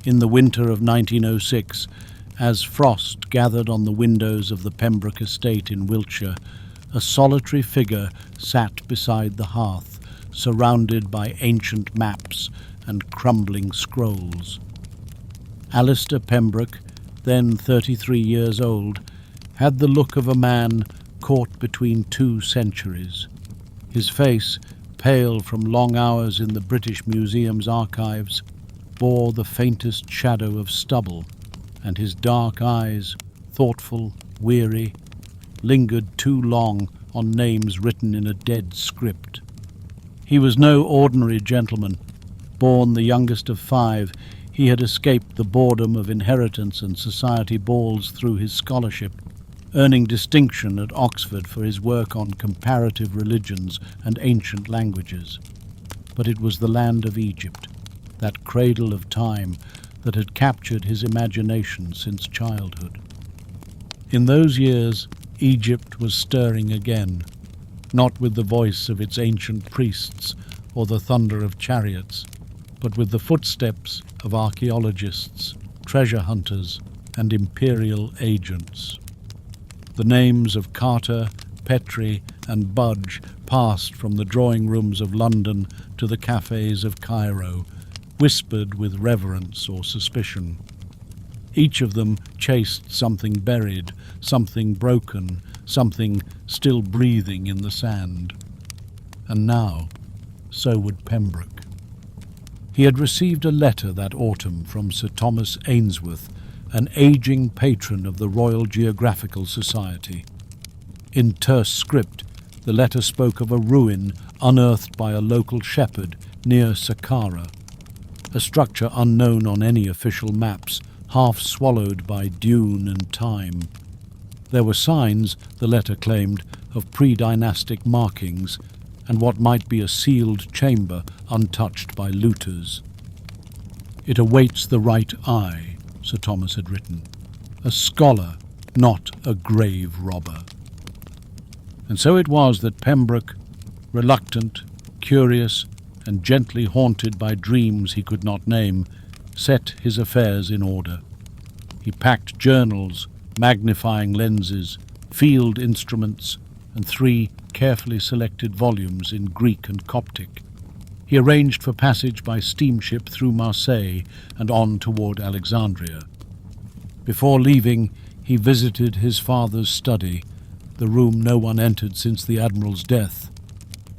in the winter of 1906, as frost gathered on the windows of the Pembroke estate in Wiltshire, a solitary figure sat beside the hearth, surrounded by ancient maps and crumbling scrolls. Alistair Pembroke, then 33 years old, had the look of a man caught between two centuries. His face, pale from long hours in the British Museum's archives, bore the faintest shadow of stubble, and his dark eyes, thoughtful, weary, lingered too long on names written in a dead script. He was no ordinary gentleman. Born the youngest of 5, he had escaped the boredom of inheritance and society balls through his scholarship, earning distinction at Oxford for his work on comparative religions and ancient languages. But it was the land of Egypt, that cradle of time, that had captured his imagination since childhood. In those years, Egypt was stirring again, not with the voice of its ancient priests or the thunder of chariots, but with the footsteps of archaeologists, treasure hunters, and imperial agents. The names of Carter, Petrie, and Budge passed from the drawing rooms of London to the cafes of Cairo, whispered with reverence or suspicion. Each of them chased something buried, something broken, something still breathing in the sand. And now, so would Pembroke. He had received a letter that autumn from Sir Thomas Ainsworth, an aging patron of the Royal Geographical Society. In terse script, the letter spoke of a ruin unearthed by a local shepherd near Saqqara, a structure unknown on any official maps, half swallowed by dune and time. There were signs, the letter claimed, of pre-dynastic markings, and what might be a sealed chamber untouched by looters. "It awaits the right eye," Sir Thomas had written. "A scholar, not a grave robber." And so it was that Pembroke, reluctant, curious, and gently haunted by dreams he could not name, set his affairs in order. He packed journals, magnifying lenses, field instruments, and 3 carefully selected volumes in Greek and Coptic. He arranged for passage by steamship through Marseille and on toward Alexandria. Before leaving, he visited his father's study, the room no one entered since the Admiral's death,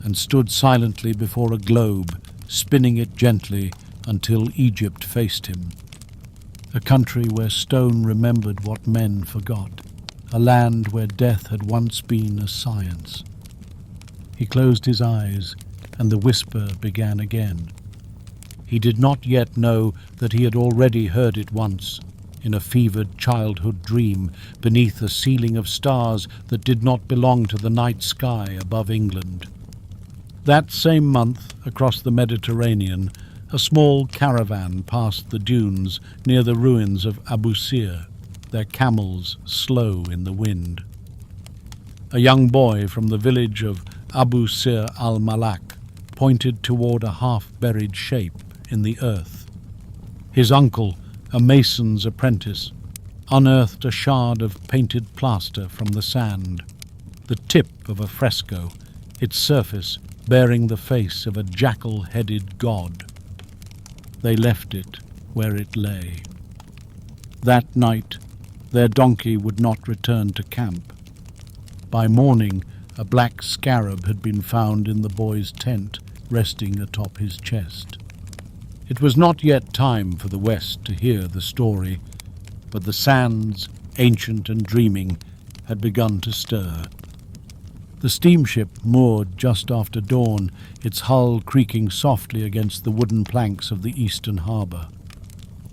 and stood silently before a globe, spinning it gently until Egypt faced him. A country where stone remembered what men forgot, a land where death had once been a science. He closed his eyes, and the whisper began again. He did not yet know that he had already heard it once, in a fevered childhood dream, beneath a ceiling of stars that did not belong to the night sky above England. That same month, across the Mediterranean, a small caravan passed the dunes near the ruins of Abu Sir, their camels slow in the wind. A young boy from the village of Abu Sir al-Malak pointed toward a half-buried shape in the earth. His uncle, a mason's apprentice, unearthed a shard of painted plaster from the sand, the tip of a fresco, its surface bearing the face of a jackal-headed god. They left it where it lay. That night, their donkey would not return to camp. By morning, a black scarab had been found in the boy's tent, resting atop his chest. It was not yet time for the West to hear the story, but the sands, ancient and dreaming, had begun to stir. The steamship moored just after dawn, its hull creaking softly against the wooden planks of the eastern harbour.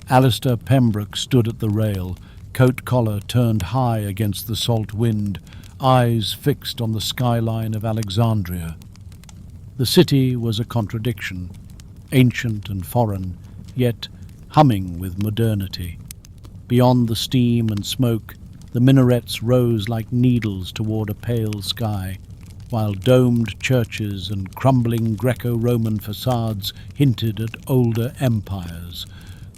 Alistair Pembroke stood at the rail, coat collar turned high against the salt wind, eyes fixed on the skyline of Alexandria. The city was a contradiction, ancient and foreign, yet humming with modernity. Beyond the steam and smoke, the minarets rose like needles toward a pale sky, while domed churches and crumbling Greco-Roman facades hinted at older empires,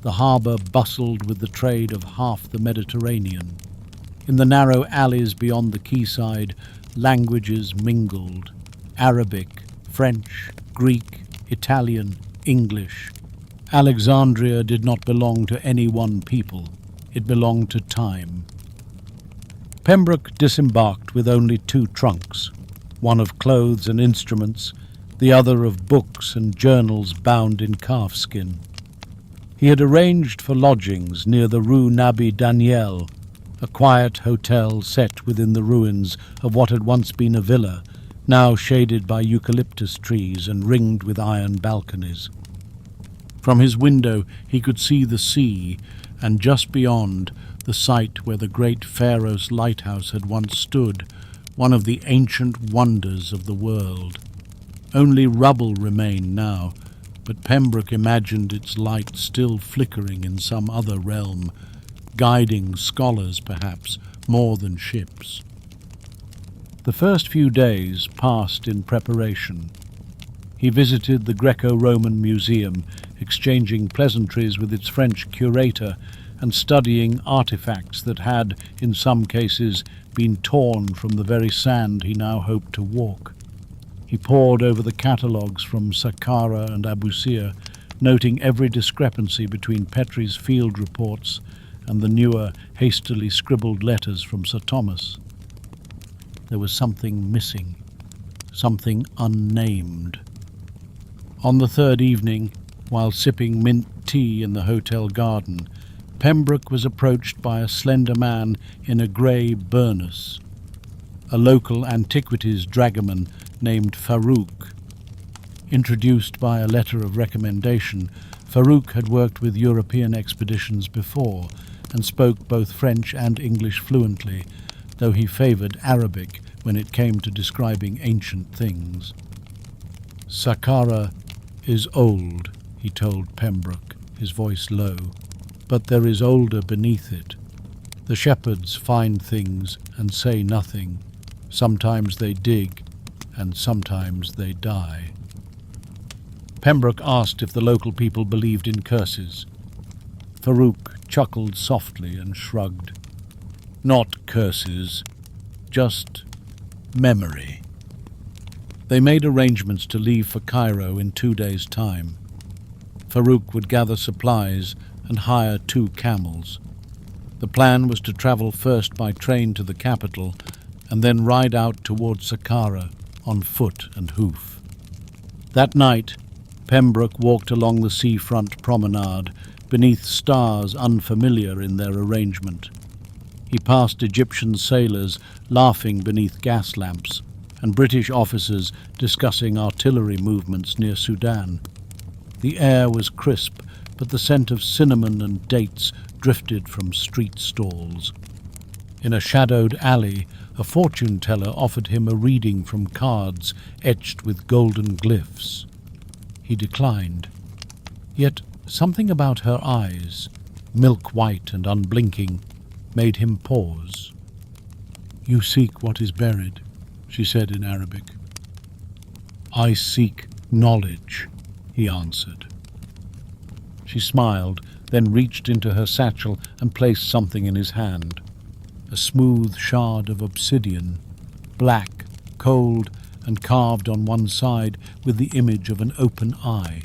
the harbour bustled with the trade of half the Mediterranean. In the narrow alleys beyond the quayside, languages mingled: Arabic, French, Greek, Italian, English. Alexandria did not belong to any one people. It belonged to time. Pembroke disembarked with only 2 trunks, one of clothes and instruments, the other of books and journals bound in calfskin. He had arranged for lodgings near the Rue Nabi Daniel, a quiet hotel set within the ruins of what had once been a villa, now shaded by eucalyptus trees and ringed with iron balconies. From his window he could see the sea, and just beyond, the site where the great Pharos lighthouse had once stood, one of the ancient wonders of the world. Only rubble remained now, but Pembroke imagined its light still flickering in some other realm, guiding scholars perhaps more than ships. The first few days passed in preparation. He visited the Greco-Roman Museum, exchanging pleasantries with its French curator and studying artifacts that had, in some cases, been torn from the very sand he now hoped to walk. He pored over the catalogues from Saqqara and Abusir, noting every discrepancy between Petrie's field reports and the newer, hastily scribbled letters from Sir Thomas. There was something missing, something unnamed. On the 3rd evening, while sipping mint tea in the hotel garden, Pembroke was approached by a slender man in a grey burnous, a local antiquities dragoman named Farouk. Introduced by a letter of recommendation, Farouk had worked with European expeditions before and spoke both French and English fluently, though he favoured Arabic when it came to describing ancient things. Saqqara is old, he told Pembroke, his voice low, but there is older beneath it. The shepherds find things and say nothing. Sometimes they dig, and sometimes they die. Pembroke asked if the local people believed in curses. Farouk chuckled softly and shrugged. Not curses, just memory. They made arrangements to leave for Cairo in 2 days' time. Farouk would gather supplies and hire 2 camels. The plan was to travel first by train to the capital and then ride out towards Saqqara on foot and hoof. That night, Pembroke walked along the seafront promenade beneath stars unfamiliar in their arrangement. He passed Egyptian sailors laughing beneath gas lamps and British officers discussing artillery movements near Sudan. The air was crisp, but the scent of cinnamon and dates drifted from street stalls. In a shadowed alley, a fortune-teller offered him a reading from cards etched with golden glyphs. He declined. Yet something about her eyes, milk-white and unblinking, made him pause. "You seek what is buried," she said in Arabic. "I seek knowledge," he answered. She smiled, then reached into her satchel and placed something in his hand. A smooth shard of obsidian, black, cold, and carved on one side with the image of an open eye.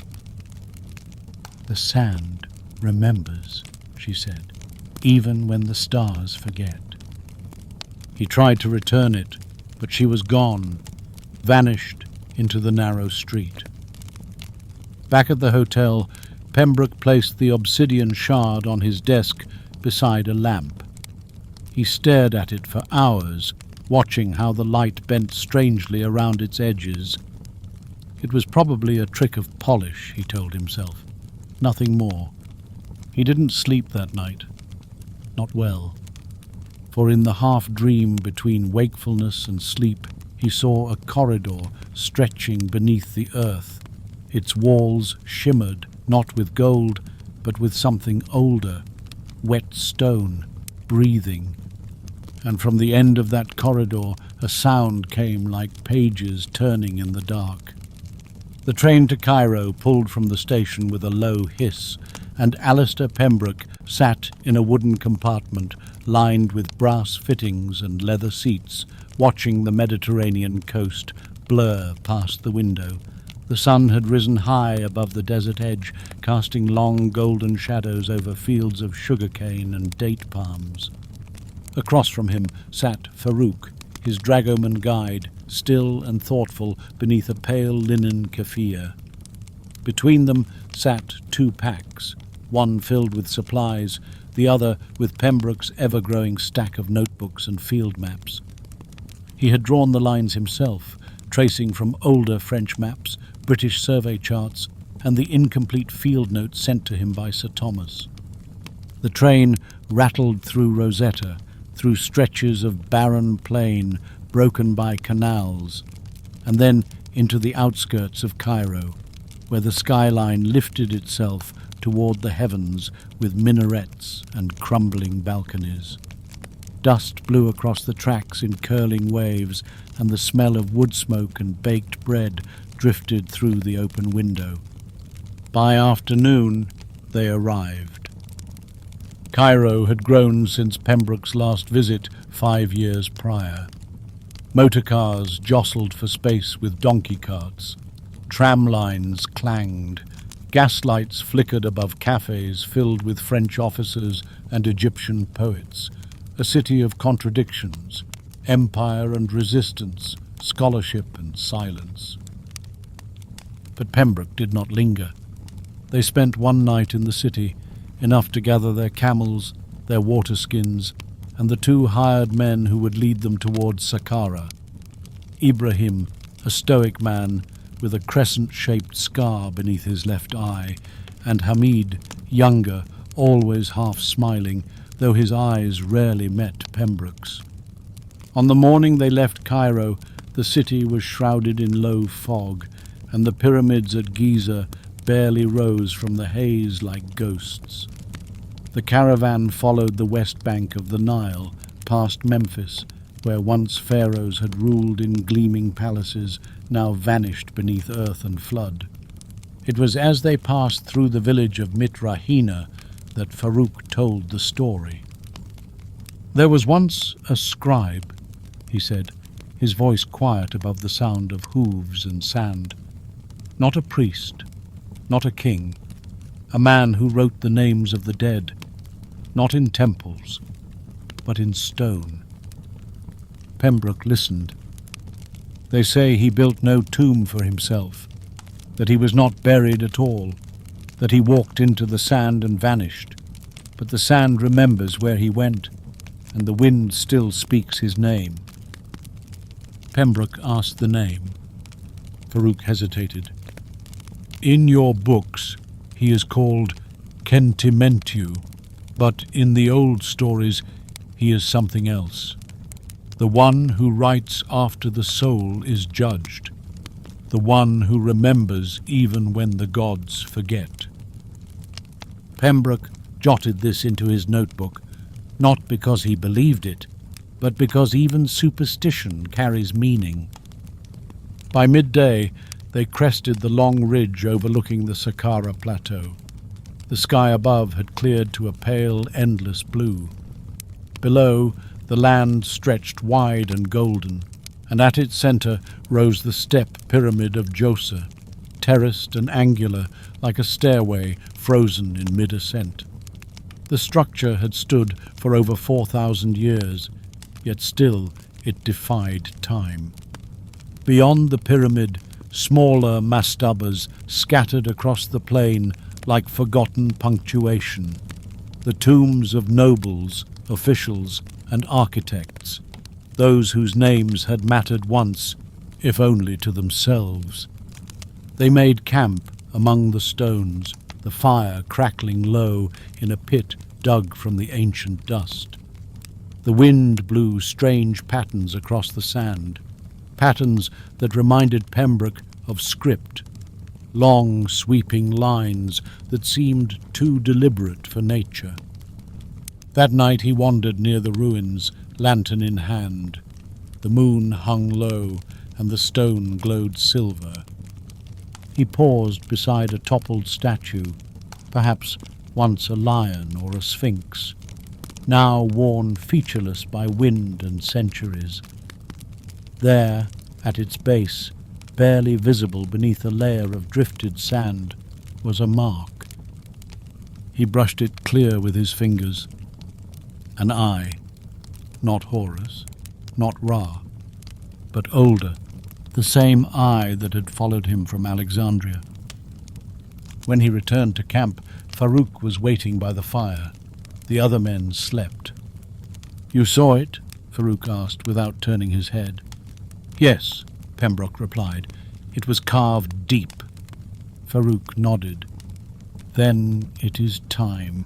"The sand remembers," she said, "even when the stars forget." He tried to return it, but she was gone, vanished into the narrow street. Back at the hotel, Pembroke placed the obsidian shard on his desk beside a lamp. He stared at it for hours, watching how the light bent strangely around its edges. It was probably a trick of polish, he told himself. Nothing more. He didn't sleep that night. Not well. For in the half-dream between wakefulness and sleep, he saw a corridor stretching beneath the earth. Its walls shimmered, not with gold, but with something older, wet stone, breathing. And from the end of that corridor a sound came like pages turning in the dark. The train to Cairo pulled from the station with a low hiss, and Alistair Pembroke sat in a wooden compartment lined with brass fittings and leather seats, watching the Mediterranean coast blur past the window. The sun had risen high above the desert edge, casting long golden shadows over fields of sugarcane and date palms. Across from him sat Farouk, his dragoman guide, still and thoughtful beneath a pale linen keffiyeh. Between them sat two packs, one filled with supplies, the other with Pembroke's ever-growing stack of notebooks and field maps. He had drawn the lines himself, tracing from older French maps, British survey charts, and the incomplete field notes sent to him by Sir Thomas. The train rattled through Rosetta, through stretches of barren plain broken by canals, and then into the outskirts of Cairo, where the skyline lifted itself toward the heavens with minarets and crumbling balconies. Dust blew across the tracks in curling waves, and the smell of wood smoke and baked bread drifted through the open window. By afternoon, they arrived. Cairo had grown since Pembroke's last visit 5 years prior. Motor cars jostled for space with donkey carts. Tram lines clanged. Gaslights flickered above cafes filled with French officers and Egyptian poets. A city of contradictions, empire and resistance, scholarship and silence. But Pembroke did not linger. They spent one night in the city, enough to gather their camels, their water skins, and the 2 hired men who would lead them towards Saqqara. Ibrahim, a stoic man with a crescent-shaped scar beneath his left eye, and Hamid, younger, always half-smiling, though his eyes rarely met Pembroke's. On the morning they left Cairo, the city was shrouded in low fog, and the pyramids at Giza barely rose from the haze like ghosts. The caravan followed the west bank of the Nile, past Memphis, where once pharaohs had ruled in gleaming palaces, now vanished beneath earth and flood. It was as they passed through the village of Mitrahina that Farouk told the story. "There was once a scribe," he said, his voice quiet above the sound of hooves and sand. "Not a priest, not a king, a man who wrote the names of the dead, not in temples, but in stone." Pembroke listened. "They say he built no tomb for himself, that he was not buried at all, that he walked into the sand and vanished, but the sand remembers where he went, and the wind still speaks his name." Pembroke asked the name. Farouk hesitated. "In your books he is called Kentimentu, but in the old stories he is something else. The one who writes after the soul is judged, the one who remembers even when the gods forget." Pembroke jotted this into his notebook, not because he believed it, but because even superstition carries meaning. By midday, they crested the long ridge overlooking the Saqqara plateau. The sky above had cleared to a pale, endless blue. Below, the land stretched wide and golden, and at its center rose the step pyramid of Djoser, terraced and angular like a stairway frozen in mid-ascent. The structure had stood for over 4,000 years, yet still it defied time. Beyond the pyramid, smaller mastabas scattered across the plain like forgotten punctuation, the tombs of nobles, officials, and architects, those whose names had mattered once, if only to themselves. They made camp among the stones, the fire crackling low in a pit dug from the ancient dust. The wind blew strange patterns across the sand, patterns that reminded Pembroke of script, long sweeping lines that seemed too deliberate for nature. That night he wandered near the ruins, lantern in hand. The moon hung low, and the stone glowed silver. He paused beside a toppled statue, perhaps once a lion or a sphinx, now worn featureless by wind and centuries. There, at its base, barely visible beneath a layer of drifted sand, was a mark. He brushed it clear with his fingers. An eye, not Horus, not Ra, but older, the same eye that had followed him from Alexandria. When he returned to camp, Farouk was waiting by the fire. The other men slept. "You saw it?" Farouk asked, without turning his head. "Yes," Pembroke replied. "It was carved deep." Farouk nodded. "Then it is time."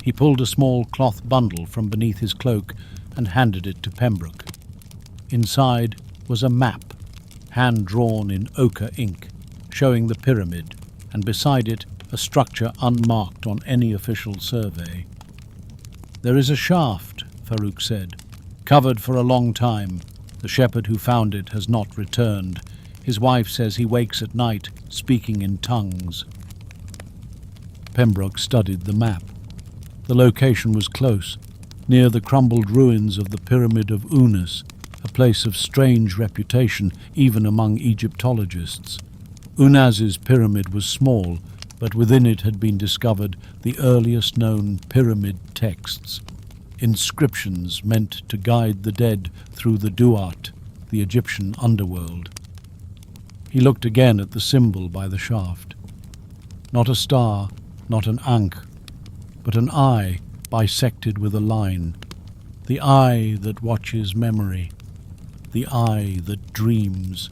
He pulled a small cloth bundle from beneath his cloak and handed it to Pembroke. Inside was a map, hand-drawn in ochre ink, showing the pyramid, and beside it a structure unmarked on any official survey. "There is a shaft," Farouk said, "covered for a long time. The shepherd who found it has not returned. His wife says he wakes at night, speaking in tongues." Pembroke studied the map. The location was close, near the crumbled ruins of the Pyramid of Unas, a place of strange reputation even among Egyptologists. Unas's pyramid was small, but within it had been discovered the earliest known pyramid texts, inscriptions meant to guide the dead through the Duat, the Egyptian underworld. He looked again at the symbol by the shaft. Not a star, not an ankh, but an eye bisected with a line, the eye that watches memory, the eye that dreams.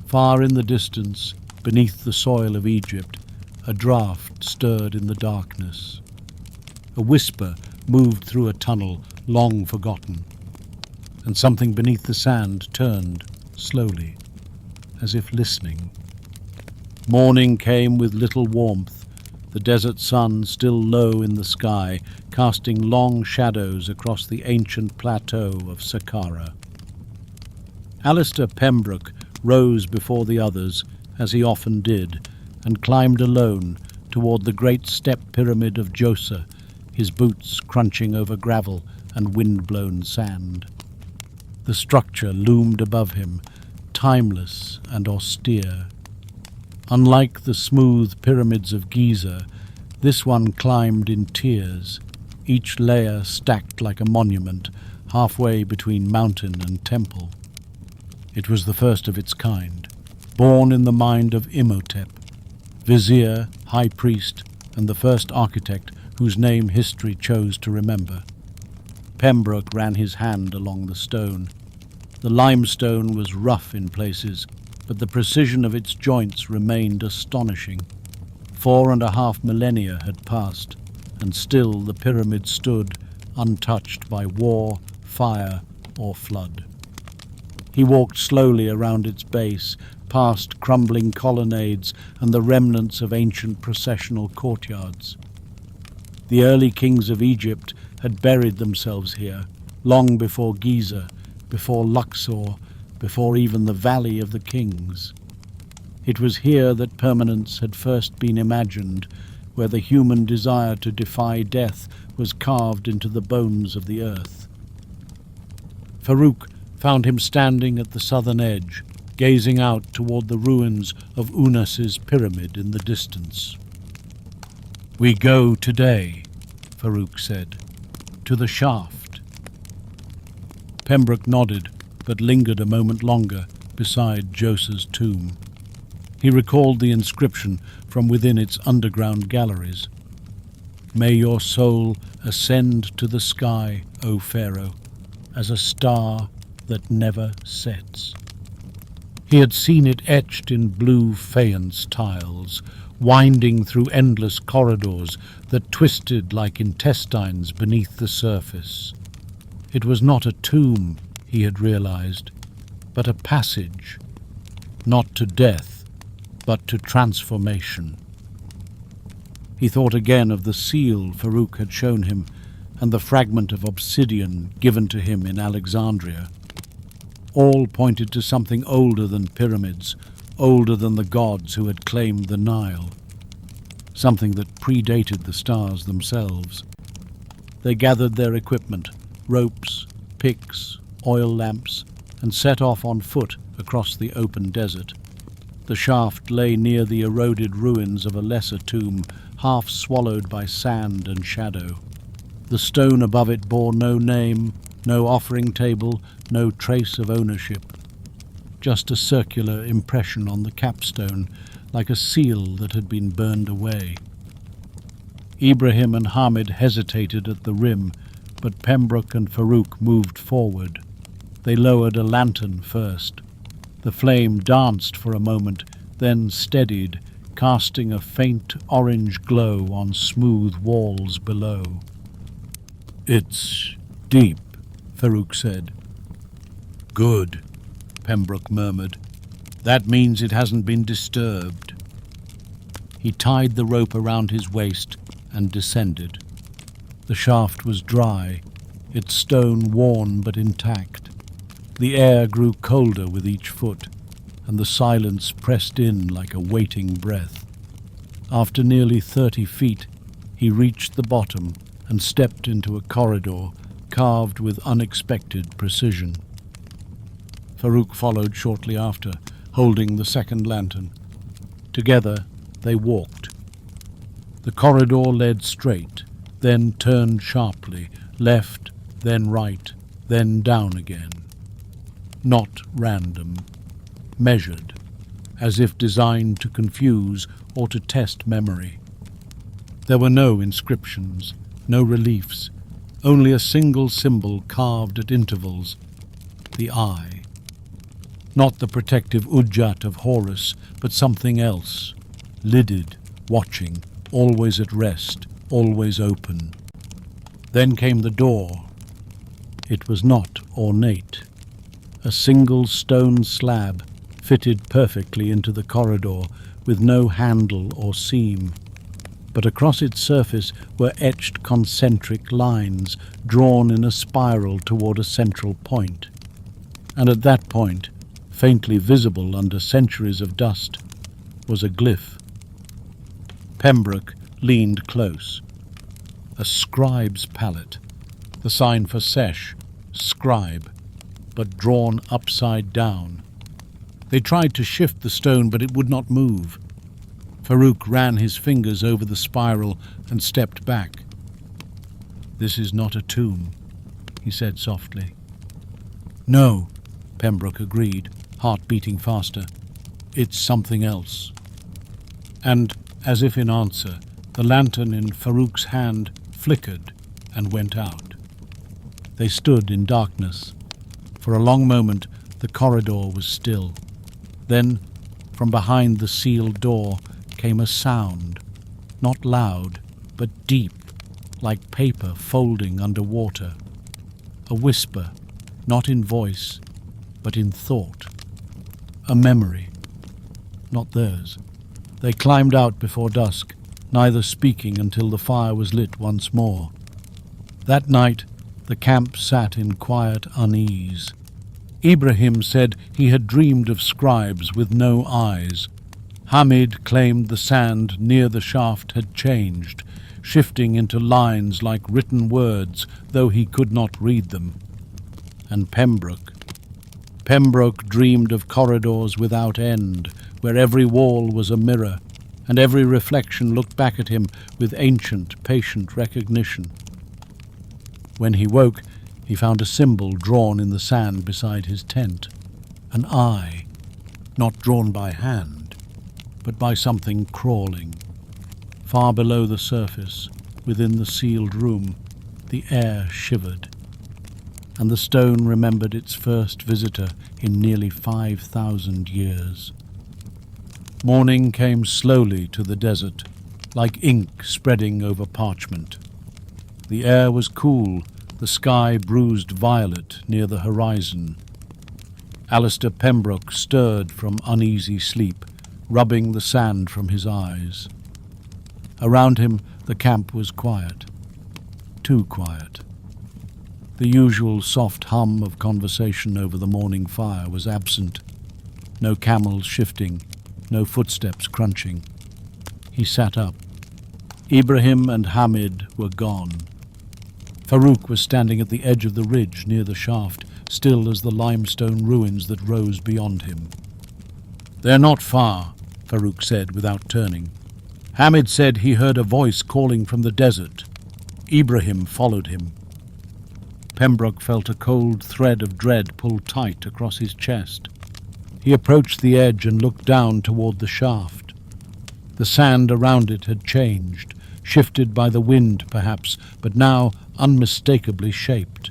Far in the distance, beneath the soil of Egypt, a draught stirred in the darkness. A whisper moved through a tunnel long forgotten, and something beneath the sand turned slowly, as if listening. Morning came with little warmth, the desert sun still low in the sky, casting long shadows across the ancient plateau of Saqqara. Alistair Pembroke rose before the others, as he often did, and climbed alone toward the great step pyramid of Djoser, his boots crunching over gravel and wind-blown sand. The structure loomed above him, timeless and austere. Unlike the smooth pyramids of Giza, this one climbed in tiers, each layer stacked like a monument, halfway between mountain and temple. It was the first of its kind, born in the mind of Imhotep, vizier, high priest, and the first architect whose name history chose to remember. Pembroke ran his hand along the stone. The limestone was rough in places, but the precision of its joints remained astonishing. 4.5 millennia had passed, and still the pyramid stood, untouched by war, fire, or flood. He walked slowly around its base, past crumbling colonnades and the remnants of ancient processional courtyards. The early kings of Egypt had buried themselves here, long before Giza, before Luxor, before even the Valley of the Kings. It was here that permanence had first been imagined, where the human desire to defy death was carved into the bones of the earth. Farouk found him standing at the southern edge, gazing out toward the ruins of Unas's pyramid in the distance. "We go today," Farouk said, "to the shaft." Pembroke nodded, but lingered a moment longer beside Djoser's tomb. He recalled the inscription from within its underground galleries. "May your soul ascend to the sky, O Pharaoh, as a star that never sets." He had seen it etched in blue faience tiles, winding through endless corridors that twisted like intestines beneath the surface. It was not a tomb, he had realized, but a passage, not to death, but to transformation. He thought again of the seal Farouk had shown him and the fragment of obsidian given to him in Alexandria. All pointed to something older than pyramids, older than the gods who had claimed the Nile. something that predated the stars themselves. They gathered their equipment, ropes, picks, oil lamps, and set off on foot across the open desert. The shaft lay near the eroded ruins of a lesser tomb, half swallowed by sand and shadow. The stone above it bore no name, no offering table, no trace of ownership. Just a circular impression on the capstone, like a seal that had been burned away. Ibrahim and Hamid hesitated at the rim, but Pembroke and Farouk moved forward. They lowered a lantern first. The flame danced for a moment, then steadied, casting a faint orange glow on smooth walls below. "It's deep," Farouk said. "Good," Pembroke murmured. "That means it hasn't been disturbed." He tied the rope around his waist and descended. The shaft was dry, its stone worn but intact. The air grew colder with each foot, and the silence pressed in like a waiting breath. After nearly 30 feet, he reached the bottom and stepped into a corridor carved with unexpected precision. Farouk followed shortly after, holding the second lantern. Together they walked. The corridor led straight, then turned sharply, left, then right, then down again. Not random, measured, as if designed to confuse or to test memory. There were no inscriptions, no reliefs, only a single symbol carved at intervals, the eye. Not the protective Ujjat of Horus, but something else, lidded, watching, always at rest, always open. Then came the door. It was not ornate. A single stone slab fitted perfectly into the corridor with no handle or seam, but across its surface were etched concentric lines drawn in a spiral toward a central point. And at that point, faintly visible under centuries of dust, was a glyph. Pembroke leaned close. A scribe's palette, the sign for sesh, scribe, but drawn upside down. They tried to shift the stone, but it would not move. Farouk ran his fingers over the spiral and stepped back. "This is not a tomb," he said softly. "No," Pembroke agreed, heart beating faster. "It's something else." And, as if in answer, the lantern in Farouk's hand flickered and went out. They stood in darkness. For a long moment, the corridor was still. Then, from behind the sealed door, came a sound, not loud, but deep, like paper folding under water. A whisper, not in voice, but in thought. A memory, not theirs. They climbed out before dusk, neither speaking until the fire was lit once more. That night, the camp sat in quiet unease. Ibrahim said he had dreamed of scribes with no eyes. Hamid claimed the sand near the shaft had changed, shifting into lines like written words, though he could not read them. And Pembroke dreamed of corridors without end, where every wall was a mirror, and every reflection looked back at him with ancient, patient recognition. When he woke, he found a symbol drawn in the sand beside his tent. An eye, not drawn by hand, but by something crawling. Far below the surface, within the sealed room, the air shivered, and the stone remembered its first visitor in nearly 5,000 years. Morning came slowly to the desert, like ink spreading over parchment. The air was cool, the sky bruised violet near the horizon. Alistair Pembroke stirred from uneasy sleep, rubbing the sand from his eyes. Around him the camp was quiet, too quiet. The usual soft hum of conversation over the morning fire was absent. No camels shifting, no footsteps crunching. He sat up, Ibrahim and Hamid were gone. Farouk was standing at the edge of the ridge near the shaft, still as the limestone ruins that rose beyond him. "They're not far," Farouk said without turning. Hamid said he heard a voice calling from the desert. Ibrahim followed him. Pembroke felt a cold thread of dread pull tight across his chest. He approached the edge and looked down toward the shaft. The sand around it had changed, shifted by the wind perhaps, but now unmistakably shaped.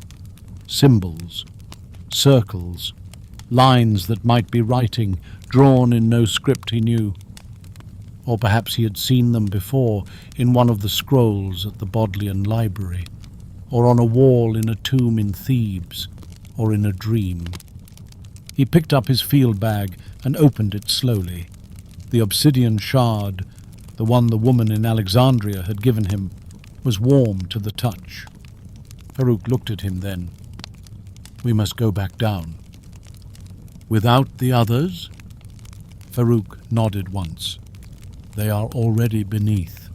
Symbols, circles, lines that might be writing, drawn in no script he knew. Or perhaps he had seen them before in one of the scrolls at the Bodleian Library, or on a wall in a tomb in Thebes, or in a dream. He picked up his field bag and opened it slowly. The obsidian shard, the one the woman in Alexandria had given him, was warm to the touch. Farouk looked at him then. "We must go back down." "Without the others?" Farouk nodded once. "They are already beneath."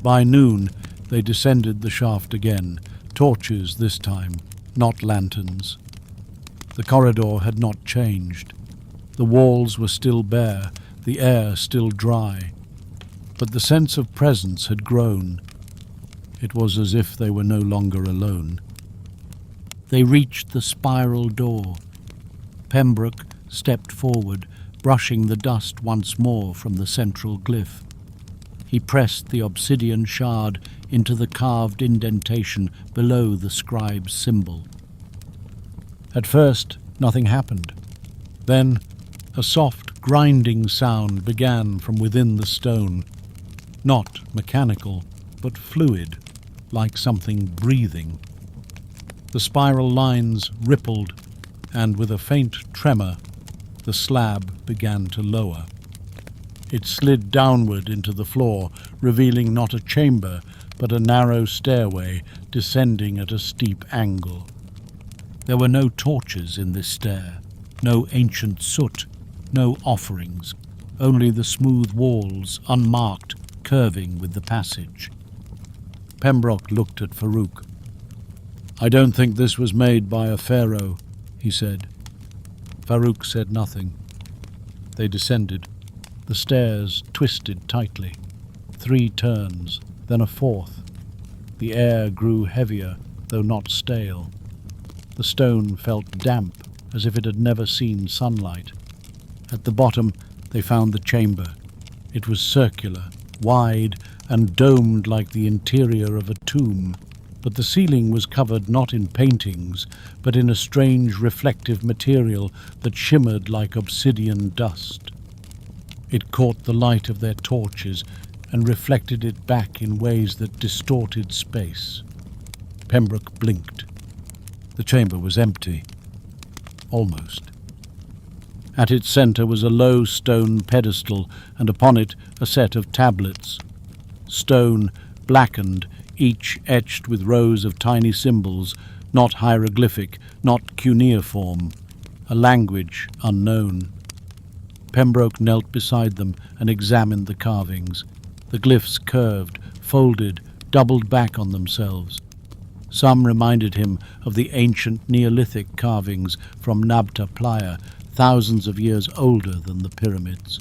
By noon, they descended the shaft again, torches this time, not lanterns. The corridor had not changed. The walls were still bare, the air still dry. But the sense of presence had grown. It was as if they were no longer alone. They reached the spiral door. Pembroke stepped forward, brushing the dust once more from the central glyph. He pressed the obsidian shard into the carved indentation below the scribe's symbol. At first, nothing happened. Then, a soft, grinding sound began from within the stone. Not mechanical, but fluid, like something breathing. The spiral lines rippled, and with a faint tremor, the slab began to lower. It slid downward into the floor, revealing not a chamber, but a narrow stairway descending at a steep angle. There were no torches in this stair, no ancient soot, no offerings, only the smooth walls, unmarked, curving with the passage. Pembroke looked at Farouk. "I don't think this was made by a pharaoh," he said. Farouk said nothing. They descended. The stairs twisted tightly. 3 turns, then a 4th. The air grew heavier, though not stale. The stone felt damp, as if it had never seen sunlight. At the bottom, they found the chamber. It was circular, wide, and domed like the interior of a tomb. But the ceiling was covered not in paintings, but in a strange reflective material that shimmered like obsidian dust. It caught the light of their torches and reflected it back in ways that distorted space. Pembroke blinked. The chamber was empty. Almost. At its center was a low stone pedestal, and upon it a set of tablets. Stone, blackened, each etched with rows of tiny symbols, not hieroglyphic, not cuneiform, a language unknown. Pembroke knelt beside them and examined the carvings. The glyphs curved, folded, doubled back on themselves. Some reminded him of the ancient Neolithic carvings from Nabta Playa, thousands of years older than the pyramids.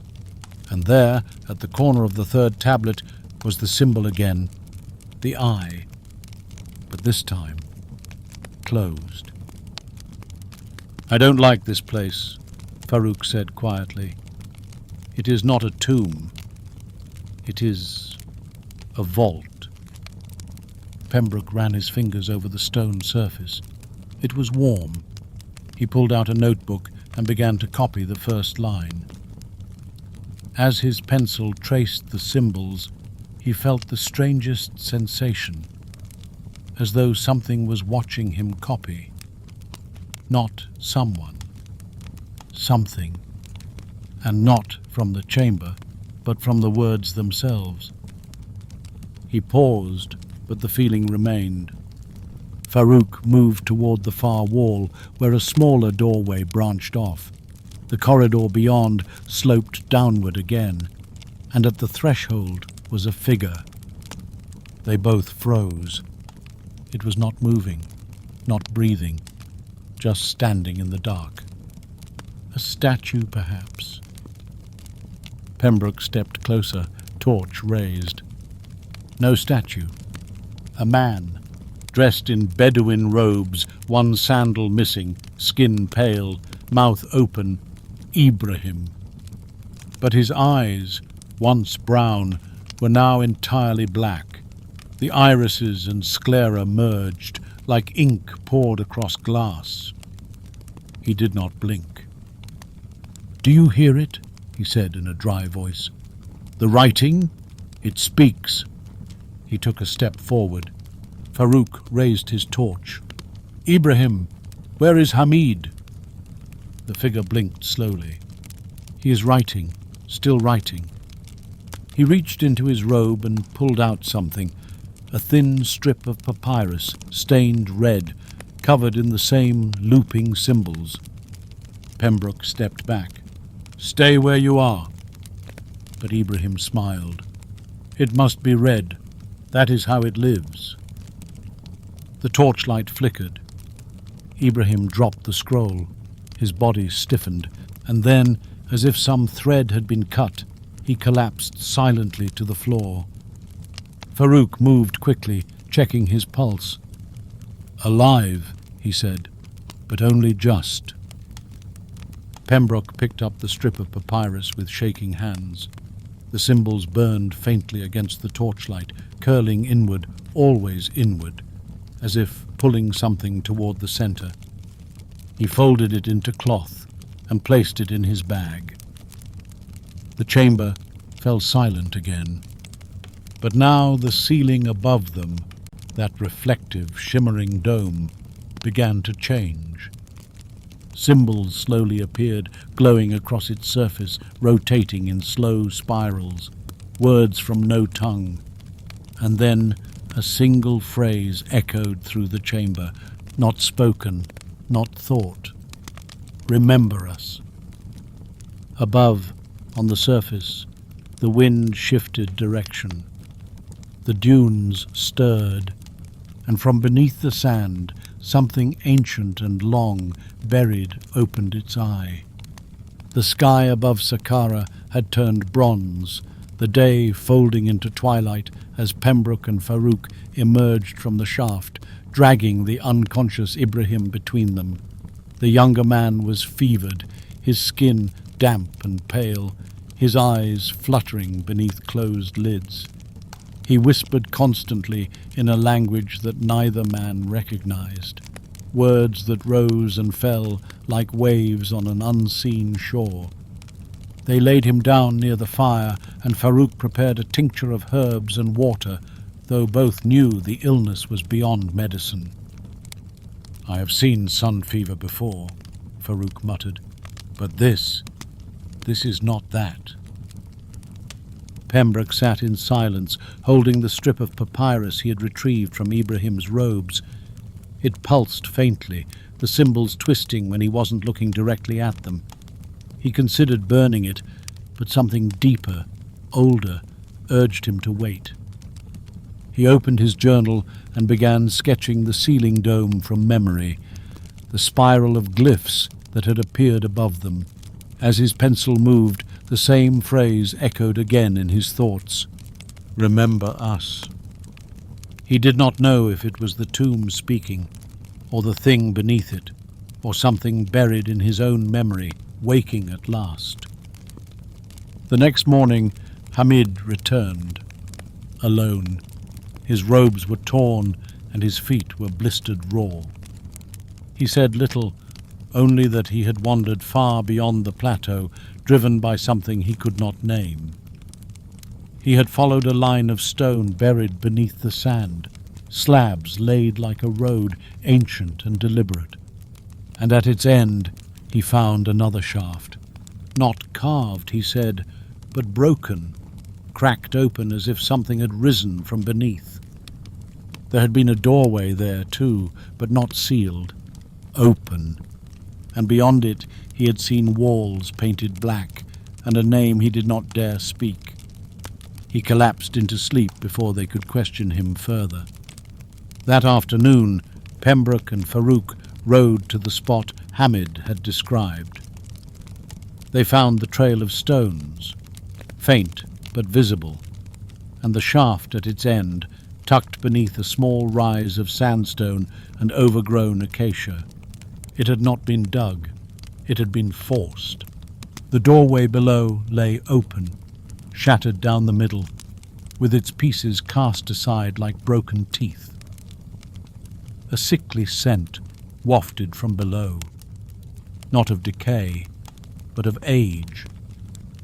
And there, at the corner of the 3rd tablet, was the symbol again, the eye, but this time closed. "I don't like this place," Farouk said quietly. "It is not a tomb. It is a vault." Pembroke ran his fingers over the stone surface. It was warm. He pulled out a notebook and began to copy the first line. As his pencil traced the symbols, he felt the strangest sensation, as though something was watching him copy. Not someone. Something. And not from the chamber, but from the words themselves. He paused, but the feeling remained. Farouk moved toward the far wall, where a smaller doorway branched off. The corridor beyond sloped downward again, and at the threshold was a figure. They both froze. It was not moving, not breathing, just standing in the dark. A statue, perhaps. Pembroke stepped closer, torch raised. No statue. A man, dressed in Bedouin robes, one sandal missing, skin pale, mouth open. Ibrahim. But his eyes, once brown, were now entirely black. The irises and sclera merged, like ink poured across glass. He did not blink. "Do you hear it?" he said in a dry voice. "The writing? It speaks." He took a step forward. Farouk raised his torch. "Ibrahim, where is Hamid?" The figure blinked slowly. "He is writing, still writing." He reached into his robe and pulled out something, a thin strip of papyrus, stained red, covered in the same looping symbols. Pembroke stepped back. "Stay where you are." But Ibrahim smiled. "It must be read. That is how it lives." The torchlight flickered. Ibrahim dropped the scroll. His body stiffened, and then, as if some thread had been cut, he collapsed silently to the floor. Farouk moved quickly, checking his pulse. "Alive," he said, "but only just." Pembroke picked up the strip of papyrus with shaking hands. The symbols burned faintly against the torchlight, curling inward, always inward, as if pulling something toward the center. He folded it into cloth and placed it in his bag. The chamber fell silent again. But now the ceiling above them, that reflective, shimmering dome, began to change. Symbols slowly appeared, glowing across its surface, rotating in slow spirals, words from no tongue. And then a single phrase echoed through the chamber, not spoken, not thought. "Remember us." Above, on the surface, the wind shifted direction. The dunes stirred, and from beneath the sand, something ancient and long, buried, opened its eye. The sky above Saqqara had turned bronze, the day folding into twilight as Pembroke and Farouk emerged from the shaft, dragging the unconscious Ibrahim between them. The younger man was fevered, his skin damp and pale, his eyes fluttering beneath closed lids. He whispered constantly in a language that neither man recognized, words that rose and fell like waves on an unseen shore. They laid him down near the fire, and Farouk prepared a tincture of herbs and water, though both knew the illness was beyond medicine. "I have seen sun fever before," Farouk muttered, "but this is not that." Pembroke sat in silence, holding the strip of papyrus he had retrieved from Ibrahim's robes. It pulsed faintly, the symbols twisting when he wasn't looking directly at them. He considered burning it, but something deeper, older, urged him to wait. He opened his journal and began sketching the ceiling dome from memory, the spiral of glyphs that had appeared above them. As his pencil moved, the same phrase echoed again in his thoughts. "Remember us." He did not know if it was the tomb speaking, or the thing beneath it, or something buried in his own memory, waking at last. The next morning, Hamid returned, alone. His robes were torn, and his feet were blistered raw. He said little, only that he had wandered far beyond the plateau, driven by something he could not name. He had followed a line of stone buried beneath the sand, slabs laid like a road, ancient and deliberate. And at its end he found another shaft. Not carved, he said, but broken, cracked open as if something had risen from beneath. There had been a doorway there too, but not sealed, open. And beyond it he had seen walls painted black, and a name he did not dare speak. He collapsed into sleep before they could question him further. That afternoon, Pembroke and Farouk rode to the spot Hamid had described. They found the trail of stones, faint but visible, and the shaft at its end, tucked beneath a small rise of sandstone and overgrown acacia. It had not been dug, it had been forced. The doorway below lay open, shattered down the middle, with its pieces cast aside like broken teeth. A sickly scent wafted from below, not of decay, but of age,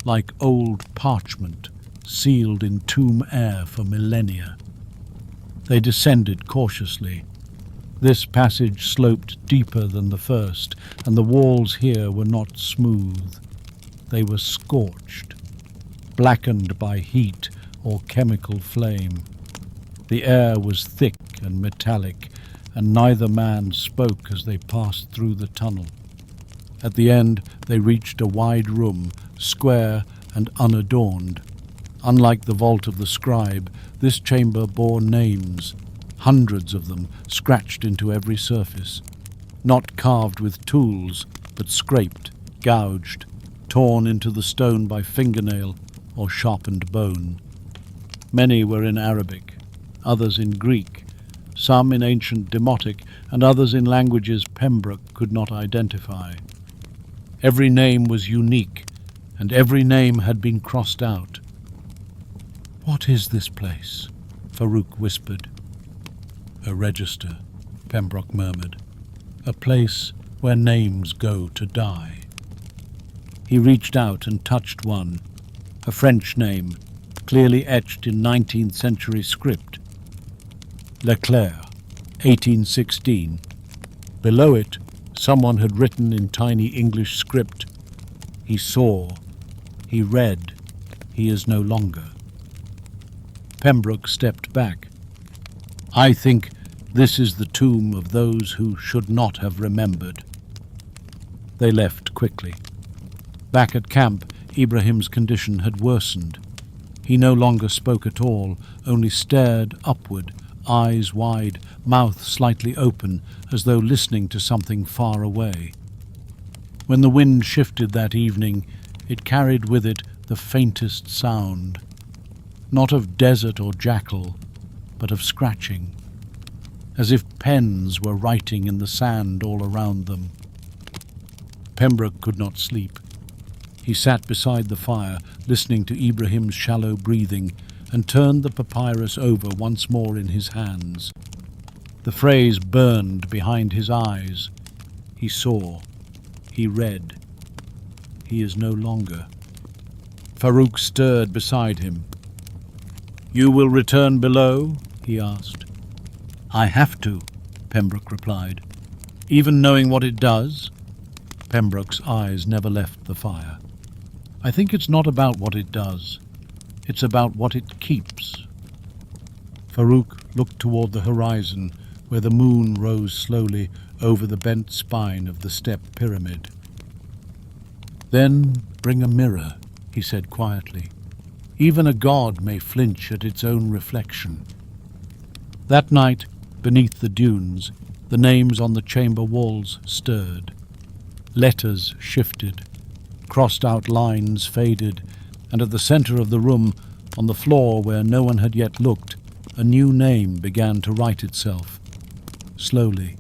like old parchment sealed in tomb air for millennia. They descended cautiously. This passage sloped deeper than the first, and the walls here were not smooth. They were scorched, blackened by heat or chemical flame. The air was thick and metallic, and neither man spoke as they passed through the tunnel. At the end, they reached a wide room, square and unadorned. Unlike the vault of the scribe, this chamber bore names, hundreds of them scratched into every surface, not carved with tools, but scraped, gouged, torn into the stone by fingernail or sharpened bone. Many were in Arabic, others in Greek, some in ancient Demotic, and others in languages Pembroke could not identify. Every name was unique, and every name had been crossed out. "What is this place?" Farouk whispered. "A register," Pembroke murmured. "A place where names go to die." He reached out and touched one, a French name, clearly etched in 19th century script. Leclerc, 1816. Below it, someone had written in tiny English script, "He saw, he read, he is no longer." Pembroke stepped back. "I think this is the tomb of those who should not have remembered." They left quickly. Back at camp, Ibrahim's condition had worsened. He no longer spoke at all, only stared upward, eyes wide, mouth slightly open, as though listening to something far away. When the wind shifted that evening, it carried with it the faintest sound, not of desert or jackal, but of scratching, as if pens were writing in the sand all around them. Pembroke could not sleep. He sat beside the fire, listening to Ibrahim's shallow breathing, and turned the papyrus over once more in his hands. The phrase burned behind his eyes. He saw. He read. He is no longer. Farouk stirred beside him. "You will return below?" he asked. "I have to," Pembroke replied. "Even knowing what it does?" Pembroke's eyes never left the fire. "I think it's not about what it does. It's about what it keeps." Farouk looked toward the horizon, where the moon rose slowly over the bent spine of the step pyramid. "Then bring a mirror," he said quietly. "Even a god may flinch at its own reflection." That night, beneath the dunes, the names on the chamber walls stirred. Letters shifted. Crossed-out lines faded, and at the center of the room, on the floor where no one had yet looked, a new name began to write itself. Slowly,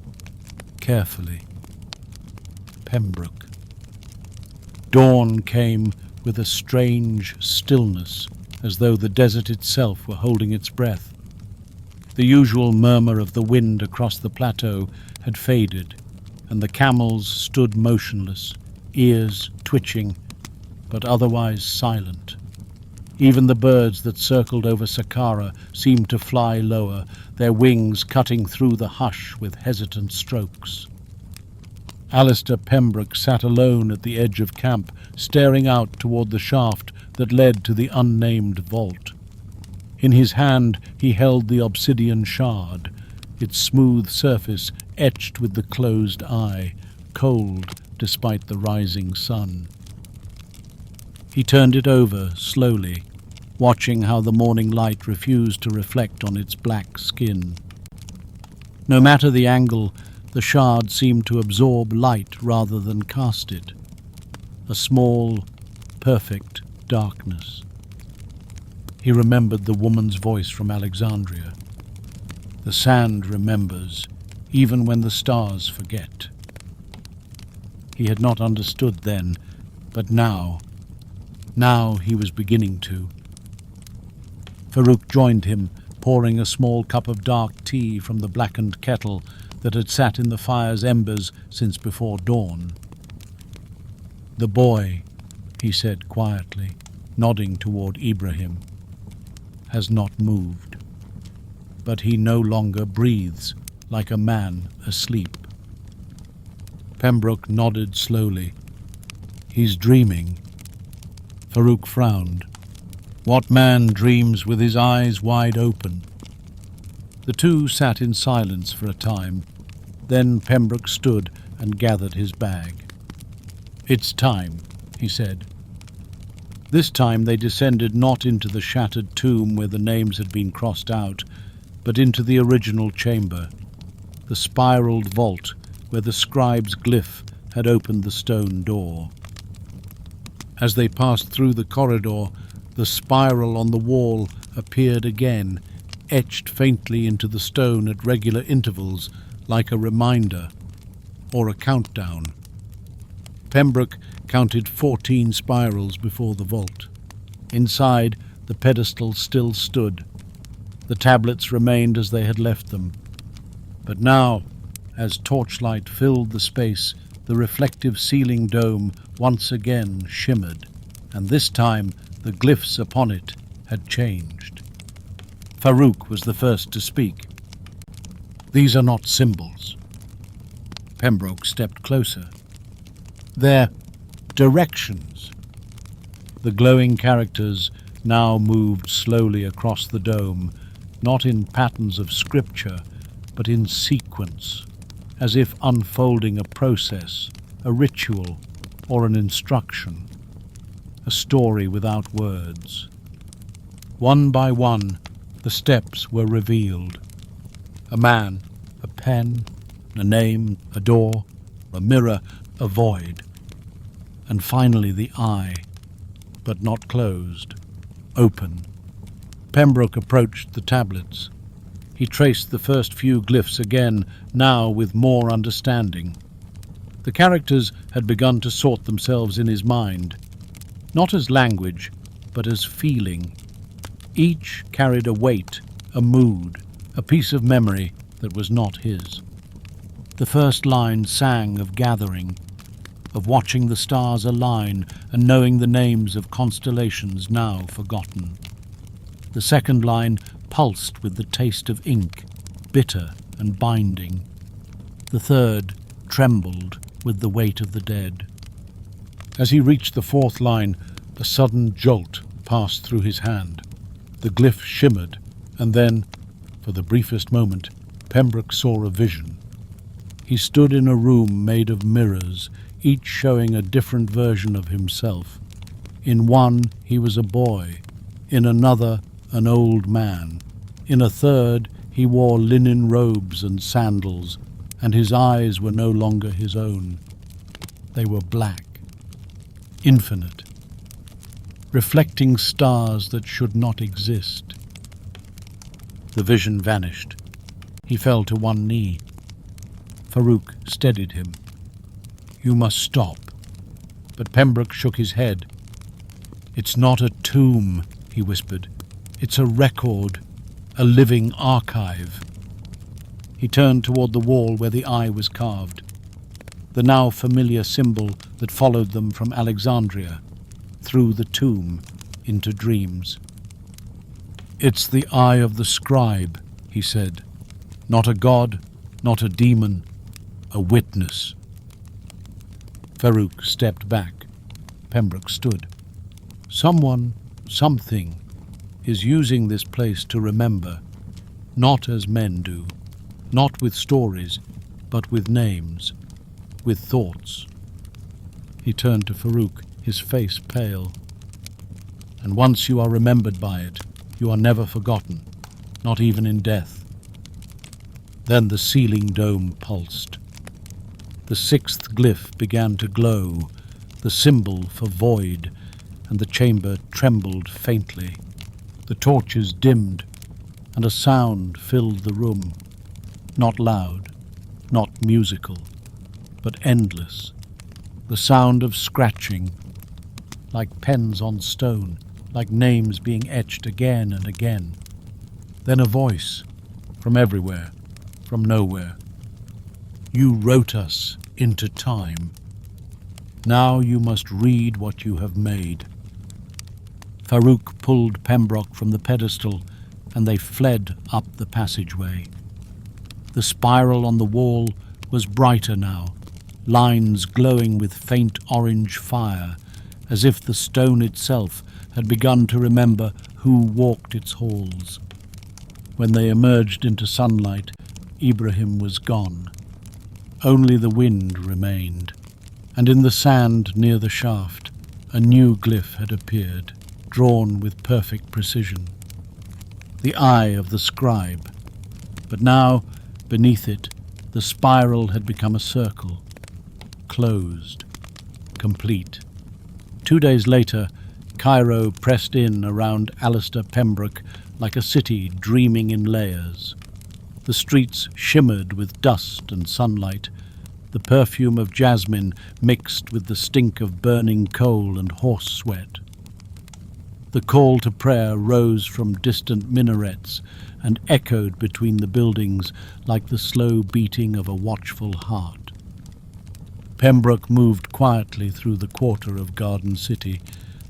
carefully. Pembroke. Dawn came with a strange stillness, as though the desert itself were holding its breath. The usual murmur of the wind across the plateau had faded, and the camels stood motionless, ears twitching, but otherwise silent. Even the birds that circled over Saqqara seemed to fly lower, their wings cutting through the hush with hesitant strokes. Alistair Pembroke sat alone at the edge of camp, staring out toward the shaft that led to the unnamed vault. In his hand he held the obsidian shard, its smooth surface etched with the closed eye, cold despite the rising sun. He turned it over slowly, watching how the morning light refused to reflect on its black skin. No matter the angle, the shard seemed to absorb light rather than cast it. A small, perfect darkness. He remembered the woman's voice from Alexandria. The sand remembers, even when the stars forget. He had not understood then, but now he was beginning to. Farouk joined him, pouring a small cup of dark tea from the blackened kettle that had sat in the fire's embers since before dawn. "The boy," he said quietly, nodding toward Ibrahim, "has not moved, but he no longer breathes like a man asleep." Pembroke nodded slowly. "He's dreaming." Farouk frowned. What man dreams with his eyes wide open? The two sat in silence for a time. Then Pembroke stood and gathered his bag. "It's time," he said. This time they descended not into the shattered tomb where the names had been crossed out, but into the original chamber, the spiraled vault where the scribe's glyph had opened the stone door. As they passed through the corridor, the spiral on the wall appeared again, etched faintly into the stone at regular intervals, like a reminder or a countdown. Pembroke counted 14 spirals before the vault. Inside, the pedestal still stood. The tablets remained as they had left them. But now, as torchlight filled the space, the reflective ceiling dome once again shimmered, and this time the glyphs upon it had changed. Farouk was the first to speak. "These are not symbols." Pembroke stepped closer. "They're directions." The glowing characters now moved slowly across the dome, not in patterns of scripture, but in sequence, as if unfolding a process, a ritual, or an instruction, a story without words. One by one, the steps were revealed. A man, a pen, a name, a door, a mirror, a void. And finally the eye, but not closed, open. Pembroke approached the tablets. He traced the first few glyphs again, now with more understanding. The characters had begun to sort themselves in his mind, not as language, but as feeling. Each carried a weight, a mood, a piece of memory that was not his. The first line sang of gathering, of watching the stars align and knowing the names of constellations now forgotten. The second line pulsed with the taste of ink, bitter and binding. The third trembled with the weight of the dead. As he reached the fourth line, a sudden jolt passed through his hand. The glyph shimmered, and then, for the briefest moment, Pembroke saw a vision. He stood in a room made of mirrors, each showing a different version of himself. In one, he was a boy. In another, an old man. In a third, he wore linen robes and sandals, and his eyes were no longer his own. They were black, infinite, reflecting stars that should not exist. The vision vanished. He fell to one knee. Farouk steadied him. "You must stop." But Pembroke shook his head. "It's not a tomb," he whispered. "It's a record, a living archive." He turned toward the wall where the eye was carved, the now familiar symbol that followed them from Alexandria, through the tomb, into dreams. "It's the eye of the scribe," he said. "Not a god, not a demon, a witness." Farouk stepped back. Pembroke stood. Someone, something, is using this place to remember, not as men do, not with stories, but with names, with thoughts. He turned to Farouk, his face pale. and once you are remembered by it, you are never forgotten, not even in death. Then the ceiling dome pulsed. The sixth glyph began to glow, the symbol for void, and the chamber trembled faintly. The torches dimmed, and a sound filled the room, not loud, not musical, but endless, the sound of scratching, like pens on stone, like names being etched again and again. Then a voice, from everywhere, from nowhere. You wrote us into time. Now you must read what you have made. Farouk pulled Pembroke from the pedestal, and they fled up the passageway. The spiral on the wall was brighter now, lines glowing with faint orange fire, as if the stone itself had begun to remember who walked its halls. When they emerged into sunlight, Ibrahim was gone. Only the wind remained, and in the sand near the shaft, a new glyph had appeared, drawn with perfect precision. The eye of the scribe, but now, beneath it, the spiral had become a circle, closed, complete. 2 days later, Cairo pressed in around Alistair Pembroke like a city dreaming in layers. The streets shimmered with dust and sunlight, the perfume of jasmine mixed with the stink of burning coal and horse sweat. The call to prayer rose from distant minarets and echoed between the buildings like the slow beating of a watchful heart. Pembroke moved quietly through the quarter of Garden City,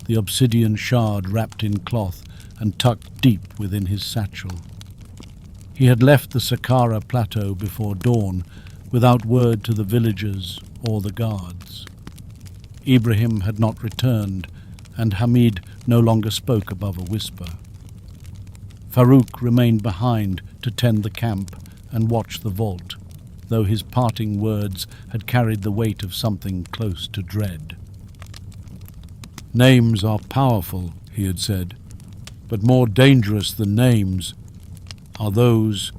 the obsidian shard wrapped in cloth and tucked deep within his satchel. He had left the Saqqara plateau before dawn, without word to the villagers or the guards. Ibrahim had not returned, and Hamid no longer spoke above a whisper. Farouk remained behind to tend the camp and watch the vault, though his parting words had carried the weight of something close to dread. Names are powerful, he had said, but more dangerous than names are those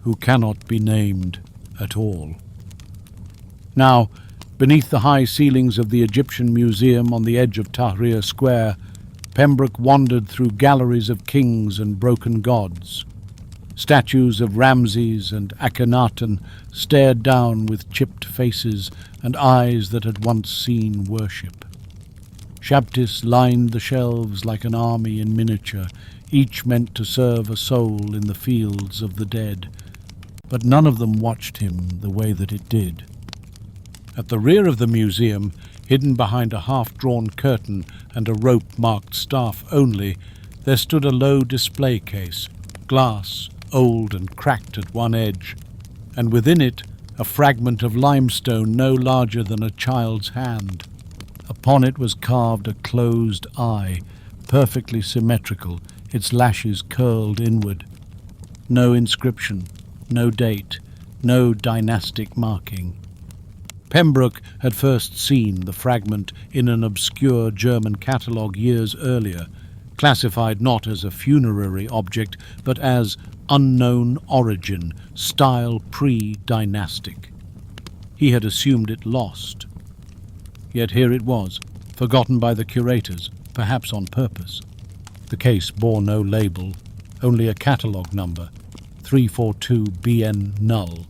who cannot be named at all. Now, beneath the high ceilings of the Egyptian Museum on the edge of Tahrir Square, Pembroke wandered through galleries of kings and broken gods. Statues of Ramses and Akhenaten stared down with chipped faces and eyes that had once seen worship. Shabtis lined the shelves like an army in miniature, each meant to serve a soul in the fields of the dead, but none of them watched him the way that it did. At the rear of the museum, hidden behind a half-drawn curtain and a rope marked staff only, there stood a low display case, glass, old and cracked at one edge, and within it a fragment of limestone no larger than a child's hand. Upon it was carved a closed eye, perfectly symmetrical, its lashes curled inward. No inscription, no date, no dynastic marking. Pembroke had first seen the fragment in an obscure German catalogue years earlier, classified not as a funerary object, but as unknown origin, style pre-dynastic. He had assumed it lost. Yet here it was, forgotten by the curators, perhaps on purpose. The case bore no label, only a catalogue number, 342BN null.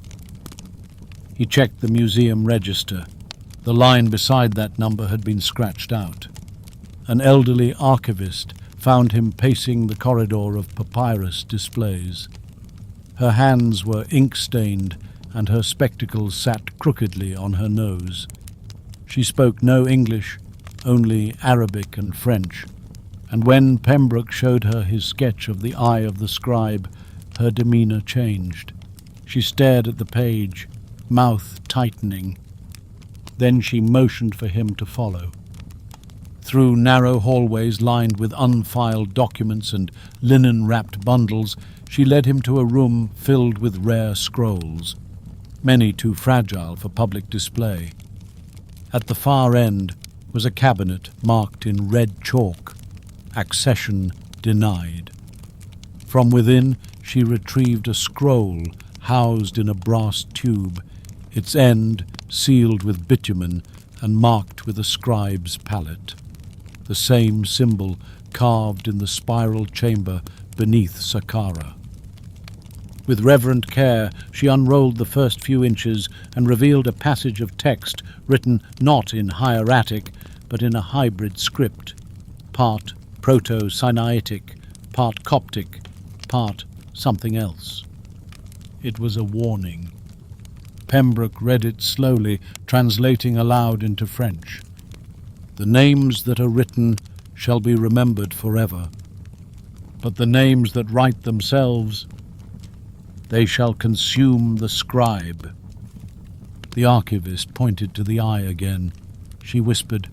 He checked the museum register. The line beside that number had been scratched out. An elderly archivist found him pacing the corridor of papyrus displays. Her hands were ink-stained, and her spectacles sat crookedly on her nose. She spoke no English, only Arabic and French, and when Pembroke showed her his sketch of the eye of the scribe, her demeanour changed. She stared at the page, mouth tightening. Then she motioned for him to follow. Through narrow hallways lined with unfiled documents and linen-wrapped bundles, she led him to a room filled with rare scrolls, many too fragile for public display. At the far end was a cabinet marked in red chalk, accession denied. From within, she retrieved a scroll housed in a brass tube, its end sealed with bitumen and marked with a scribe's palette. The same symbol carved in the spiral chamber beneath Saqqara. With reverent care, she unrolled the first few inches and revealed a passage of text written not in hieratic, but in a hybrid script, part Proto-Sinaitic, part Coptic, part something else. It was a warning. Pembroke read it slowly, translating aloud into French. The names that are written shall be remembered forever, but the names that write themselves, they shall consume the scribe. The archivist pointed to the eye again. She whispered,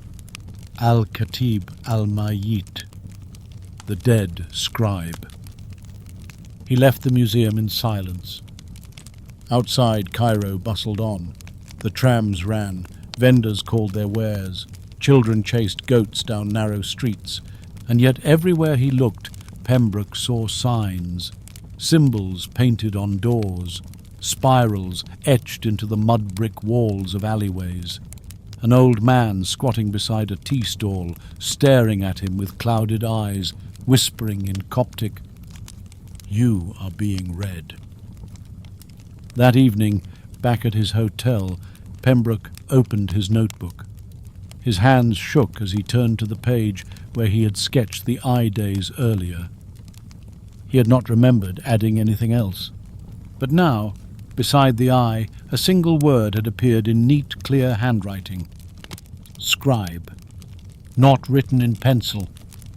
Al-Khatib al-Mayyit, the dead scribe. He left the museum in silence. Outside, Cairo bustled on. The trams ran, vendors called their wares, children chased goats down narrow streets, and yet everywhere he looked, Pembroke saw signs, symbols painted on doors, spirals etched into the mud-brick walls of alleyways. An old man squatting beside a tea stall, staring at him with clouded eyes, whispering in Coptic, "You are being read." That evening, back at his hotel, Pembroke opened his notebook. His hands shook as he turned to the page where he had sketched the eye days earlier. He had not remembered adding anything else. But now, beside the eye, a single word had appeared in neat, clear handwriting. Scribe. Not written in pencil,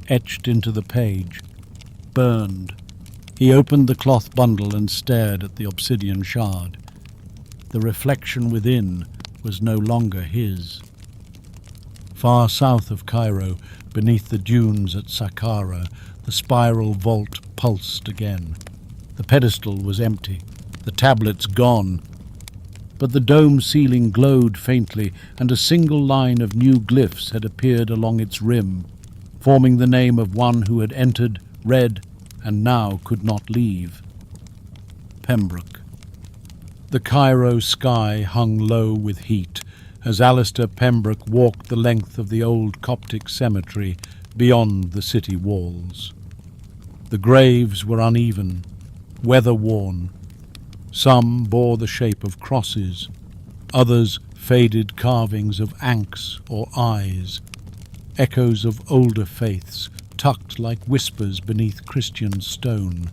etched into the page. Burned. He opened the cloth bundle and stared at the obsidian shard. The reflection within was no longer his. Far south of Cairo, beneath the dunes at Saqqara, the spiral vault pulsed again. The pedestal was empty, the tablets gone, but the dome ceiling glowed faintly, and a single line of new glyphs had appeared along its rim, forming the name of one who had entered, read, and now could not leave. Pembroke. The Cairo sky hung low with heat as Alistair Pembroke walked the length of the old Coptic cemetery beyond the city walls. The graves were uneven, weather-worn. Some bore the shape of crosses, others faded carvings of ankhs or eyes, echoes of older faiths tucked like whispers beneath Christian stone.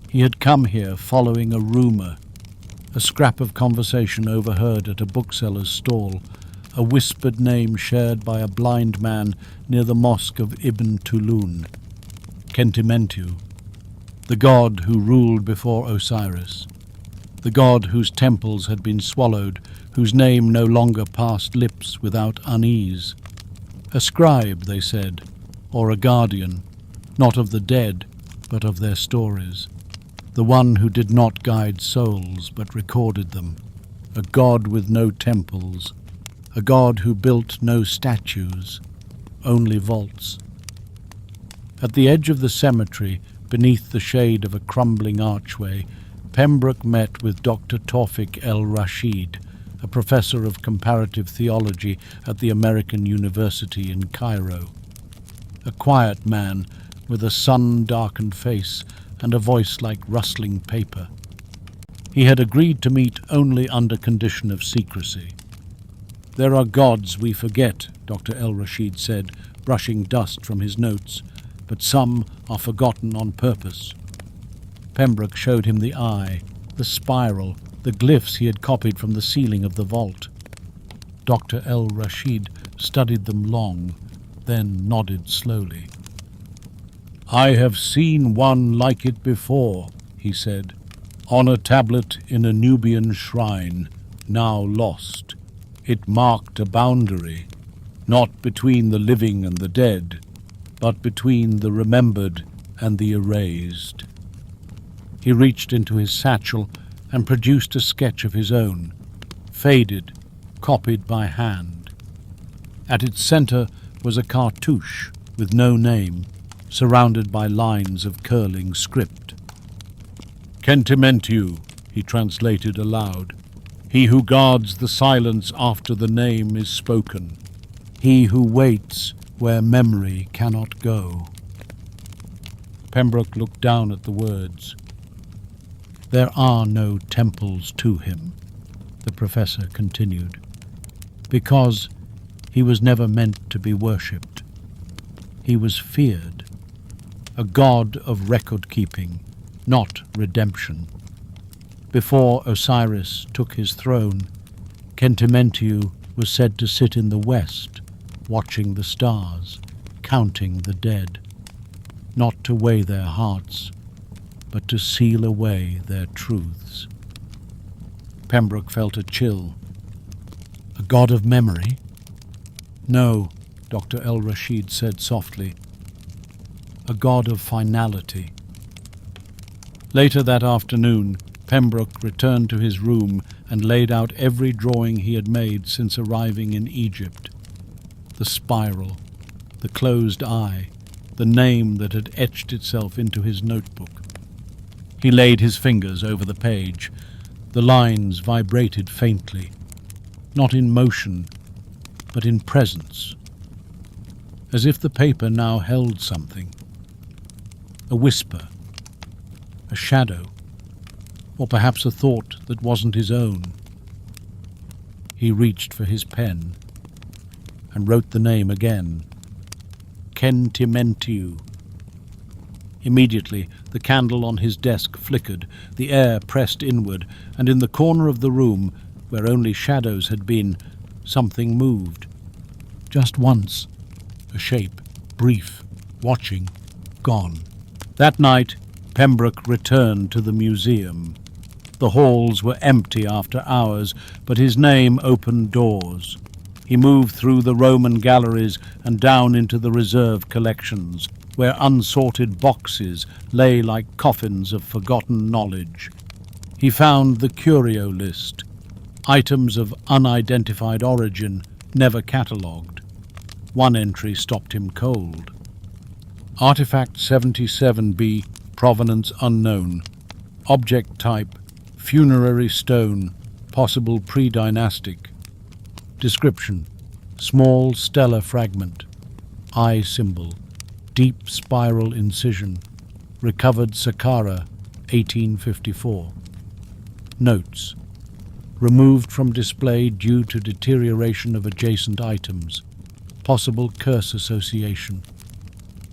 He had come here following a rumour, a scrap of conversation overheard at a bookseller's stall, a whispered name shared by a blind man near the mosque of Ibn Tulun, Kentimentu, the god who ruled before Osiris, the god whose temples had been swallowed, whose name no longer passed lips without unease. A scribe, they said, or a guardian, not of the dead, but of their stories. The one who did not guide souls, but recorded them. A god with no temples. A god who built no statues, only vaults. At the edge of the cemetery, beneath the shade of a crumbling archway, Pembroke met with Dr. Tawfiq el-Rashid, a professor of comparative theology at the American University in Cairo. A quiet man with a sun-darkened face and a voice like rustling paper. He had agreed to meet only under condition of secrecy. "There are gods we forget," Dr. el-Rashid said, brushing dust from his notes, "but some are forgotten on purpose." Pembroke showed him the eye, the spiral, the glyphs he had copied from the ceiling of the vault. Dr. el-Rashid studied them long, then nodded slowly. "I have seen one like it before," he said, "on a tablet in a Nubian shrine, now lost. It marked a boundary, not between the living and the dead, but between the remembered and the erased." He reached into his satchel and produced a sketch of his own, faded, copied by hand. At its center was a cartouche with no name, surrounded by lines of curling script. "Kentimentiu," he translated aloud. "He who guards the silence after the name is spoken. He who waits where memory cannot go." Pembroke looked down at the words. "There are no temples to him," the professor continued, "because he was never meant to be worshipped. He was feared, a god of record-keeping, not redemption. Before Osiris took his throne, Kentimentiu was said to sit in the west, watching the stars, counting the dead, not to weigh their hearts, but to seal away their truths." Pembroke felt a chill. "A god of memory?" "No," Dr. El-Rashid said softly. "A god of finality." Later that afternoon, Pembroke returned to his room and laid out every drawing he had made since arriving in Egypt. The spiral, the closed eye, the name that had etched itself into his notebook. He laid his fingers over the page. The lines vibrated faintly, not in motion, but in presence, as if the paper now held something. A whisper, a shadow, or perhaps a thought that wasn't his own. He reached for his pen and wrote the name again. Kentimentiu. Immediately, the candle on his desk flickered, the air pressed inward, and in the corner of the room, where only shadows had been, something moved. Just once. A shape, brief, watching, gone. That night, Pembroke returned to the museum. The halls were empty after hours, but his name opened doors. He moved through the Roman galleries and down into the reserve collections, where unsorted boxes lay like coffins of forgotten knowledge. He found the curio list, items of unidentified origin, never catalogued. One entry stopped him cold. Artifact 77B, provenance unknown. Object type, funerary stone, possible pre-dynastic. Description, small stellar fragment, eye symbol, deep spiral incision, recovered Saqqara, 1854. Notes, removed from display due to deterioration of adjacent items, possible curse association.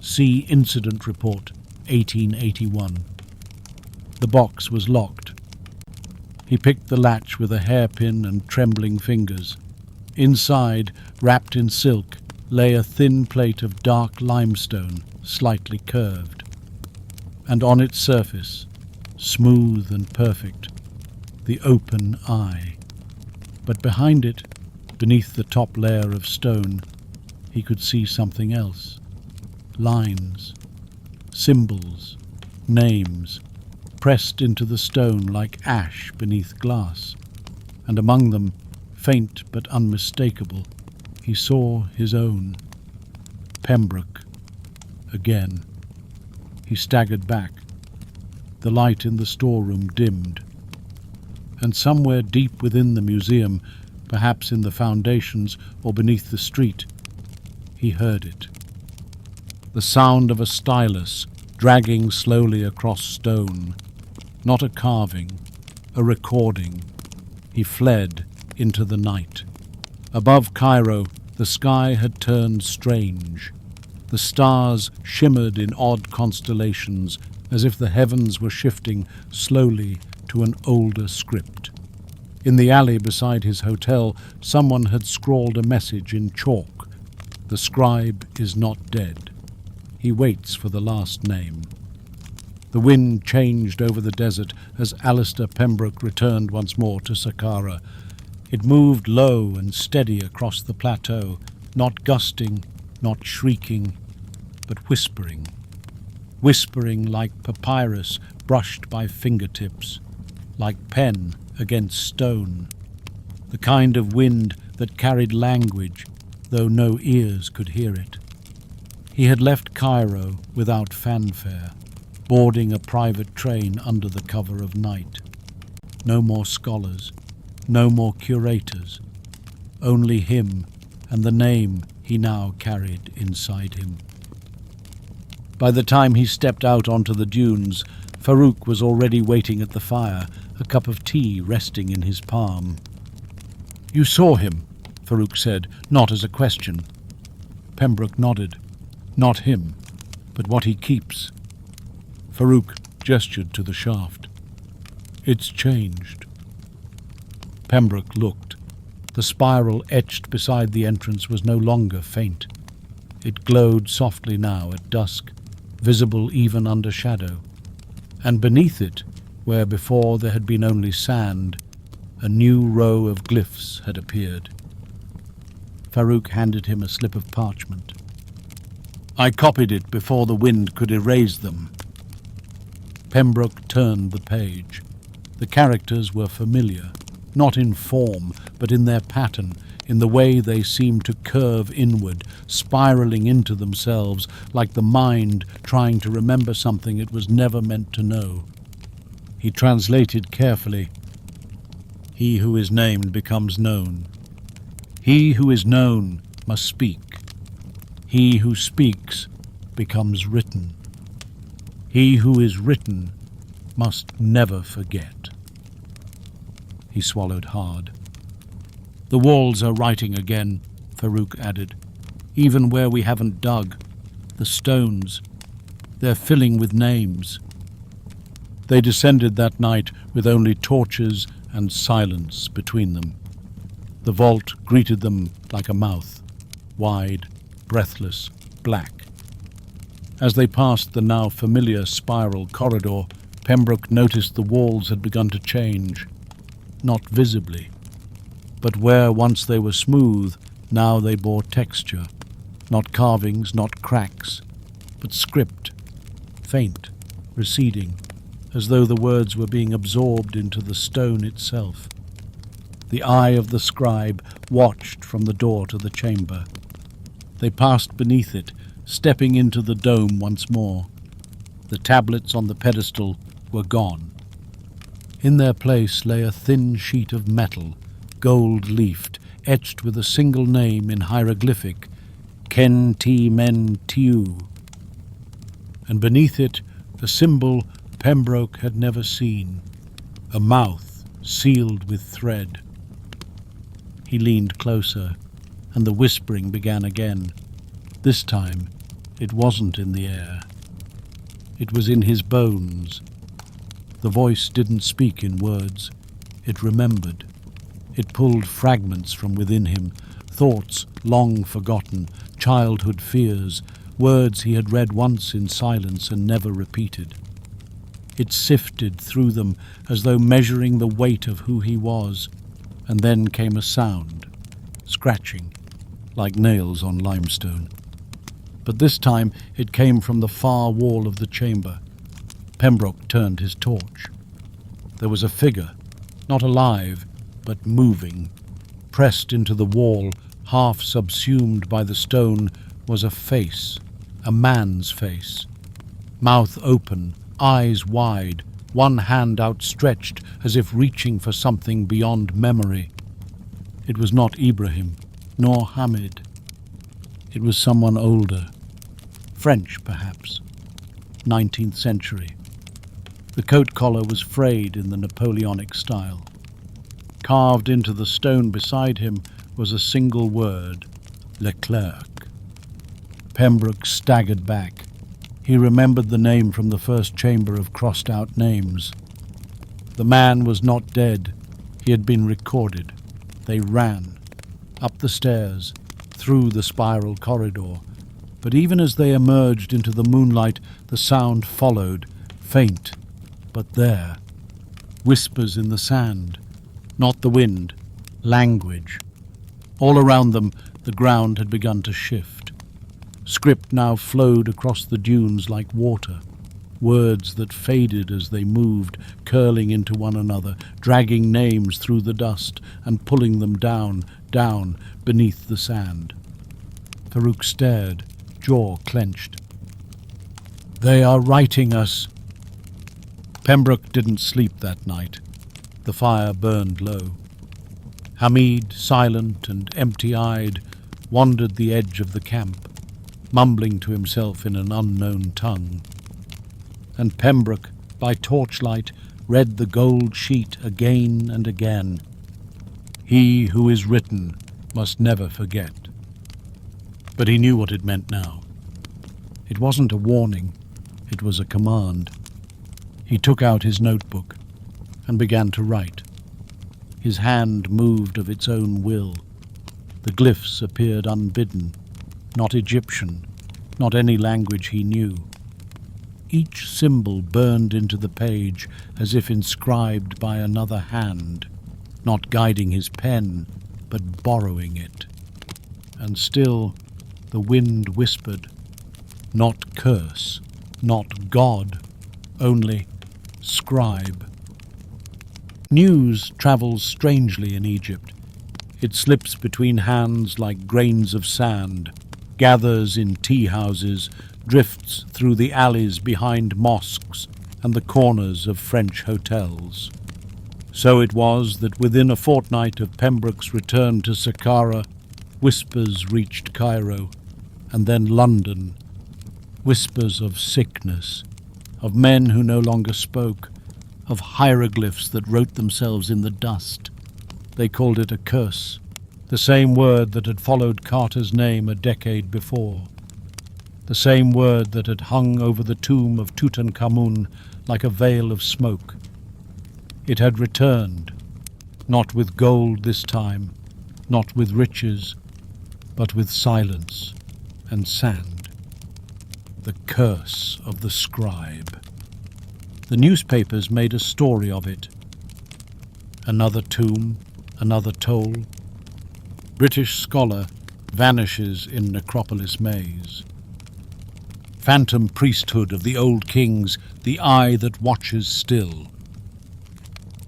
See Incident Report, 1881. The box was locked. He picked the latch with a hairpin and trembling fingers. Inside, wrapped in silk, lay a thin plate of dark limestone, slightly curved. And on its surface, smooth and perfect, the open eye. But behind it, beneath the top layer of stone, he could see something else. Lines, symbols, names, pressed into the stone like ash beneath glass. And among them, faint but unmistakable, he saw his own. Pembroke. Again. He staggered back. The light in the storeroom dimmed. And somewhere deep within the museum, perhaps in the foundations or beneath the street, he heard it. The sound of a stylus dragging slowly across stone. Not a carving, a recording. He fled into the night. Above Cairo, the sky had turned strange. The stars shimmered in odd constellations, as if the heavens were shifting slowly to an older script. In the alley beside his hotel, someone had scrawled a message in chalk. The scribe is not dead. He waits for the last name. The wind changed over the desert as Alistair Pembroke returned once more to Saqqara. It moved low and steady across the plateau, not gusting, not shrieking, but whispering. Whispering like papyrus brushed by fingertips, like pen against stone. The kind of wind that carried language, though no ears could hear it. He had left Cairo without fanfare, boarding a private train under the cover of night. No more scholars, no more curators, only him and the name he now carried inside him. By the time he stepped out onto the dunes, Farouk was already waiting at the fire, a cup of tea resting in his palm. "You saw him," Farouk said, not as a question. Pembroke nodded. "Not him, but what he keeps." Farouk gestured to the shaft. "It's changed." Pembroke looked. The spiral etched beside the entrance was no longer faint. It glowed softly now at dusk, visible even under shadow. And beneath it, where before there had been only sand, a new row of glyphs had appeared. Farouk handed him a slip of parchment. "I copied it before the wind could erase them." Pembroke turned the page. The characters were familiar, not in form, but in their pattern, in the way they seemed to curve inward, spiraling into themselves, like the mind trying to remember something it was never meant to know. He translated carefully. "He who is named becomes known. He who is known must speak. He who speaks becomes written. He who is written must never forget." He swallowed hard. "The walls are writing again," Farouk added. "Even where we haven't dug. The stones. They're filling with names." They descended that night with only torches and silence between them. The vault greeted them like a mouth, wide, breathless, black. As they passed the now familiar spiral corridor, Pembroke noticed the walls had begun to change. Not visibly, but where once they were smooth, now they bore texture. Not carvings, not cracks, but script, faint, receding, as though the words were being absorbed into the stone itself. The eye of the scribe watched from the door to the chamber. They passed beneath it, stepping into the dome once more. The tablets on the pedestal were gone. In their place lay a thin sheet of metal, gold-leafed, etched with a single name in hieroglyphic, Ken Ti Men Tiu, and beneath it a symbol Pembroke had never seen, a mouth sealed with thread. He leaned closer, and the whispering began again. This time it wasn't in the air. It was in his bones. The voice didn't speak in words. It remembered. It pulled fragments from within him, thoughts long forgotten, childhood fears, words he had read once in silence and never repeated. It sifted through them as though measuring the weight of who he was, and then came a sound, scratching, like nails on limestone. But this time it came from the far wall of the chamber. Pembroke turned his torch. There was a figure, not alive, but moving. Pressed into the wall, half subsumed by the stone, was a face, a man's face. Mouth open, eyes wide, one hand outstretched as if reaching for something beyond memory. It was not Ibrahim, nor Hamid. It was someone older. French, perhaps. 19th century. The coat collar was frayed in the Napoleonic style. Carved into the stone beside him was a single word, Leclerc. Pembroke staggered back. He remembered the name from the first chamber of crossed-out names. The man was not dead. He had been recorded. They ran. Up the stairs, through the spiral corridor. But even as they emerged into the moonlight, the sound followed, faint, but there. Whispers in the sand. Not the wind. Language. All around them, the ground had begun to shift. Script now flowed across the dunes like water, words that faded as they moved, curling into one another, dragging names through the dust and pulling them down, down, beneath the sand. Farouk stared, jaw clenched. "They are writing us." Pembroke didn't sleep that night. The fire burned low. Hamid, silent and empty-eyed, wandered the edge of the camp, mumbling to himself in an unknown tongue. And Pembroke, by torchlight, read the gold sheet again and again. He who is written must never forget. But he knew what it meant now. It wasn't a warning, it was a command. He took out his notebook and began to write. His hand moved of its own will. The glyphs appeared unbidden, not Egyptian, not any language he knew. Each symbol burned into the page as if inscribed by another hand, not guiding his pen, but borrowing it. And still the wind whispered, not curse, not God, only scribe. News travels strangely in Egypt. It slips between hands like grains of sand, gathers in tea-houses, drifts through the alleys behind mosques and the corners of French hotels. So it was that within a fortnight of Pembroke's return to Saqqara, whispers reached Cairo, and then London. Whispers of sickness, of men who no longer spoke, of hieroglyphs that wrote themselves in the dust. They called it a curse, the same word that had followed Carter's name a decade before, the same word that had hung over the tomb of Tutankhamun like a veil of smoke. It had returned, not with gold this time, not with riches, but with silence and sand. The curse of the scribe. The newspapers made a story of it. Another tomb, another toll. British scholar vanishes in necropolis maze. Phantom priesthood of the old kings, the eye that watches still.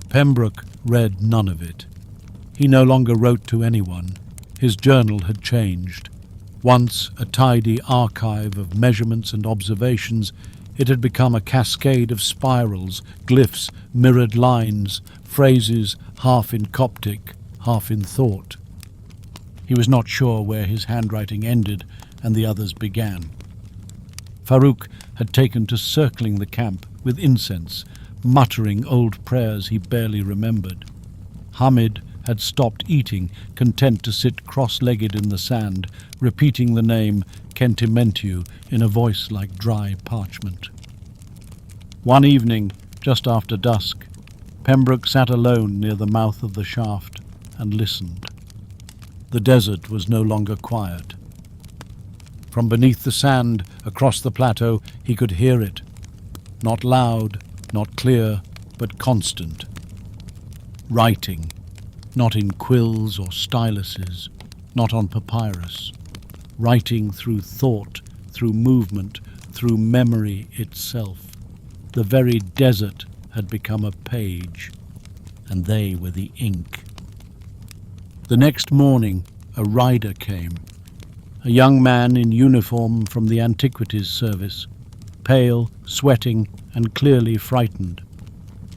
Pembroke read none of it. He no longer wrote to anyone. His journal had changed. Once a tidy archive of measurements and observations, it had become a cascade of spirals, glyphs, mirrored lines, phrases half in Coptic, half in thought. He was not sure where his handwriting ended and the others began. Farouk had taken to circling the camp with incense, muttering old prayers he barely remembered. Hamid had stopped eating, content to sit cross-legged in the sand, repeating the name Kentimentu in a voice like dry parchment. One evening, just after dusk, Pembroke sat alone near the mouth of the shaft and listened. The desert was no longer quiet. From beneath the sand, across the plateau, he could hear it. Not loud, not clear, but constant. Writing, not in quills or styluses, not on papyrus. Writing through thought, through movement, through memory itself. The very desert had become a page, and they were the ink. The next morning, a rider came. A young man in uniform from the Antiquities Service, pale, sweating, and clearly frightened.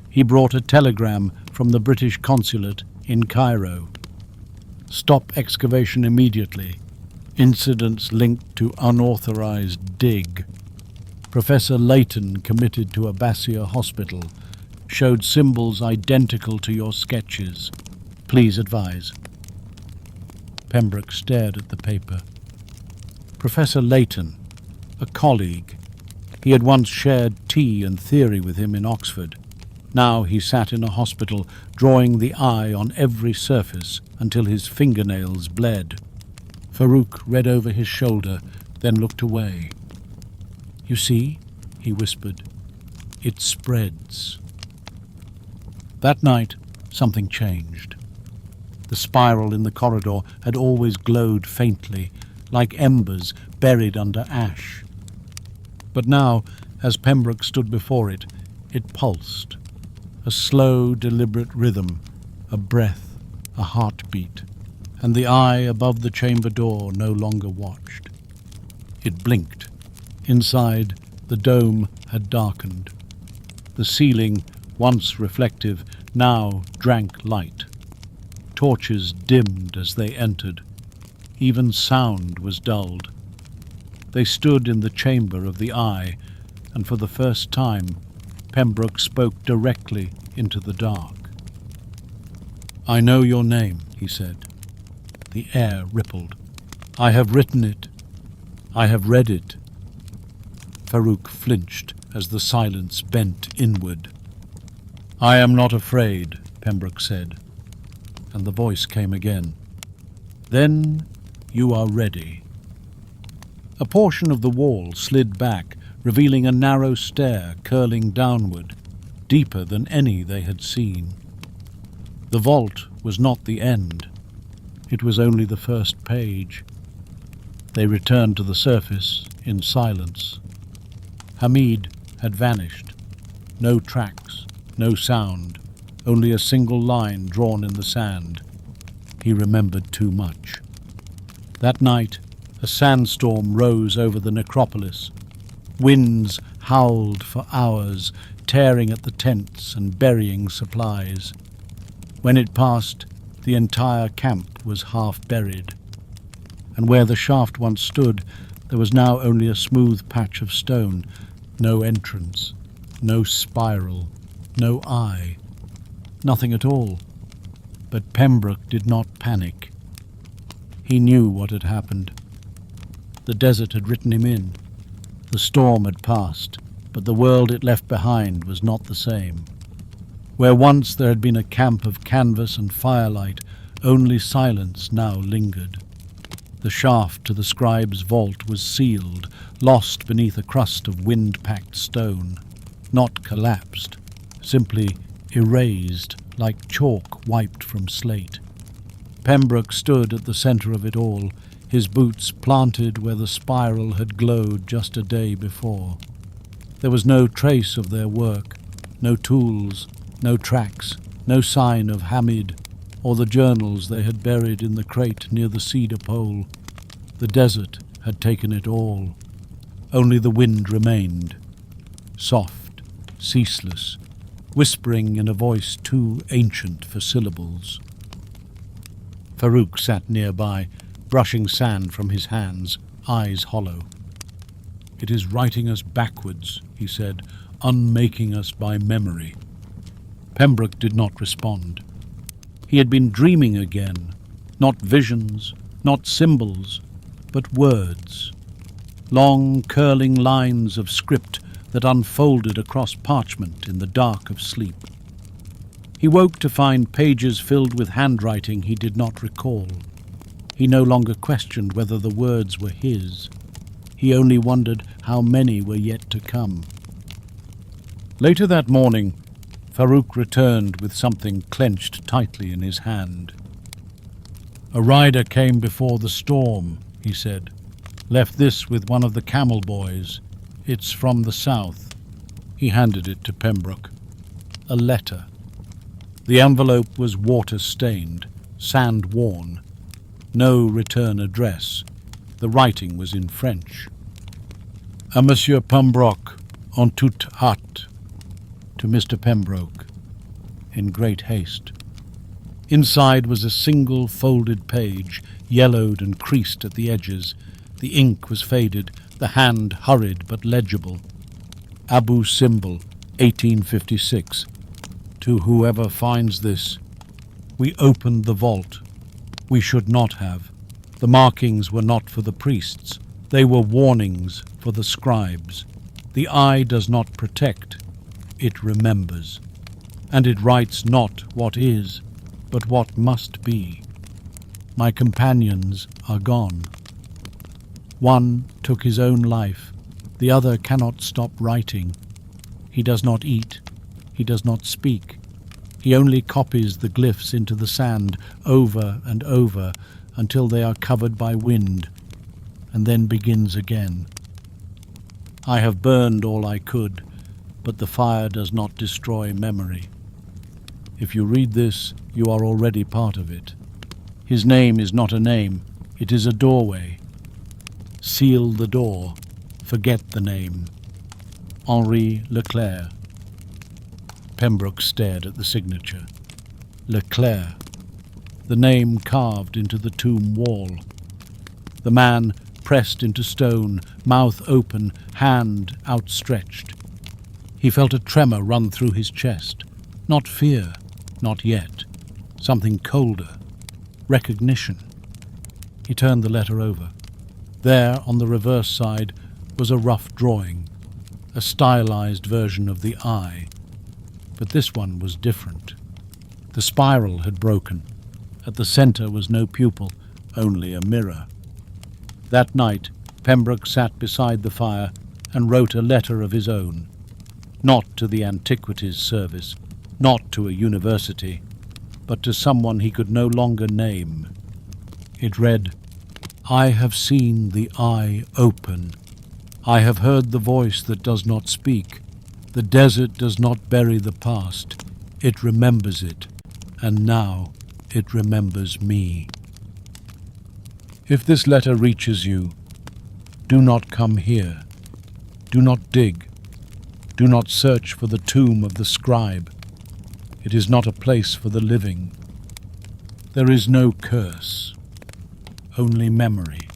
He brought a telegram from the British consulate in Cairo. Stop excavation immediately. Incidents linked to unauthorized dig. Professor Layton, committed to Abbassia Hospital, showed symbols identical to your sketches. Please advise. Pembroke stared at the paper. Professor Layton, a colleague. He had once shared tea and theory with him in Oxford. Now he sat in a hospital, drawing the eye on every surface until his fingernails bled. Farouk read over his shoulder, then looked away. "You see," he whispered, "it spreads." That night, something changed. The spiral in the corridor had always glowed faintly, like embers buried under ash. But now, as Pembroke stood before it, it pulsed. A slow, deliberate rhythm, a breath, a heartbeat, and the eye above the chamber door no longer watched. It blinked. Inside, the dome had darkened. The ceiling, once reflective, now drank light. Torches dimmed as they entered. Even sound was dulled. They stood in the chamber of the eye, and for the first time, Pembroke spoke directly into the dark. "I know your name," he said. The air rippled. "I have written it. I have read it." Farouk flinched as the silence bent inward. "I am not afraid," Pembroke said, and the voice came again. "Then you are ready." A portion of the wall slid back, revealing a narrow stair curling downward, deeper than any they had seen. The vault was not the end. It was only the first page. They returned to the surface in silence. Hamid had vanished. No tracks, no sound, only a single line drawn in the sand. He remembered too much. That night, a sandstorm rose over the necropolis. Winds howled for hours, tearing at the tents and burying supplies. When it passed, the entire camp was half buried, and where the shaft once stood, there was now only a smooth patch of stone, no entrance, no spiral, no eye, nothing at all. But Pembroke did not panic. He knew what had happened. The desert had written him in. The storm had passed, but the world it left behind was not the same. Where once there had been a camp of canvas and firelight, only silence now lingered. The shaft to the scribe's vault was sealed, lost beneath a crust of wind-packed stone, not collapsed, simply erased like chalk wiped from slate. Pembroke stood at the centre of it all, his boots planted where the spiral had glowed just a day before. There was no trace of their work, no tools, no tracks, no sign of Hamid or the journals they had buried in the crate near the cedar pole. The desert had taken it all. Only the wind remained, soft, ceaseless, whispering in a voice too ancient for syllables. Farouk sat nearby, brushing sand from his hands, eyes hollow. "It is writing us backwards," he said, "unmaking us by memory." Pembroke did not respond. He had been dreaming again, not visions, not symbols, but words. Long, curling lines of script that unfolded across parchment in the dark of sleep. He woke to find pages filled with handwriting he did not recall. He no longer questioned whether the words were his. He only wondered how many were yet to come. Later that morning, Farouk returned with something clenched tightly in his hand. "A rider came before the storm," he said. "Left this with one of the camel boys. It's from the south." He handed it to Pembroke. A letter. The envelope was water-stained, sand-worn. No return address. The writing was in French. "A Monsieur Pembroke, en toute hâte." To Mr. Pembroke, in great haste. Inside was a single folded page, yellowed and creased at the edges. The ink was faded, the hand hurried but legible. Abu Simbel, 1856. "To whoever finds this, we opened the vault. We should not have. The markings were not for the priests. They were warnings for the scribes. The eye does not protect. It remembers. And it writes not what is, but what must be. My companions are gone. One took his own life. The other cannot stop writing. He does not eat. He does not speak. He only copies the glyphs into the sand over and over until they are covered by wind, and then begins again. I have burned all I could, but the fire does not destroy memory. If you read this, you are already part of it. His name is not a name, it is a doorway. seal the door, forget the name. Henri Leclerc. Pembroke stared at the signature. Leclerc. The name carved into the tomb wall. The man pressed into stone, mouth open, hand outstretched. He felt a tremor run through his chest. Not fear, not yet. Something colder. Recognition. He turned the letter over. There, on the reverse side, was a rough drawing, a stylized version of the eye. But this one was different. The spiral had broken. At the center was no pupil, only a mirror. That night, Pembroke sat beside the fire and wrote a letter of his own. Not to the Antiquities Service, not to a university, but to someone he could no longer name. It read, "I have seen the eye open. I have heard the voice that does not speak. The desert does not bury the past. It remembers it, and now it remembers me. If this letter reaches you, do not come here. Do not dig. Do not search for the tomb of the scribe. It is not a place for the living. There is no curse, only memory.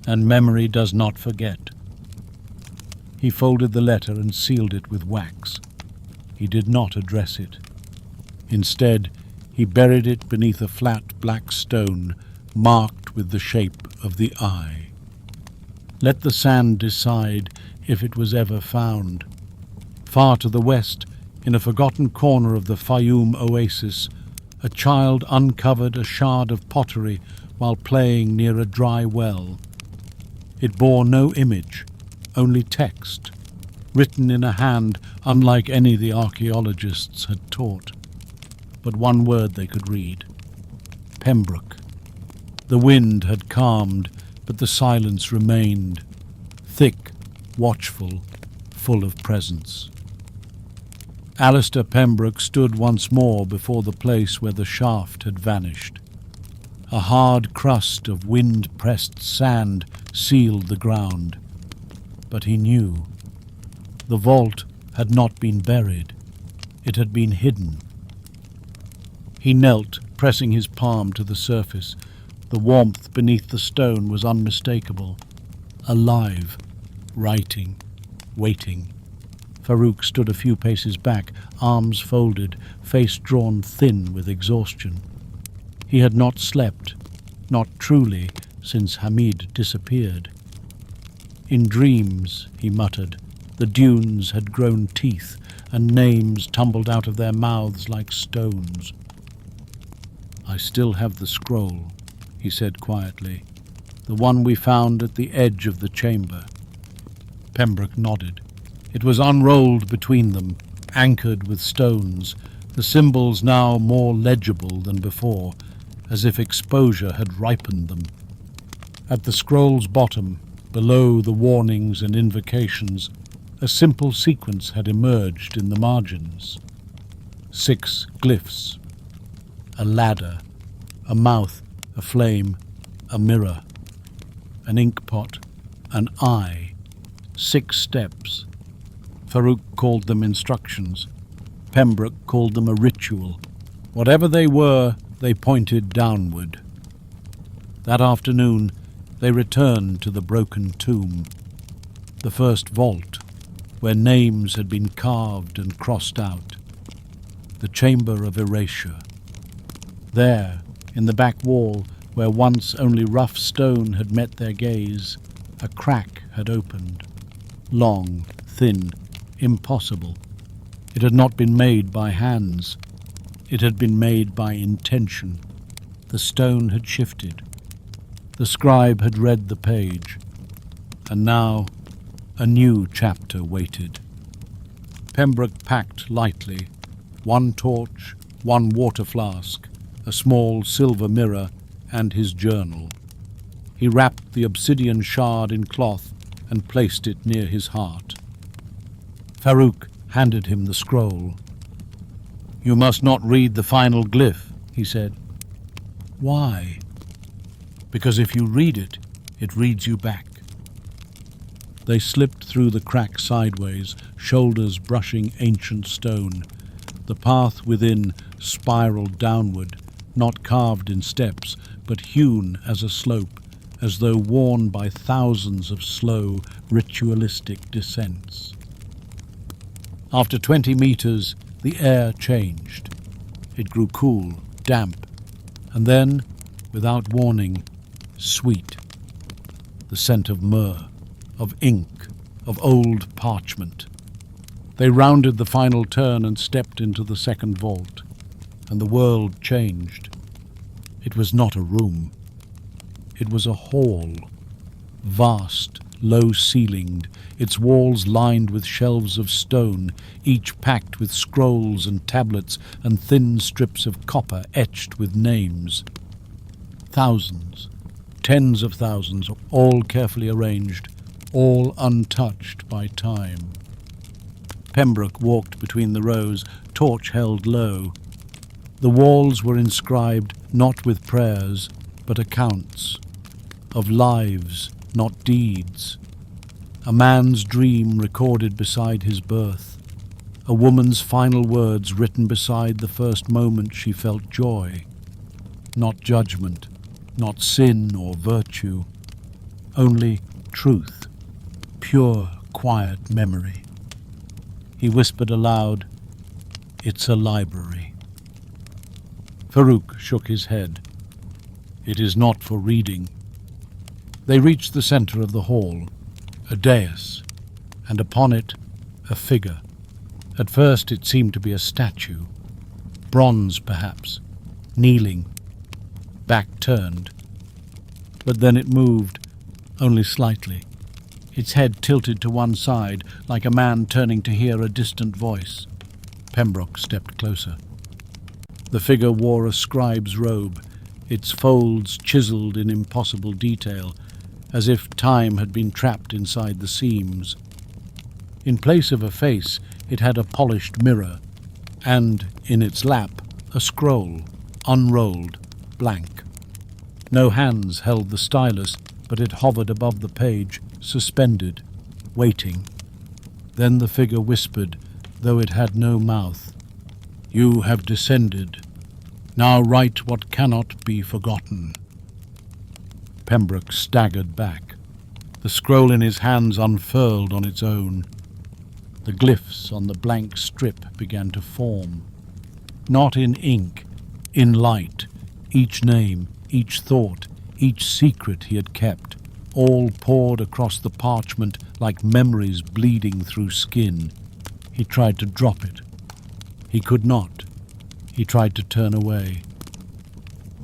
And memory does not forget." He folded the letter and sealed it with wax. He did not address it. Instead, he buried it beneath a flat black stone marked with the shape of the eye. Let the sand decide if it was ever found. Far to the west, in a forgotten corner of the Fayoum oasis, a child uncovered a shard of pottery while playing near a dry well. It bore no image, only text, written in a hand unlike any the archaeologists had taught. But one word they could read: Pembroke. The wind had calmed, but the silence remained, thick, watchful, full of presence. Alistair Pembroke stood once more before the place where the shaft had vanished. A hard crust of wind-pressed sand sealed the ground. But he knew. The vault had not been buried. It had been hidden. He knelt, pressing his palm to the surface. The warmth beneath the stone was unmistakable. Alive, writing, waiting. Farouk stood a few paces back, arms folded, face drawn thin with exhaustion. He had not slept, not truly, since Hamid disappeared. In dreams, he muttered, the dunes had grown teeth, and names tumbled out of their mouths like stones. "I still have the scroll," he said quietly, "the one we found at the edge of the chamber." Pembroke nodded. It was unrolled between them, anchored with stones, the symbols now more legible than before, as if exposure had ripened them. At the scroll's bottom, below the warnings and invocations, a simple sequence had emerged in the margins. 6 glyphs. A ladder, a mouth, a flame, a mirror, an inkpot, an eye, 6 steps. Farouk called them instructions. Pembroke called them a ritual. Whatever they were, they pointed downward. That afternoon, they returned to the broken tomb, the first vault, where names had been carved and crossed out, the chamber of erasure. There, in the back wall, where once only rough stone had met their gaze, a crack had opened, long, thin, impossible. It had not been made by hands. It had been made by intention. The stone had shifted. The scribe had read the page. And now a new chapter waited. Pembroke packed lightly, 1 torch, 1 water flask, a small silver mirror, and his journal. He wrapped the obsidian shard in cloth and placed it near his heart. Farouk handed him the scroll. "You must not read the final glyph," he said. "Why?" "Because if you read it, It reads you back. They slipped through the crack sideways, shoulders brushing ancient stone. The path within spiraled downward, not carved in steps, but hewn as a slope, as though worn by thousands of slow, ritualistic descents. After 20 meters, the air changed. It grew cool, damp, and then, without warning, sweet. The scent of myrrh, of ink, of old parchment. They rounded the final turn and stepped into the second vault, and the world changed. It was not a room. It was a hall, vast, low-ceilinged, its walls lined with shelves of stone, each packed with scrolls and tablets and thin strips of copper etched with names. Thousands, tens of thousands, all carefully arranged, all untouched by time. Pembroke walked between the rows, torch held low. The walls were inscribed not with prayers, but accounts of lives, not deeds. A man's dream recorded beside his birth. A woman's final words written beside the first moment she felt joy. Not judgment, not sin or virtue. Only truth, pure, quiet memory. He whispered aloud, "It's a library." Farouk shook his head. "It is not for reading." They reached the center of the hall, a dais, and upon it a figure. At first it seemed to be a statue, bronze perhaps, kneeling, back turned. But then it moved, only slightly. Its head tilted to one side, like a man turning to hear a distant voice. Pembroke stepped closer. The figure wore a scribe's robe, its folds chiseled in impossible detail, as if time had been trapped inside the seams. In place of a face, it had a polished mirror, and, in its lap, a scroll, unrolled, blank. No hands held the stylus, but it hovered above the page, suspended, waiting. Then the figure whispered, though it had no mouth, "You have descended. Now write what cannot be forgotten." Pembroke staggered back. The scroll in his hands unfurled on its own. The glyphs on the blank strip began to form. Not in ink, in light, each name, each thought, each secret he had kept, all poured across the parchment like memories bleeding through skin. He tried to drop it. He could not. He tried to turn away.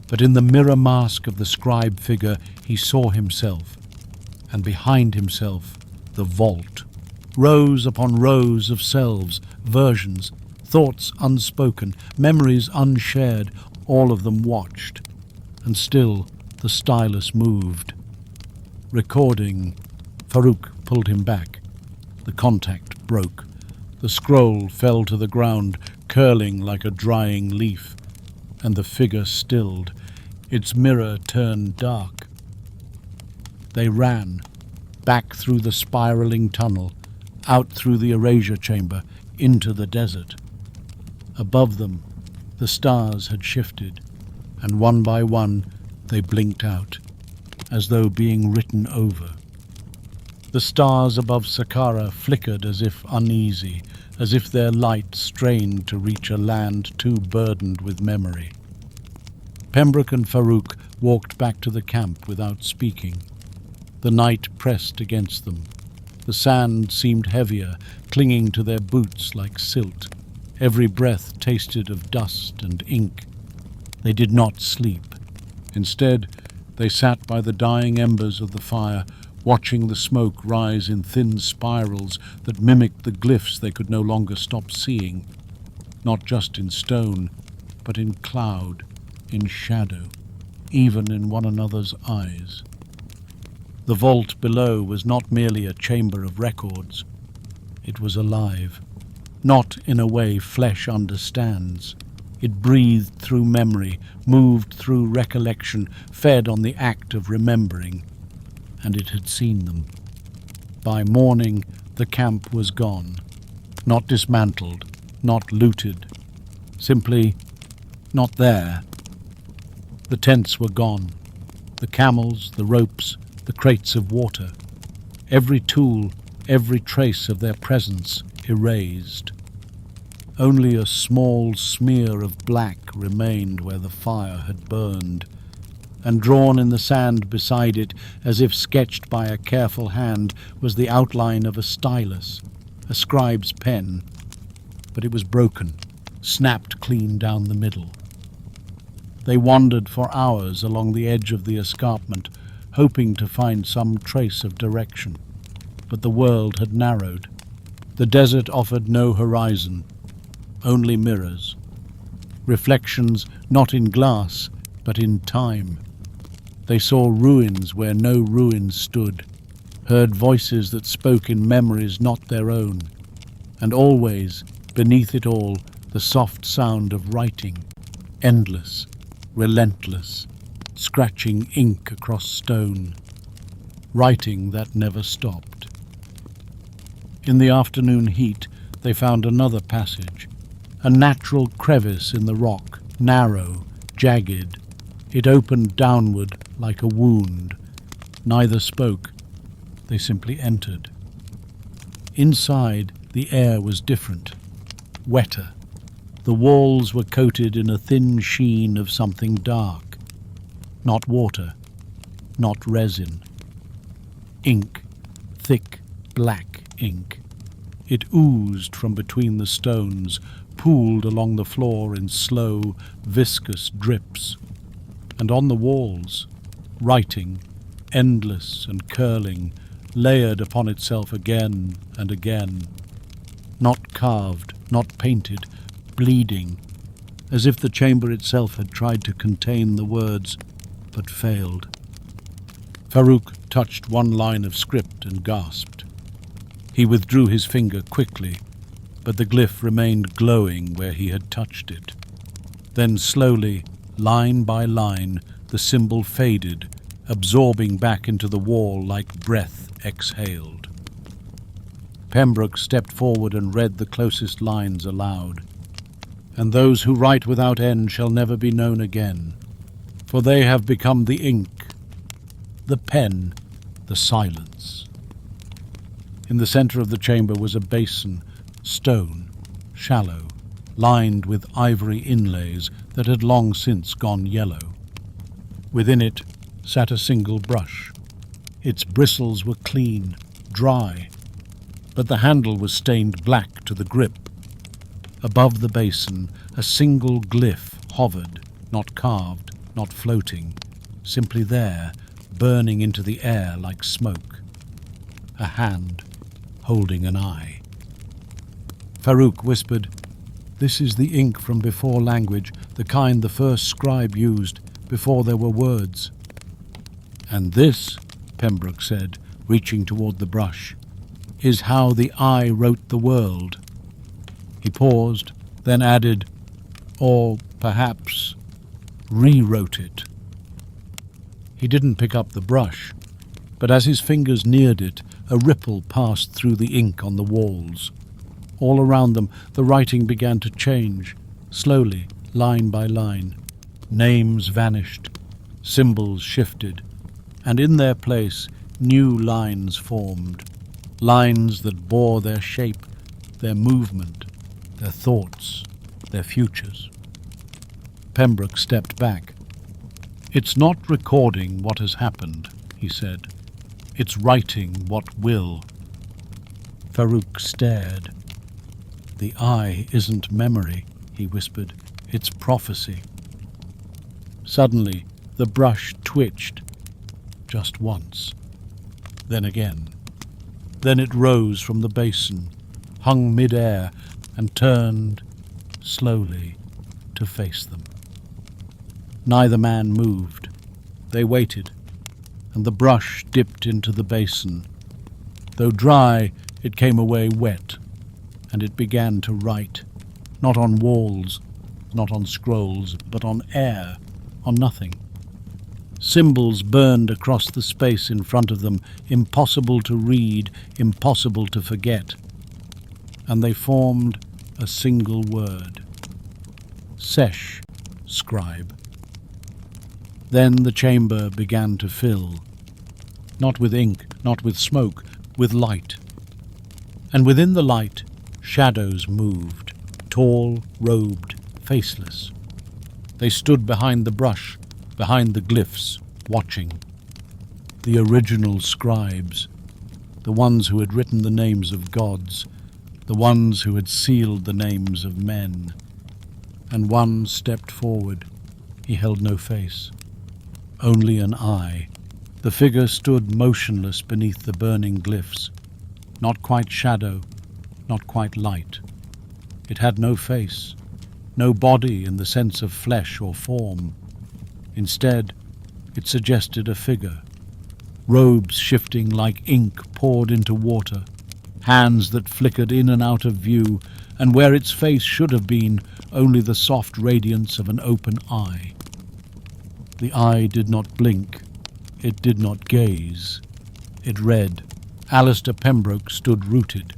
But in the mirror mask of the scribe figure he saw himself, and behind himself the vault. Rows upon rows of selves, versions, thoughts unspoken, memories unshared, all of them watched. And still the stylus moved. Recording. Farouk pulled him back. The contact broke. The scroll fell to the ground, curling like a drying leaf, and the figure stilled. Its mirror turned dark. They ran, back through the spiraling tunnel, out through the erasure chamber, into the desert. Above them, the stars had shifted, and one by one they blinked out, as though being written over. The stars above Saqqara flickered as if uneasy, as if their light strained to reach a land too burdened with memory. Pembroke and Farouk walked back to the camp without speaking. The night pressed against them. The sand seemed heavier, clinging to their boots like silt. Every breath tasted of dust and ink. They did not sleep. Instead, they sat by the dying embers of the fire, watching the smoke rise in thin spirals that mimicked the glyphs they could no longer stop seeing, not just in stone, but in cloud, in shadow, even in one another's eyes. The vault below was not merely a chamber of records. It was alive, not in a way flesh understands. It breathed through memory, moved through recollection, fed on the act of remembering. and it had seen them. By morning, the camp was gone. Not dismantled, not looted. Simply not there. The tents were gone. The camels, the ropes, the crates of water. Every tool, every trace of their presence erased. Only a small smear of black remained where the fire had burned, and drawn in the sand beside it, as if sketched by a careful hand, was the outline of a stylus, a scribe's pen. But it was broken, snapped clean down the middle. They wandered for hours along the edge of the escarpment, hoping to find some trace of direction. But the world had narrowed. The desert offered no horizon, only mirrors. Reflections not in glass, but in time. They saw ruins where no ruins stood, heard voices that spoke in memories not their own, and always, beneath it all, the soft sound of writing, endless, relentless, scratching ink across stone, writing that never stopped. In the afternoon heat, they found another passage, a natural crevice in the rock, narrow, jagged. It opened downward like a wound. Neither spoke. They simply entered. Inside, the air was different, wetter. The walls were coated in a thin sheen of something dark. Not water, not resin. Ink, thick, black ink. It oozed from between the stones, pooled along the floor in slow, viscous drips. And on the walls, writing, endless and curling, layered upon itself again and again. Not carved, not painted, bleeding, as if the chamber itself had tried to contain the words, but failed. Farouk touched one line of script and gasped. He withdrew his finger quickly, but the glyph remained glowing where he had touched it. Then slowly, line by line, the symbol faded, absorbing back into the wall like breath exhaled. Pembroke stepped forward and read the closest lines aloud. "And those who write without end shall never be known again, for they have become the ink, the pen, the silence." In the center of the chamber was a basin, stone, shallow, lined with ivory inlays that had long since gone yellow. Within it sat a single brush. Its bristles were clean, dry, but the handle was stained black to the grip. Above the basin, a single glyph hovered, not carved, not floating, simply there, burning into the air like smoke. A hand holding an eye. Farouk whispered, "This is the ink from before language, the kind the first scribe used, before there were words." "And this," Pembroke said, reaching toward the brush, "is how the eye wrote the world." He paused, then added, "Or perhaps rewrote it." He didn't pick up the brush, but as his fingers neared it, a ripple passed through the ink on the walls. All around them, the writing began to change, slowly, line by line. Names vanished, symbols shifted, and in their place, new lines formed, lines that bore their shape, their movement, their thoughts, their futures. Pembroke stepped back. "It's not recording what has happened," he said. "It's writing what will." Farouk stared. "The eye isn't memory," he whispered. "It's prophecy." Suddenly, the brush twitched, just once, then again. Then it rose from the basin, hung mid-air, and turned, slowly, to face them. Neither man moved. They waited, and the brush dipped into the basin. Though dry, it came away wet, and it began to write, not on walls, not on scrolls, but on air, on nothing. Symbols burned across the space in front of them, impossible to read, impossible to forget. And they formed a single word. Sesh, scribe. Then the chamber began to fill, not with ink, not with smoke, with light. And within the light, shadows moved, tall, robed, faceless. They stood behind the brush, behind the glyphs, watching. The original scribes, the ones who had written the names of gods, the ones who had sealed the names of men. And one stepped forward. He held no face, only an eye. The figure stood motionless beneath the burning glyphs, not quite shadow, not quite light. It had no face, no body in the sense of flesh or form. Instead, it suggested a figure, robes shifting like ink poured into water, hands that flickered in and out of view, and where its face should have been, only the soft radiance of an open eye. The eye did not blink, it did not gaze. It read. Alistair Pembroke stood rooted,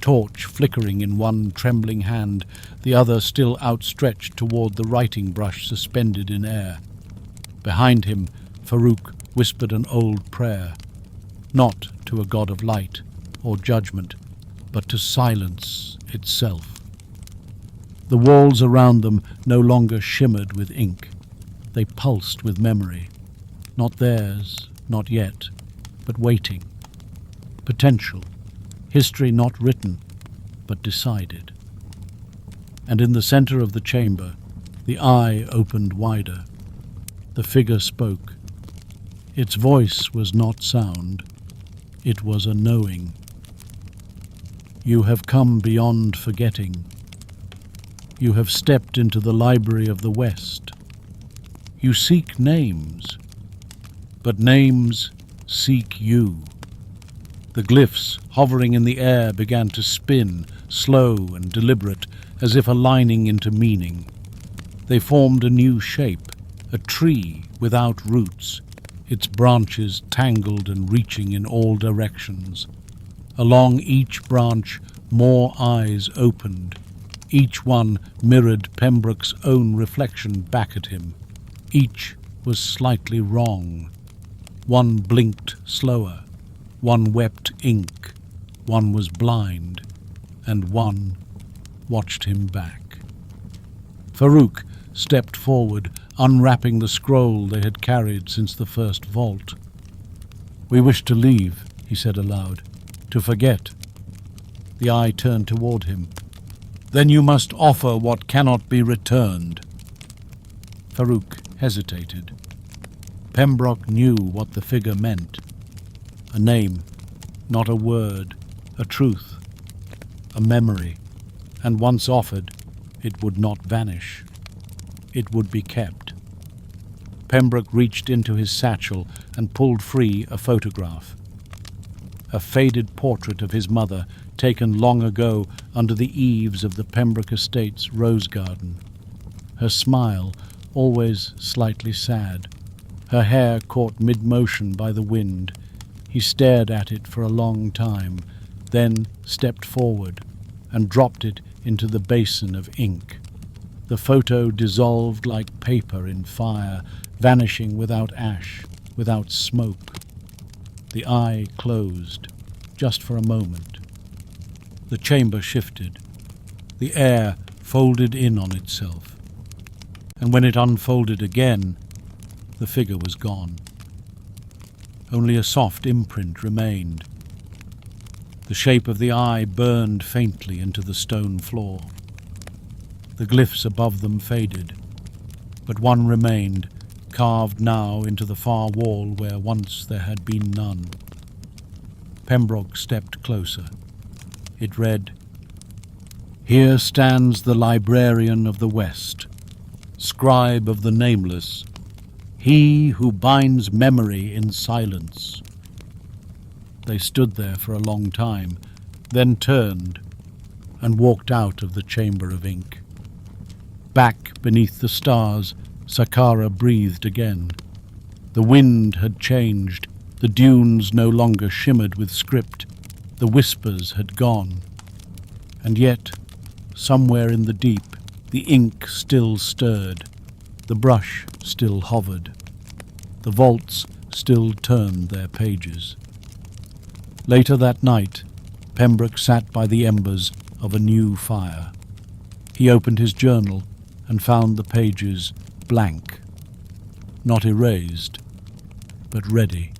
torch flickering in one trembling hand, the other still outstretched toward the writing brush suspended in air. Behind him, Farouk whispered an old prayer, not to a god of light or judgment, but to silence itself. The walls around them no longer shimmered with ink. They pulsed with memory, not theirs, not yet, but waiting. Potential, history not written, but decided. And in the center of the chamber, the eye opened wider. The figure spoke. Its voice was not sound. It was a knowing. You have come beyond forgetting. You have stepped into the library of the West. You seek names, but names seek you. The glyphs, hovering in the air, began to spin, slow and deliberate, as if aligning into meaning. They formed a new shape, a tree without roots, its branches tangled and reaching in all directions. Along each branch, more eyes opened. Each one mirrored Pembroke's own reflection back at him. Each was slightly wrong. One blinked slower, one wept ink, one was blind, and one watched him back. Farouk stepped forward, unwrapping the scroll they had carried since the first vault. "We wish to leave," he said aloud, "to forget." The eye turned toward him. "Then you must offer what cannot be returned." Farouk hesitated. Pembroke knew what the figure meant. A name, not a word, a truth, a memory, and once offered, it would not vanish. It would be kept. Pembroke reached into his satchel and pulled free a photograph. A faded portrait of his mother, taken long ago under the eaves of the Pembroke estate's rose garden. Her smile, always slightly sad, her hair caught mid-motion by the wind. He stared at it for a long time, then stepped forward and dropped it into the basin of ink. The photo dissolved like paper in fire, vanishing without ash, without smoke. The eye closed, just for a moment. The chamber shifted. The air folded in on itself. And when it unfolded again, the figure was gone. Only a soft imprint remained. The shape of the eye burned faintly into the stone floor. The glyphs above them faded, but one remained, carved now into the far wall where once there had been none. Pembroke stepped closer. It read, "Here stands the librarian of the West, scribe of the nameless, he who binds memory in silence." They stood there for a long time, then turned and walked out of the chamber of ink. Back beneath the stars, Sakara breathed again. The wind had changed. The dunes no longer shimmered with script. The whispers had gone. And yet, somewhere in the deep, the ink still stirred. The brush still hovered. The vaults still turned their pages. Later that night, Pembroke sat by the embers of a new fire. He opened his journal and found the pages blank, not erased, but ready.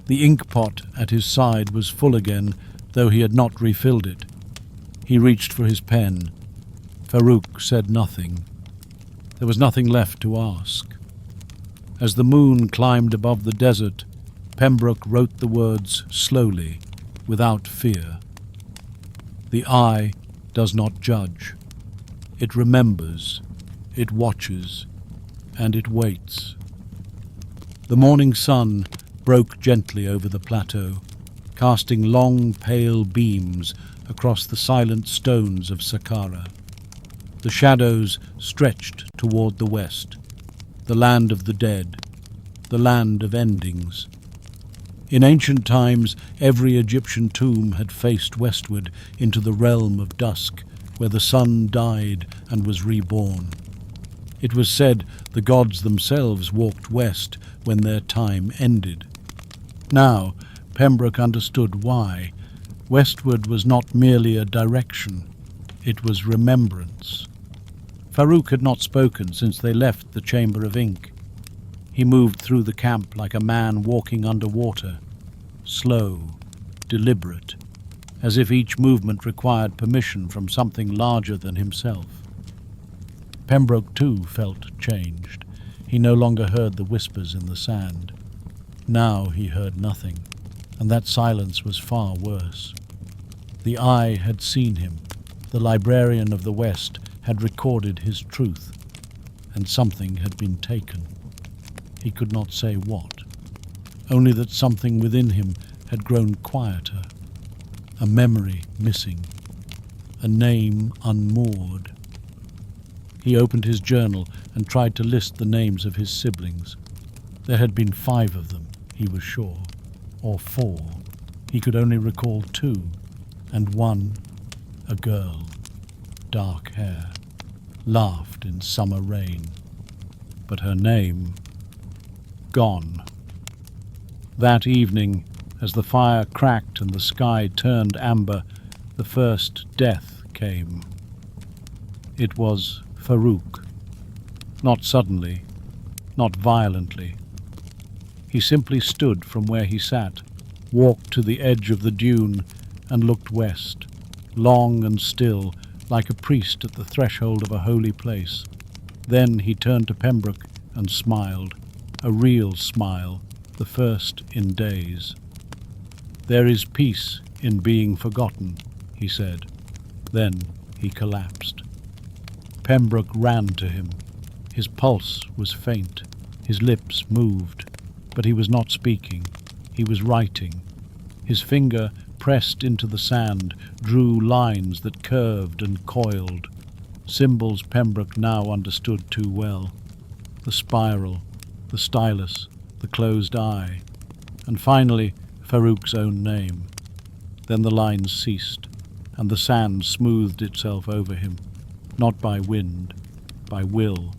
The ink pot at his side was full again, though he had not refilled it. He reached for his pen. Farouk said nothing. There was nothing left to ask. As the moon climbed above the desert, Pembroke wrote the words slowly, without fear. The eye does not judge. It remembers, it watches, and it waits. The morning sun broke gently over the plateau, casting long, pale beams across the silent stones of Saqqara. The shadows stretched toward the west, the land of the dead, the land of endings. In ancient times, every Egyptian tomb had faced westward into the realm of dusk, where the sun died and was reborn. It was said the gods themselves walked west when their time ended. Now, Pembroke understood why. Westward was not merely a direction, it was remembrance. Farouk had not spoken since they left the Chamber of Ink. He moved through the camp like a man walking underwater, slow, deliberate, as if each movement required permission from something larger than himself. Pembroke, too, felt changed. He no longer heard the whispers in the sand. Now he heard nothing, and that silence was far worse. The eye had seen him. The librarian of the West had recorded his truth, and something had been taken. He could not say what, only that something within him had grown quieter, a memory missing, a name unmoored. He opened his journal and tried to list the names of his siblings. There had been 5 of them, he was sure, or 4. He could only recall 2, and one, a girl, dark hair, laughed in summer rain. But her name, gone. That evening, as the fire cracked and the sky turned amber, the first death came. It was Farouk. Not suddenly, not violently. He simply stood from where he sat, walked to the edge of the dune, and looked west, long and still, like a priest at the threshold of a holy place. Then he turned to Pembroke and smiled, a real smile, the first in days. "There is peace in being forgotten," he said. Then he collapsed. Pembroke ran to him. His pulse was faint. His lips moved. But he was not speaking. He was writing. His finger pressed into the sand, drew lines that curved and coiled. Symbols Pembroke now understood too well. The spiral, the stylus, the closed eye, and finally Farouk's own name. Then the lines ceased, and the sand smoothed itself over him, not by wind, by will,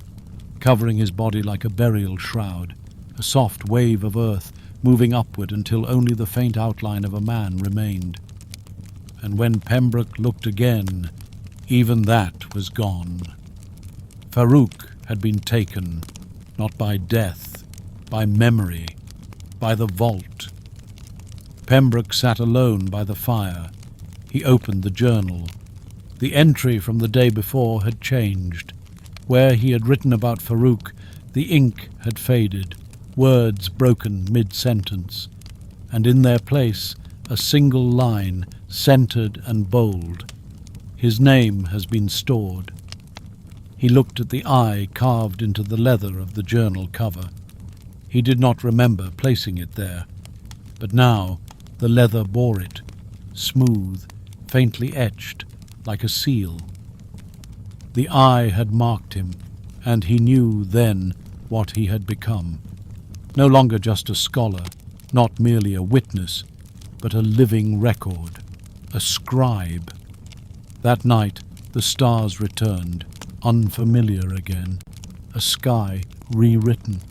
covering his body like a burial shroud, a soft wave of earth moving upward until only the faint outline of a man remained. And when Pembroke looked again, even that was gone. Farouk had been taken, not by death, by memory, by the vault. Pembroke sat alone by the fire. He opened the journal. The entry from the day before had changed. Where he had written about Farouk, the ink had faded, words broken mid-sentence, and in their place a single line, centered and bold. His name has been stored. He looked at the eye carved into the leather of the journal cover. He did not remember placing it there, but now the leather bore it, smooth, faintly etched, like a seal. The eye had marked him, and he knew then what he had become. No longer just a scholar, not merely a witness, but a living record, a scribe. That night, the stars returned, unfamiliar again, a sky rewritten.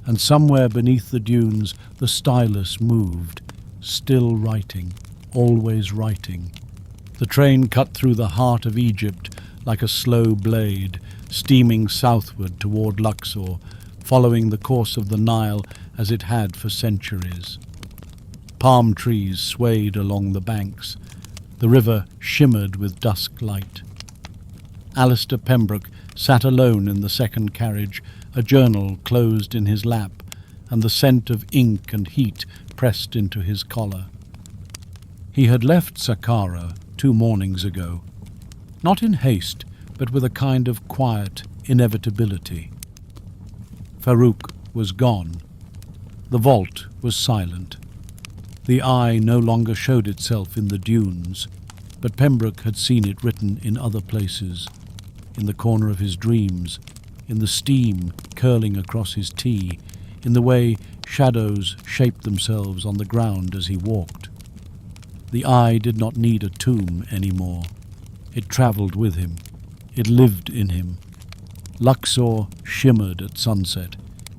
And somewhere beneath the dunes, the stylus moved, still writing, always writing. The train cut through the heart of Egypt like a slow blade, steaming southward toward Luxor, following the course of the Nile as it had for centuries. Palm trees swayed along the banks. The river shimmered with dusk light. Alistair Pembroke sat alone in the second carriage, a journal closed in his lap, and the scent of ink and heat pressed into his collar. He had left Saqqara 2 mornings ago, not in haste, but with a kind of quiet inevitability. Farouk was gone. The vault was silent. The eye no longer showed itself in the dunes, but Pembroke had seen it written in other places, in the corner of his dreams, in the steam curling across his tea, in the way shadows shaped themselves on the ground as he walked. The eye did not need a tomb anymore. It travelled with him. It lived in him. Luxor shimmered at sunset,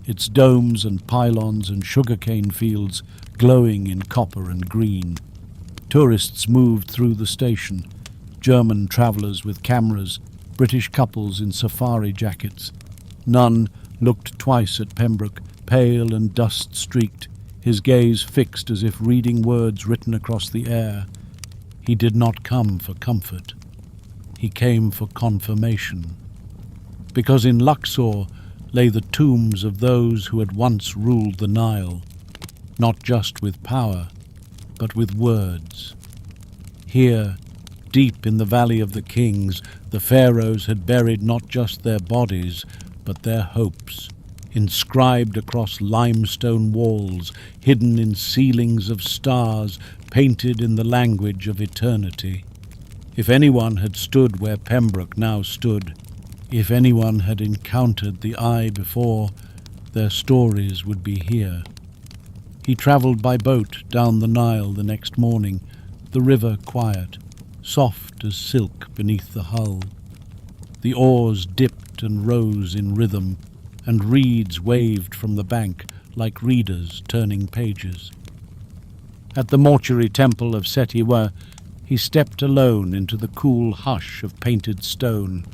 its domes and pylons and sugarcane fields glowing in copper and green. Tourists moved through the station, German travellers with cameras, British couples in safari jackets. None looked twice at Pembroke, pale and dust-streaked, his gaze fixed as if reading words written across the air. He did not come for comfort. He came for confirmation. Because in Luxor lay the tombs of those who had once ruled the Nile, not just with power, but with words. Here, deep in the Valley of the Kings, the pharaohs had buried not just their bodies, but their hopes, inscribed across limestone walls, hidden in ceilings of stars, painted in the language of eternity. If anyone had stood where Pembroke now stood, if anyone had encountered the eye before, their stories would be here. He travelled by boat down the Nile the next morning, the river quiet, soft as silk beneath the hull. The oars dipped and rose in rhythm, and reeds waved from the bank like readers turning pages. At the mortuary temple of Setiwa, he stepped alone into the cool hush of painted stone.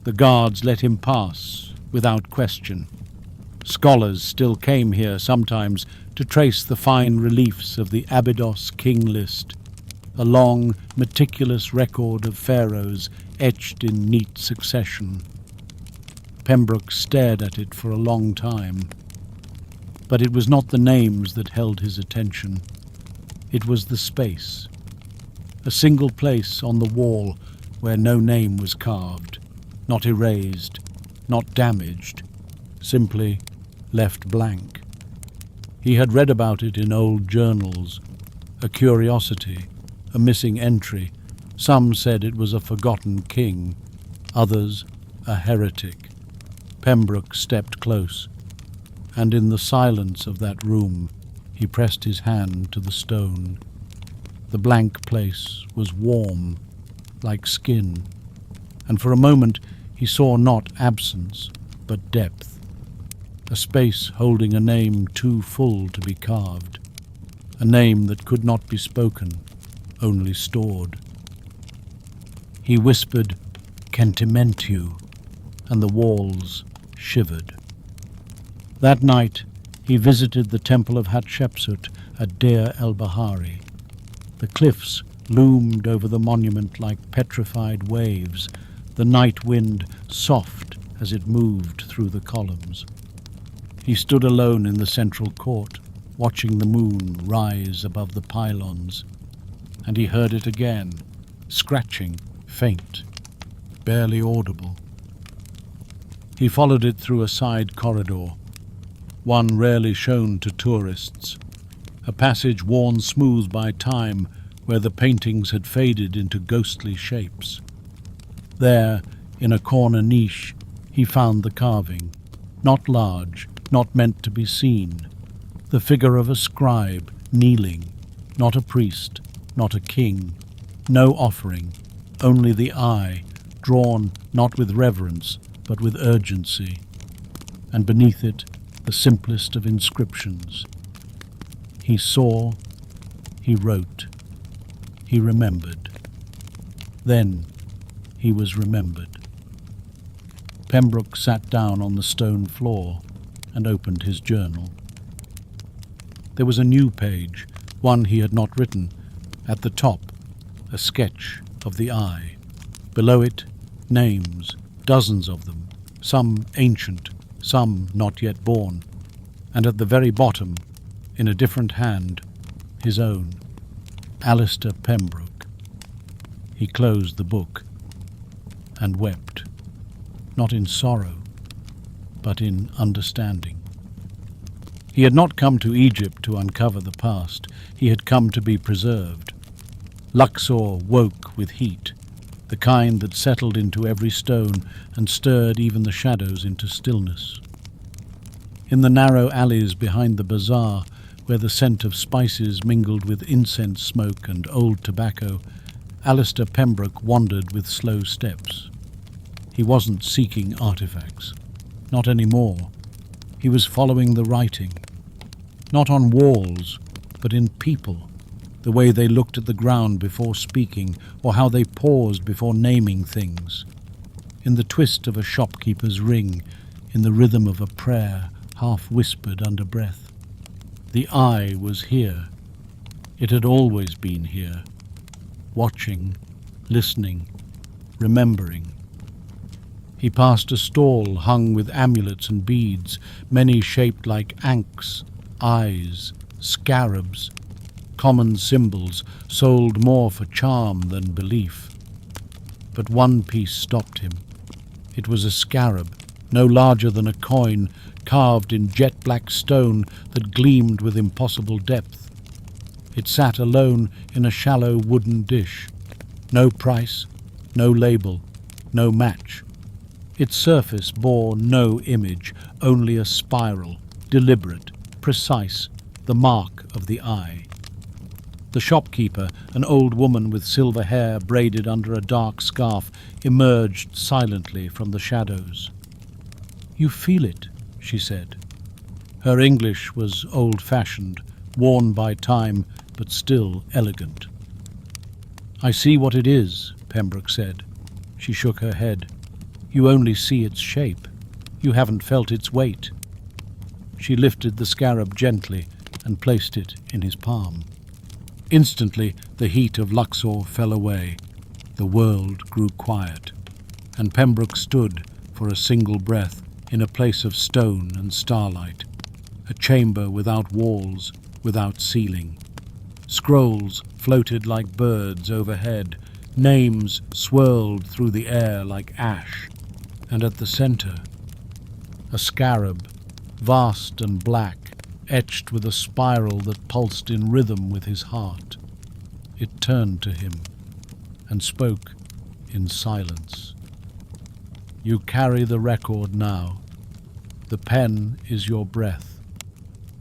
The guards let him pass without question. Scholars still came here sometimes to trace the fine reliefs of the Abydos king list, a long, meticulous record of pharaohs etched in neat succession. Pembroke stared at it for a long time. But it was not the names that held his attention. It was the space. A single place on the wall where no name was carved, not erased, not damaged, simply left blank. He had read about it in old journals, a curiosity, a missing entry. Some said it was a forgotten king, others a heretic. Pembroke stepped close, and in the silence of that room he pressed his hand to the stone. The blank place was warm, like skin, and for a moment he saw not absence, but depth, a space holding a name too full to be carved, a name that could not be spoken, only stored. He whispered, "Kentimentu," and the walls shivered. That night he visited the temple of Hatshepsut at Deir el-Bahari. The cliffs loomed over the monument like petrified waves, the night wind soft as it moved through the columns. He stood alone in the central court, watching the moon rise above the pylons, and he heard it again, scratching, faint, barely audible. He followed it through a side corridor, one rarely shown to tourists, a passage worn smooth by time where the paintings had faded into ghostly shapes. There, in a corner niche, he found the carving, not large, not meant to be seen. The figure of a scribe, kneeling, not a priest, not a king, no offering, only the eye, drawn not with reverence, but with urgency, and beneath it the simplest of inscriptions. He saw, he wrote, he remembered. Then he was remembered. Pembroke sat down on the stone floor and opened his journal. There was a new page, one he had not written. At the top, a sketch of the eye. Below it, names, dozens of them, some ancient, some not yet born. And at the very bottom, in a different hand, his own, Alistair Pembroke. He closed the book and wept, not in sorrow, but in understanding. He had not come to Egypt to uncover the past. He had come to be preserved. Luxor woke with heat, the kind that settled into every stone and stirred even the shadows into stillness. In the narrow alleys behind the bazaar, where the scent of spices mingled with incense smoke and old tobacco, Alistair Pembroke wandered with slow steps. He wasn't seeking artifacts, not anymore. He was following the writing, not on walls, but in people, the way they looked at the ground before speaking, or how they paused before naming things, in the twist of a shopkeeper's ring, in the rhythm of a prayer, half whispered under breath. The eye was here. It had always been here, watching, listening, remembering. He passed a stall hung with amulets and beads, many shaped like ankhs, eyes, scarabs, common symbols sold more for charm than belief. But one piece stopped him. It was a scarab, no larger than a coin, carved in jet-black stone that gleamed with impossible depth. It sat alone in a shallow wooden dish. No price, no label, no match. Its surface bore no image, only a spiral, deliberate, precise, the mark of the eye. The shopkeeper, an old woman with silver hair braided under a dark scarf, emerged silently from the shadows. "You feel it," she said. Her English was old-fashioned, worn by time, but still elegant. "I see what it is," Pembroke said. She shook her head. "You only see its shape. You haven't felt its weight." She lifted the scarab gently and placed it in his palm. Instantly, the heat of Luxor fell away. The world grew quiet, and Pembroke stood for a single breath in a place of stone and starlight, a chamber without walls, without ceiling. Scrolls floated like birds overhead, names swirled through the air like ash, and at the center, a scarab, vast and black, etched with a spiral that pulsed in rhythm with his heart. It turned to him and spoke in silence. "You carry the record now. The pen is your breath.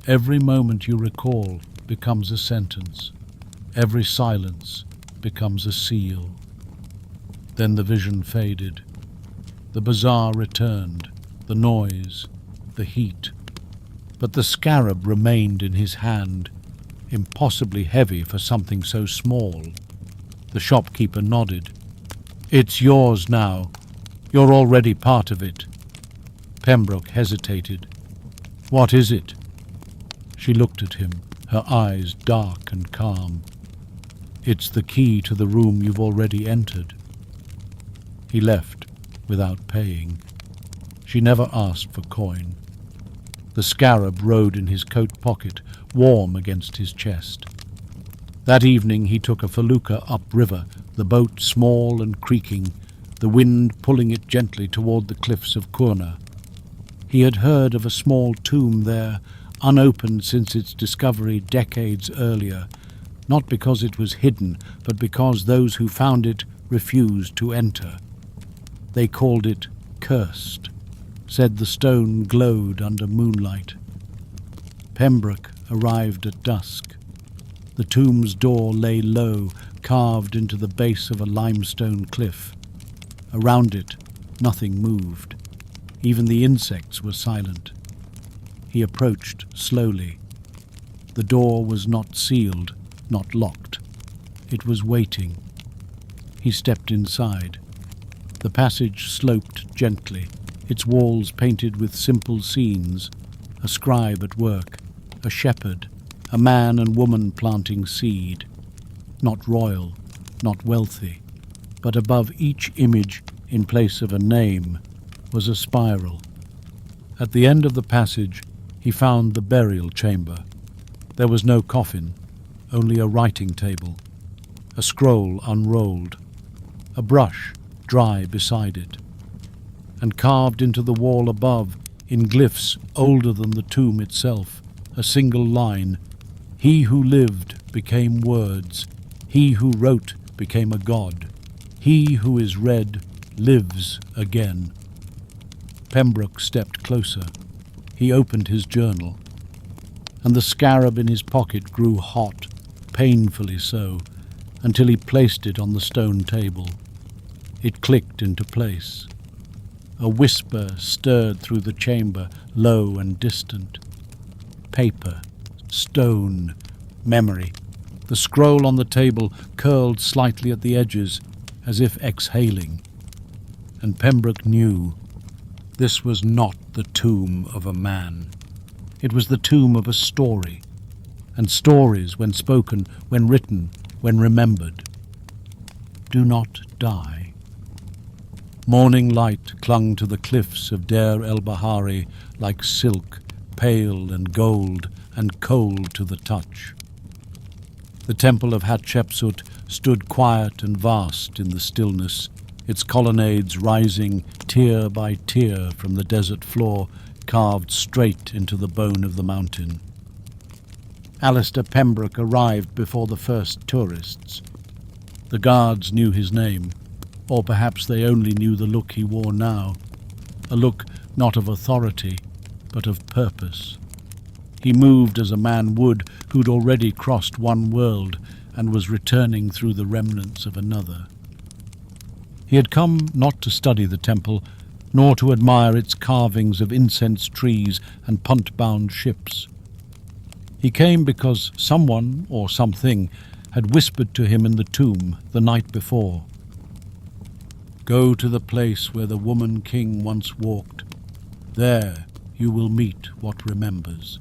Every moment you recall becomes a sentence. Every silence becomes a seal." Then the vision faded. The bazaar returned, the noise, the heat. But the scarab remained in his hand, impossibly heavy for something so small. The shopkeeper nodded. "It's yours now. You're already part of it." Pembroke hesitated. "What is it?" She looked at him, her eyes dark and calm. "It's the key to the room you've already entered." He left without paying. She never asked for coin. The scarab rode in his coat pocket, warm against his chest. That evening he took a felucca upriver, the boat small and creaking, the wind pulling it gently toward the cliffs of Kurna. He had heard of a small tomb there, unopened since its discovery decades earlier, not because it was hidden, but because those who found it refused to enter. They called it cursed. said the stone glowed under moonlight. Pembroke arrived at dusk. The tomb's door lay low, carved into the base of a limestone cliff. Around it, nothing moved. Even the insects were silent. He approached slowly. The door was not sealed, not locked. It was waiting. He stepped inside. The passage sloped gently, its walls painted with simple scenes: a scribe at work, a shepherd, a man and woman planting seed. Not royal, not wealthy, but above each image, in place of a name, was a spiral. At the end of the passage, he found the burial chamber. There was no coffin, only a writing table, a scroll unrolled, a brush dry beside it, and carved into the wall above, in glyphs older than the tomb itself, a single line: "He who lived became words. He who wrote became a god. He who is read lives again." Pembroke stepped closer. He opened his journal, and the scarab in his pocket grew hot, painfully so, until he placed it on the stone table. It clicked into place. A whisper stirred through the chamber, low and distant. Paper, stone, memory. The scroll on the table curled slightly at the edges, as if exhaling. And Pembroke knew this was not the tomb of a man. It was the tomb of a story, and stories, when spoken, when written, when remembered, do not die. Morning light clung to the cliffs of Deir el-Bahari like silk, pale and gold and cold to the touch. The temple of Hatshepsut stood quiet and vast in the stillness, its colonnades rising tier by tier from the desert floor, carved straight into the bone of the mountain. Alistair Pembroke arrived before the first tourists. The guards knew his name, or perhaps they only knew the look he wore now, a look not of authority, but of purpose. He moved as a man would who'd already crossed one world and was returning through the remnants of another. He had come not to study the temple, nor to admire its carvings of incense trees and punt-bound ships. He came because someone or something had whispered to him in the tomb the night before. "Go to the place where the woman king once walked. There you will meet what remembers."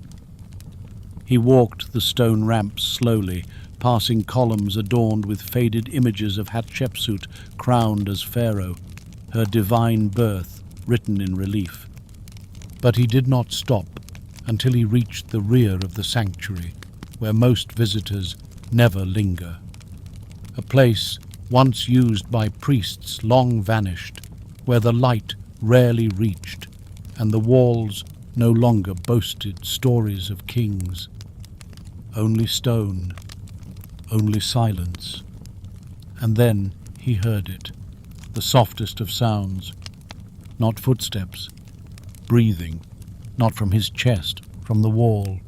He walked the stone ramps slowly, passing columns adorned with faded images of Hatshepsut crowned as pharaoh, her divine birth written in relief. But he did not stop until he reached the rear of the sanctuary, where most visitors never linger. A place once used by priests long vanished, where the light rarely reached, and the walls no longer boasted stories of kings. Only stone, only silence. And then he heard it, the softest of sounds. Not footsteps, breathing, not from his chest, from the wall.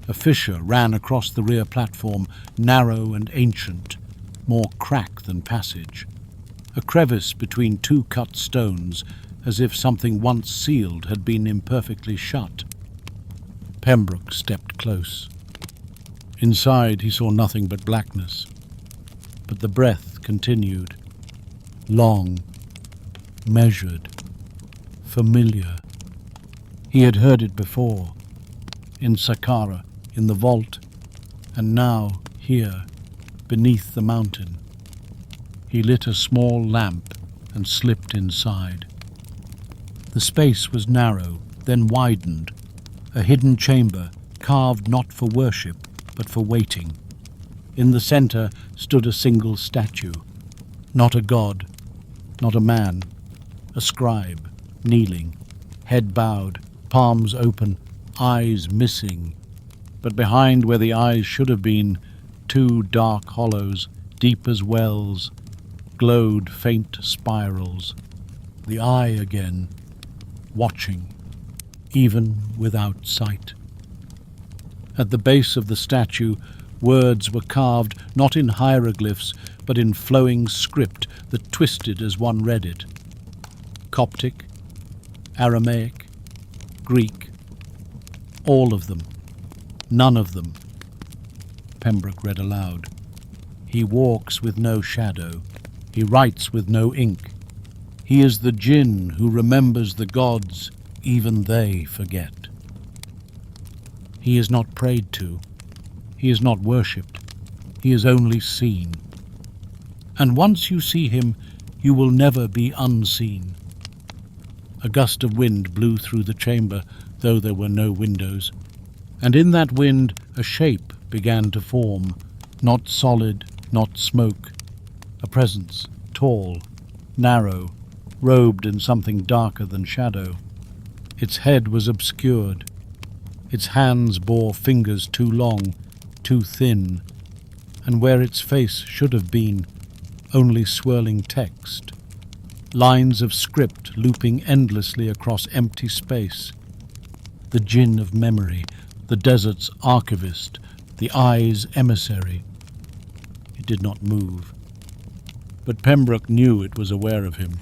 A fissure ran across the rear platform, narrow and ancient, more crack than passage. A crevice between two cut stones, as if something once sealed had been imperfectly shut. Pembroke stepped close. Inside he saw nothing but blackness, but the breath continued, long, measured, familiar. He had heard it before, in Saqqara, in the vault, and now here, beneath the mountain. He lit a small lamp and slipped inside. The space was narrow, then widened, a hidden chamber carved not for worship, but for waiting. In the center stood a single statue, not a god, not a man, a scribe, kneeling, head bowed, palms open, eyes missing. But behind where the eyes should have been, two dark hollows, deep as wells, glowed faint spirals. The eye again, watching, even without sight. At the base of the statue, words were carved not in hieroglyphs, but in flowing script that twisted as one read it. Coptic, Aramaic, Greek, all of them, none of them. Pembroke read aloud. He walks with no shadow. He writes with no ink. He is the jinn who remembers the gods, even they forget. He is not prayed to. He is not worshipped. He is only seen. And once you see him, you will never be unseen. A gust of wind blew through the chamber, though there were no windows, and in that wind a shape began to form, not solid, not smoke, a presence, tall, narrow, robed in something darker than shadow. Its head was obscured. Its hands bore fingers too long, too thin, and where its face should have been, only swirling text. Lines of script looping endlessly across empty space. The jinn of memory, the desert's archivist, the eye's emissary. It did not move. But Pembroke knew it was aware of him.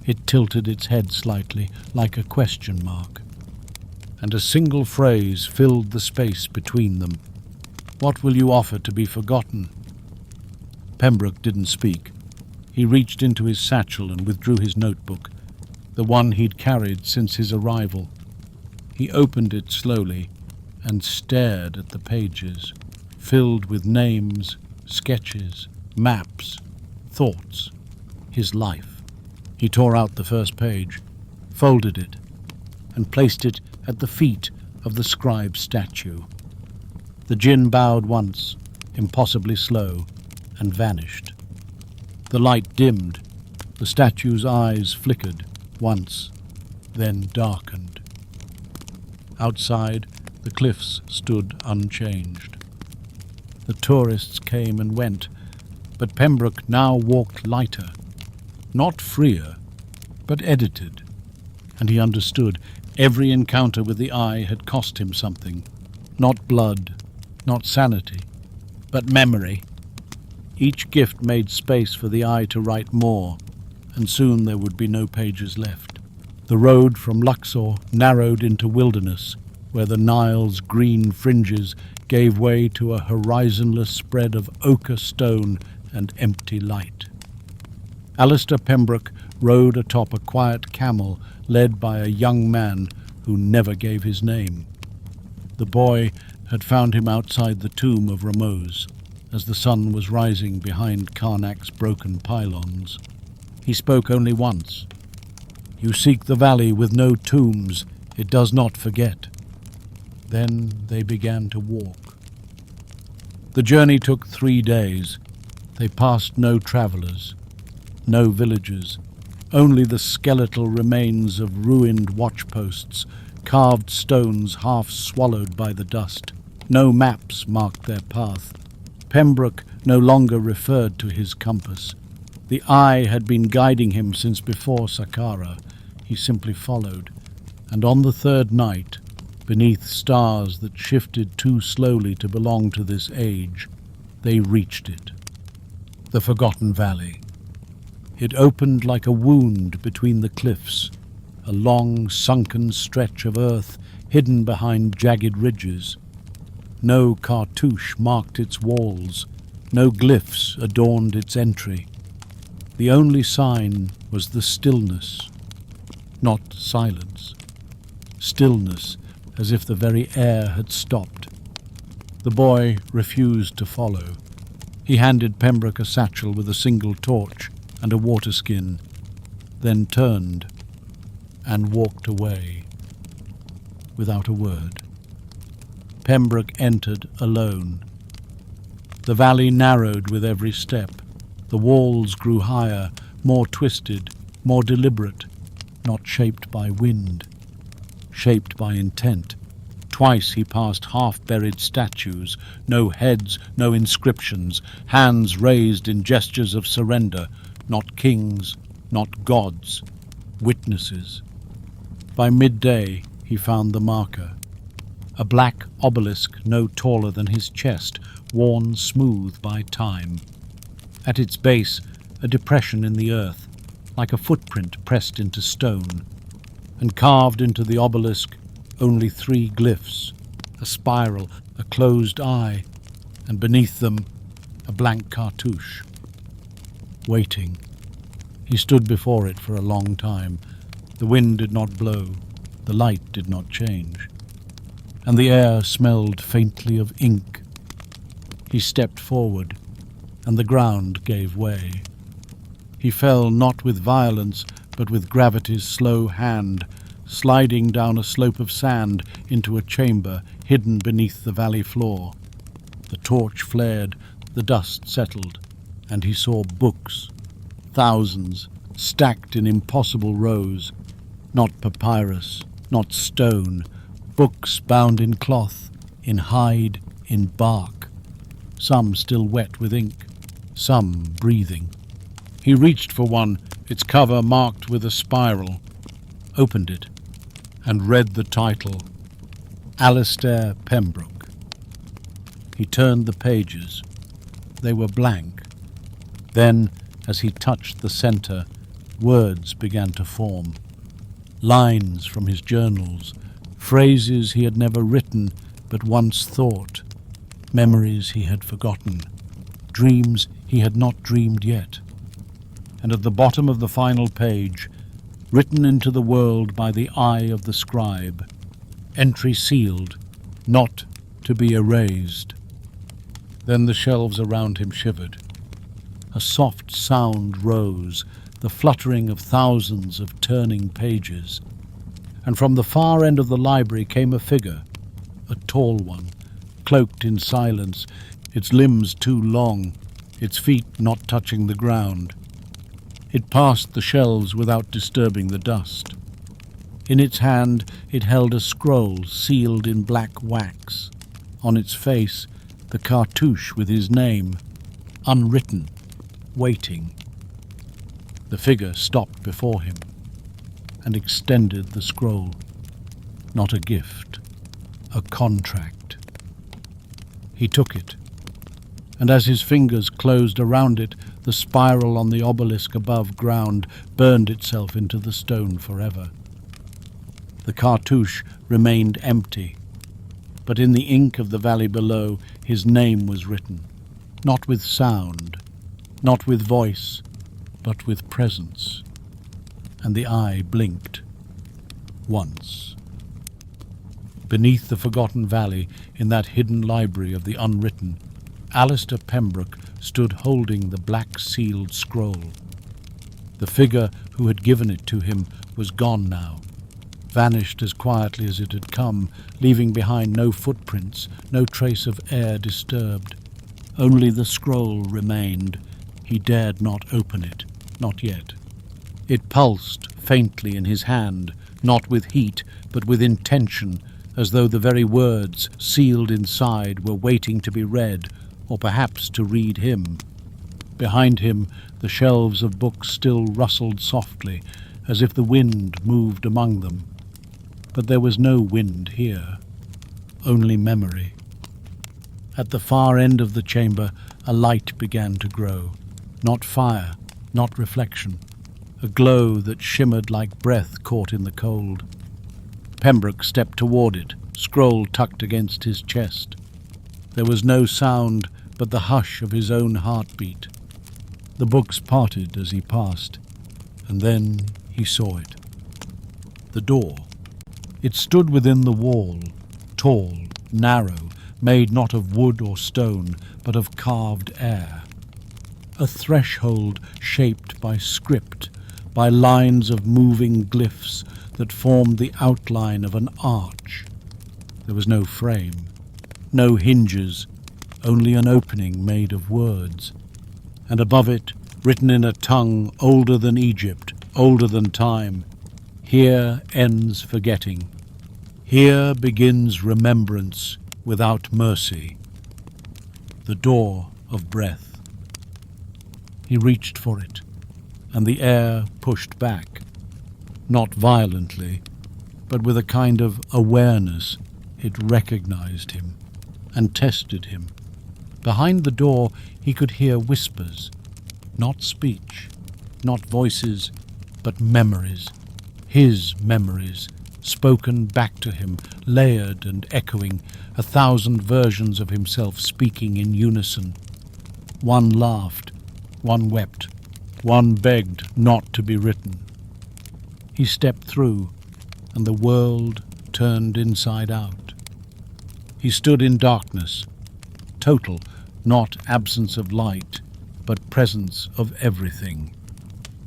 It tilted its head slightly, like a question mark. And a single phrase filled the space between them. "What will you offer to be forgotten?" Pembroke didn't speak. He reached into his satchel and withdrew his notebook, the one he'd carried since his arrival. He opened it slowly and stared at the pages, filled with names, sketches, maps, thoughts, his life. He tore out the first page, folded it, and placed it at the feet of the scribe statue. The jinn bowed once, impossibly slow, and vanished. The light dimmed. The statue's eyes flickered once, then darkened. Outside, the cliffs stood unchanged. The tourists came and went, but Pembroke now walked lighter, not freer, but edited, and he understood every encounter with the eye had cost him something, not blood, not sanity, but memory. Each gift made space for the eye to write more, and soon there would be no pages left. The road from Luxor narrowed into wilderness, where the Nile's green fringes gave way to a horizonless spread of ochre stone and empty light. Alistair Pembroke rode atop a quiet camel led by a young man who never gave his name. The boy had found him outside the tomb of Ramose, as the sun was rising behind Karnak's broken pylons. He spoke only once. "You seek the valley with no tombs, it does not forget." Then they began to walk. The journey took 3 days. They passed no travellers, no villagers, only the skeletal remains of ruined watchposts, carved stones half swallowed by the dust. No maps marked their path. Pembroke no longer referred to his compass. The eye had been guiding him since before Saqqara. He simply followed, and on the third night, beneath stars that shifted too slowly to belong to this age, they reached it. The Forgotten Valley. It opened like a wound between the cliffs, a long, sunken stretch of earth hidden behind jagged ridges. No cartouche marked its walls, no glyphs adorned its entry. The only sign was the stillness, not silence. Stillness, as if the very air had stopped. The boy refused to follow. He handed Pembroke a satchel with a single torch and a water skin, then turned and walked away without a word. Pembroke entered alone. The valley narrowed with every step. The walls grew higher, more twisted, more deliberate, not shaped by wind, shaped by intent. Twice he passed half-buried statues, no heads, no inscriptions, hands raised in gestures of surrender, not kings, not gods, witnesses. By midday, he found the marker. A black obelisk no taller than his chest, worn smooth by time. At its base, a depression in the earth, like a footprint pressed into stone. And carved into the obelisk, only 3 glyphs, a spiral, a closed eye, and beneath them, a blank cartouche. Waiting. He stood before it for a long time. The wind did not blow, the light did not change, and the air smelled faintly of ink. He stepped forward, and the ground gave way. He fell not with violence, but with gravity's slow hand, sliding down a slope of sand into a chamber hidden beneath the valley floor. The torch flared, the dust settled, and he saw books, thousands, stacked in impossible rows, not papyrus, not stone, books bound in cloth, in hide, in bark, some still wet with ink, some breathing. He reached for one, its cover marked with a spiral, opened it, and read the title, Alistair Pembroke. He turned the pages. They were blank. Then, as he touched the center, words began to form. Lines from his journals, phrases he had never written but once thought, memories he had forgotten, dreams he had not dreamed yet. And at the bottom of the final page, written into the world by the eye of the scribe, entry sealed, not to be erased. Then the shelves around him shivered. A soft sound rose, the fluttering of thousands of turning pages. And from the far end of the library came a figure, a tall one, cloaked in silence, its limbs too long, its feet not touching the ground. It passed the shelves without disturbing the dust. In its hand it held a scroll sealed in black wax. On its face, the cartouche with his name, unwritten, waiting. The figure stopped before him and extended the scroll. Not a gift, a contract. He took it, and as his fingers closed around it, the spiral on the obelisk above ground burned itself into the stone forever. The cartouche remained empty, but in the ink of the valley below his name was written, not with sound, not with voice, but with presence. And the eye blinked once. Beneath the forgotten valley, in that hidden library of the unwritten, Alistair Pembroke stood holding the black-sealed scroll. The figure who had given it to him was gone now, vanished as quietly as it had come, leaving behind no footprints, no trace of air disturbed. Only the scroll remained. He dared not open it, not yet. It pulsed faintly in his hand, not with heat, but with intention, as though the very words sealed inside were waiting to be read, or perhaps to read him. Behind him, the shelves of books still rustled softly, as if the wind moved among them. But there was no wind here, only memory. At the far end of the chamber, a light began to grow. Not fire, not reflection. A glow that shimmered like breath caught in the cold. Pembroke stepped toward it, scroll tucked against his chest. There was no sound but the hush of his own heartbeat. The books parted as he passed, and then he saw it. The door. It stood within the wall, tall, narrow, made not of wood or stone, but of carved air. A threshold shaped by script, by lines of moving glyphs that formed the outline of an arch. There was no frame, no hinges, only an opening made of words. And above it, written in a tongue older than Egypt, older than time, here ends forgetting. Here begins remembrance without mercy. The door of breath. He reached for it, and the air pushed back, not violently, but with a kind of awareness it recognized him and tested him. Behind the door he could hear whispers, not speech, not voices, but memories, his memories, spoken back to him, layered and echoing, 1,000 versions of himself speaking in unison. One laughed, one wept, one begged not to be written. He stepped through, and the world turned inside out. He stood in darkness, total, not absence of light, but presence of everything.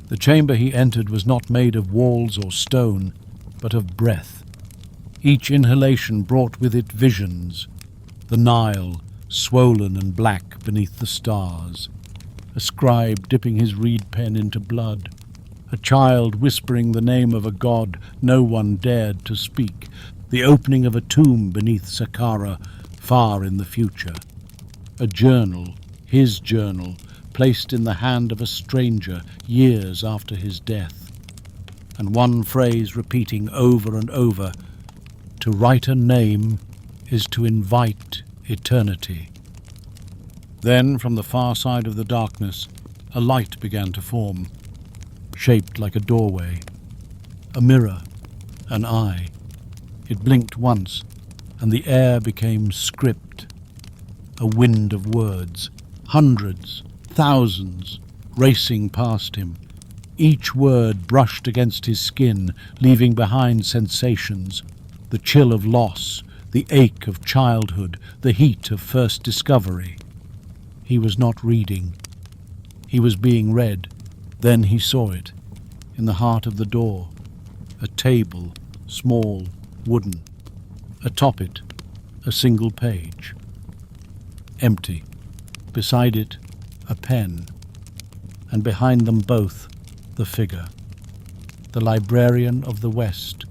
The chamber he entered was not made of walls or stone, but of breath. Each inhalation brought with it visions, the Nile, swollen and black beneath the stars, a scribe dipping his reed pen into blood, a child whispering the name of a god no one dared to speak, the opening of a tomb beneath Saqqara, far in the future, a journal, his journal, placed in the hand of a stranger years after his death, and one phrase repeating over and over, "To write a name is to invite eternity." Then, from the far side of the darkness, a light began to form, shaped like a doorway, a mirror, an eye. It blinked once, and the air became script, a wind of words, hundreds, thousands, racing past him. Each word brushed against his skin, leaving behind sensations, the chill of loss, the ache of childhood, the heat of first discovery. He was not reading. He was being read. Then he saw it, in the heart of the door, a table, small, wooden. Atop it, a single page. Empty. Beside it, a pen. And behind them both, the figure. The librarian of the West,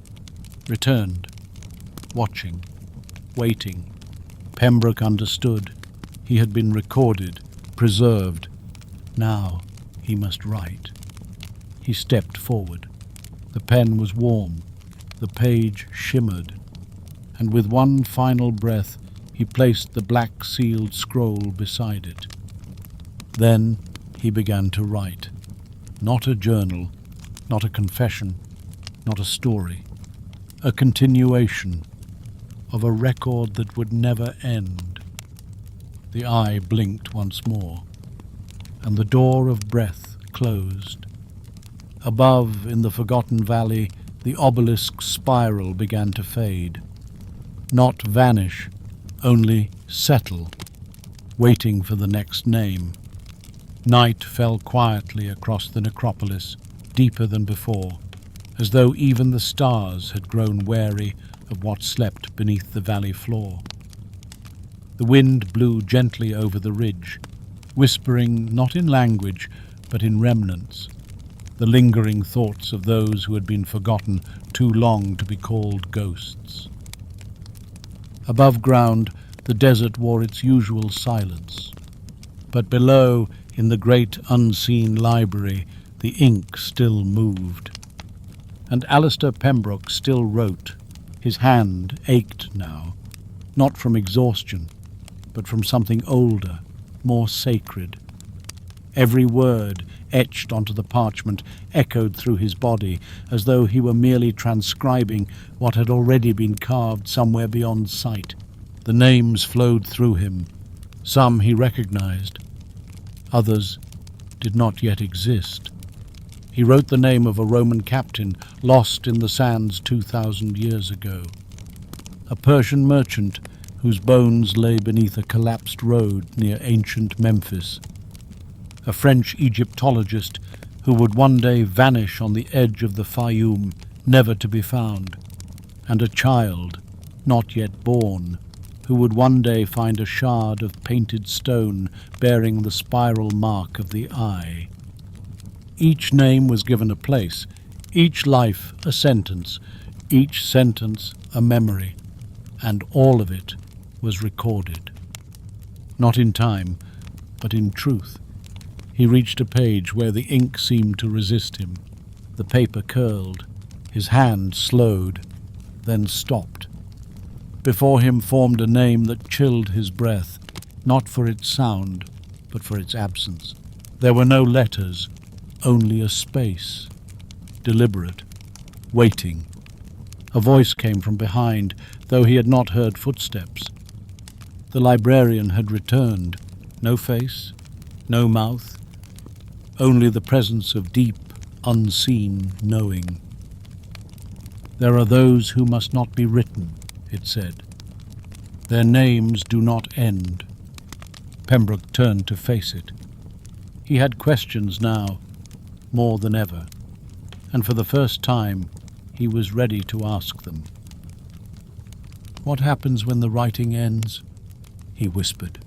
returned, watching, waiting. Pembroke understood. He had been recorded, preserved. Now he must write. He stepped forward. The pen was warm. The page shimmered. And with one final breath, he placed the black-sealed scroll beside it. Then he began to write. Not a journal, not a confession, not a story. A continuation of a record that would never end. The eye blinked once more, and the door of breath closed. Above, in the forgotten valley, the obelisk's spiral began to fade. Not vanish, only settle, waiting for the next name. Night fell quietly across the necropolis, deeper than before, as though even the stars had grown wary of what slept beneath the valley floor. The wind blew gently over the ridge, whispering not in language, but in remnants, the lingering thoughts of those who had been forgotten too long to be called ghosts. Above ground, the desert wore its usual silence, but below, in the great unseen library, the ink still moved. And Alistair Pembroke still wrote. His hand ached now, not from exhaustion, but from something older, more sacred. Every word, etched onto the parchment, echoed through his body, as though he were merely transcribing what had already been carved somewhere beyond sight. The names flowed through him. Some he recognized. Others did not yet exist. He wrote the name of a Roman captain lost in the sands 2,000 years ago. A Persian merchant whose bones lay beneath a collapsed road near ancient Memphis. A French Egyptologist who would one day vanish on the edge of the Fayoum, never to be found. And a child, not yet born, who would one day find a shard of painted stone bearing the spiral mark of the eye. Each name was given a place, each life a sentence, each sentence a memory, and all of it was recorded. Not in time, but in truth. He reached a page where the ink seemed to resist him. The paper curled. His hand slowed. then stopped. Before him formed a name that chilled his breath, not for its sound, but for its absence. There were no letters, only a space, deliberate, waiting. A voice came from behind, though he had not heard footsteps. The librarian had returned. No face, no mouth, only the presence of deep, unseen knowing. There are those who must not be written, it said. Their names do not end. Pembroke turned to face it. He had questions now, more than ever, and for the first time he was ready to ask them. "What happens when the writing ends?" he whispered.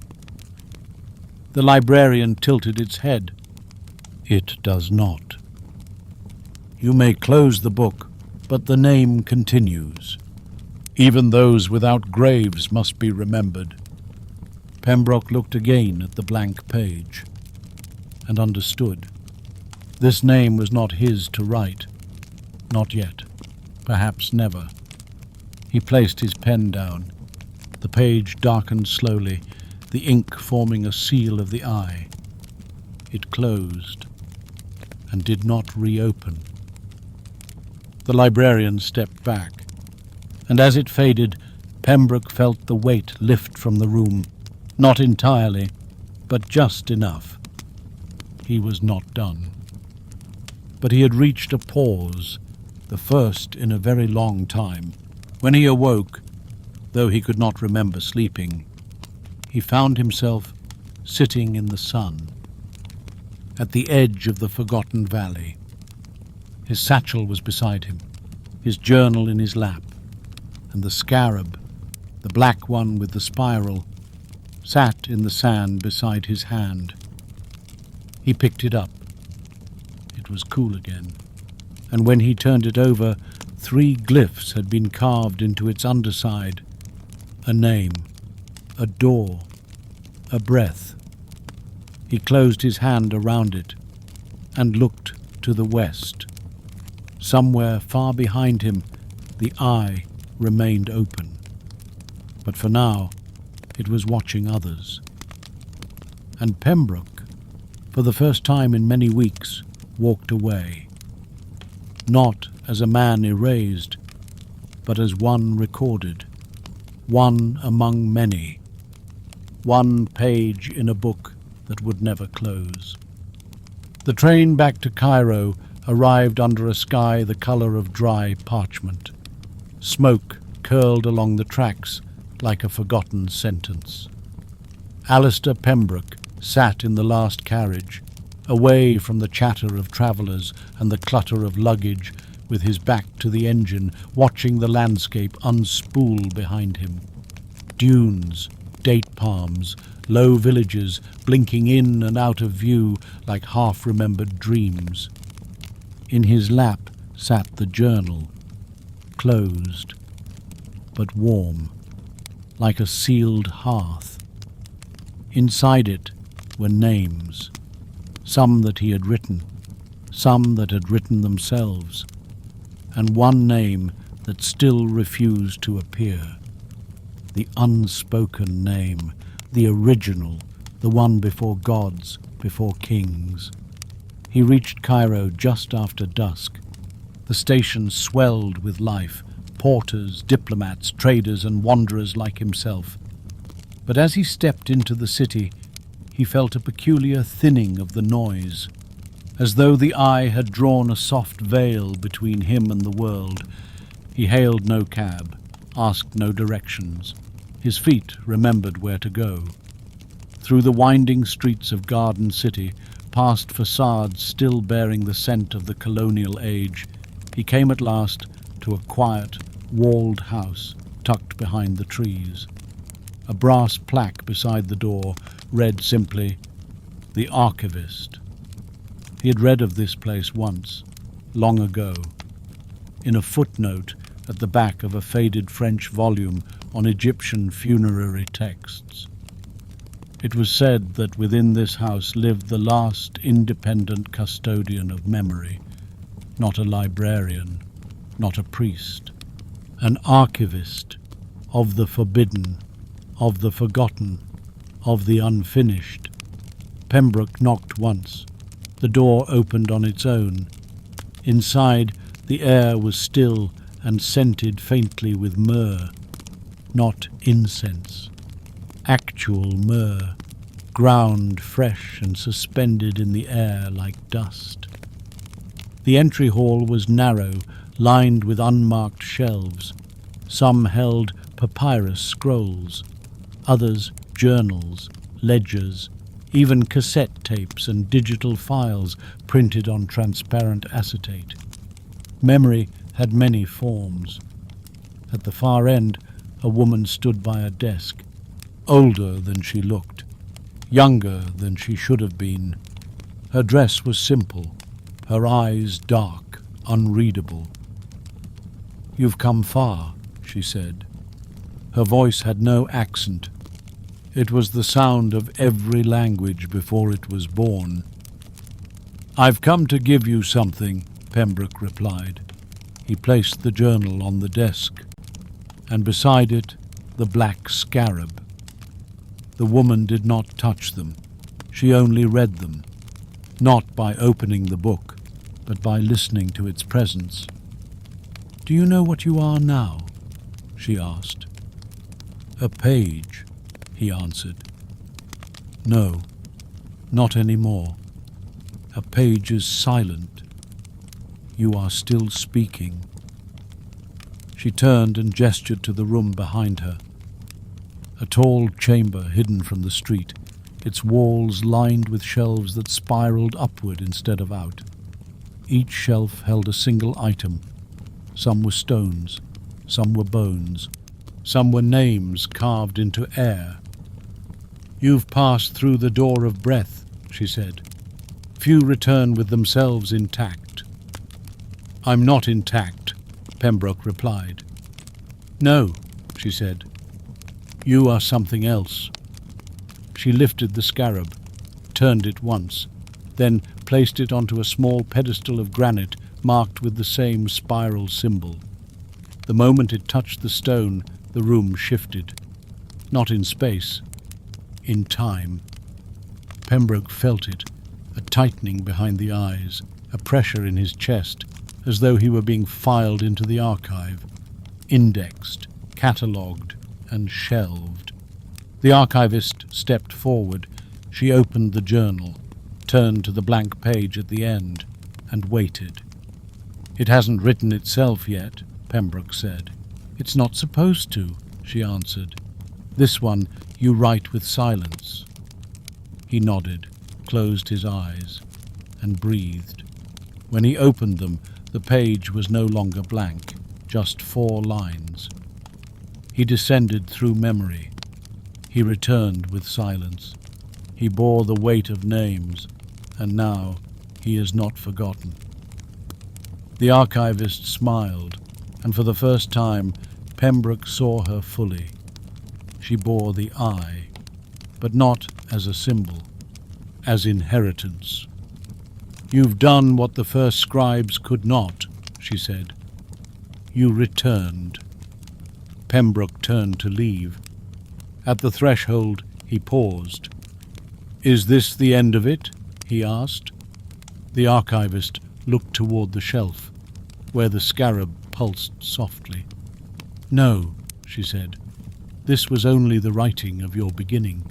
The librarian tilted its head. "It does not. You may close the book, but the name continues. Even those without graves must be remembered." Pembroke looked again at the blank page and understood. This name was not his to write. Not yet. Perhaps never. He placed his pen down. The page darkened slowly, the ink forming a seal of the eye. It closed and did not reopen. The librarian stepped back, and as it faded, Pembroke felt the weight lift from the room, not entirely, but just enough. He was not done. But he had reached a pause, the first in a very long time. When he awoke, though he could not remember sleeping, he found himself sitting in the sun, at the edge of the forgotten valley. His satchel was beside him, his journal in his lap, and the scarab, the black one with the spiral, sat in the sand beside his hand. He picked it up. It was cool again, and when he turned it over, 3 glyphs had been carved into its underside. A name, a door, a breath. He closed his hand around it and looked to the west. Somewhere far behind him, the eye remained open. But for now, it was watching others. And Pembroke, for the first time in many weeks, walked away. Not as a man erased, but as one recorded, one among many, one page in a book that would never close. The train back to Cairo arrived under a sky the color of dry parchment. Smoke curled along the tracks like a forgotten sentence. Alistair Pembroke sat in the last carriage, away from the chatter of travellers and the clutter of luggage, with his back to the engine, watching the landscape unspool behind him. Dunes, date palms, low villages blinking in and out of view like half-remembered dreams. In his lap sat the journal, closed, but warm, like a sealed hearth. Inside it were names, some that he had written, some that had written themselves, and one name that still refused to appear. The unspoken name, the original, the one before gods, before kings. He reached Cairo just after dusk. The station swelled with life, porters, diplomats, traders, and wanderers like himself. But as he stepped into the city, he felt a peculiar thinning of the noise, as though the eye had drawn a soft veil between him and the world. He hailed no cab, asked no directions. His feet remembered where to go. Through the winding streets of Garden City, past facades still bearing the scent of the colonial age, he came at last to a quiet, walled house tucked behind the trees. A brass plaque beside the door read simply, "The Archivist." He had read of this place once, long ago, in a footnote at the back of a faded French volume on Egyptian funerary texts. It was said that within this house lived the last independent custodian of memory, not a librarian, not a priest, An archivist of the forbidden, of the forgotten, of the unfinished. Pembroke knocked once. The door opened on its own. Inside, the air was still and scented faintly with myrrh. Not incense. Actual myrrh, ground fresh and suspended in the air like dust. The entry hall was narrow, lined with unmarked shelves. Some held papyrus scrolls, others journals, ledgers, even cassette tapes and digital files printed on transparent acetate. Memory had many forms. At the far end, a woman stood by a desk, older than she looked, younger than she should have been. Her dress was simple, her eyes dark, unreadable. "You've come far," she said. Her voice had no accent. It was the sound of every language before it was born. "I've come to give you something," Pembroke replied. He placed the journal on the desk, and beside it the black scarab. The woman did not touch them. She only read them, not by opening the book, but by listening to its presence. "Do you know what you are now?" she asked. "A page," he answered. "No, not anymore. A page is silent. You are still speaking." She turned and gestured to the room behind her. A tall chamber hidden from the street, its walls lined with shelves that spiraled upward instead of out. Each shelf held a single item. Some were stones, some were bones, some were names carved into air. "You've passed through the door of breath," she said. "Few return with themselves intact." "I'm not intact," Pembroke replied. "No," she said. "You are something else." She lifted the scarab, turned it once, then placed it onto a small pedestal of granite marked with the same spiral symbol. The moment it touched the stone, the room shifted. Not in space, in time. Pembroke felt it, a tightening behind the eyes, a pressure in his chest, as though he were being filed into the archive, indexed, catalogued, and shelved. The archivist stepped forward. She opened the journal, turned to the blank page at the end, and waited. "It hasn't written itself yet," Pembroke said. "It's not supposed to," she answered. "This one you write with silence." He nodded, closed his eyes, and breathed. When he opened them, the page was no longer blank, just 4 lines. He descended through memory. He returned with silence. He bore the weight of names, and now he is not forgotten. The archivist smiled, and for the first time Pembroke saw her fully. She bore the I, but not as a symbol, as inheritance. "You've done what the first scribes could not," she said. "You returned." Pembroke turned to leave. At the threshold he paused. "Is this the end of it?" he asked. The archivist looked toward the shelf, where the scarab pulsed softly. "No," she said. "This was only the writing of your beginning."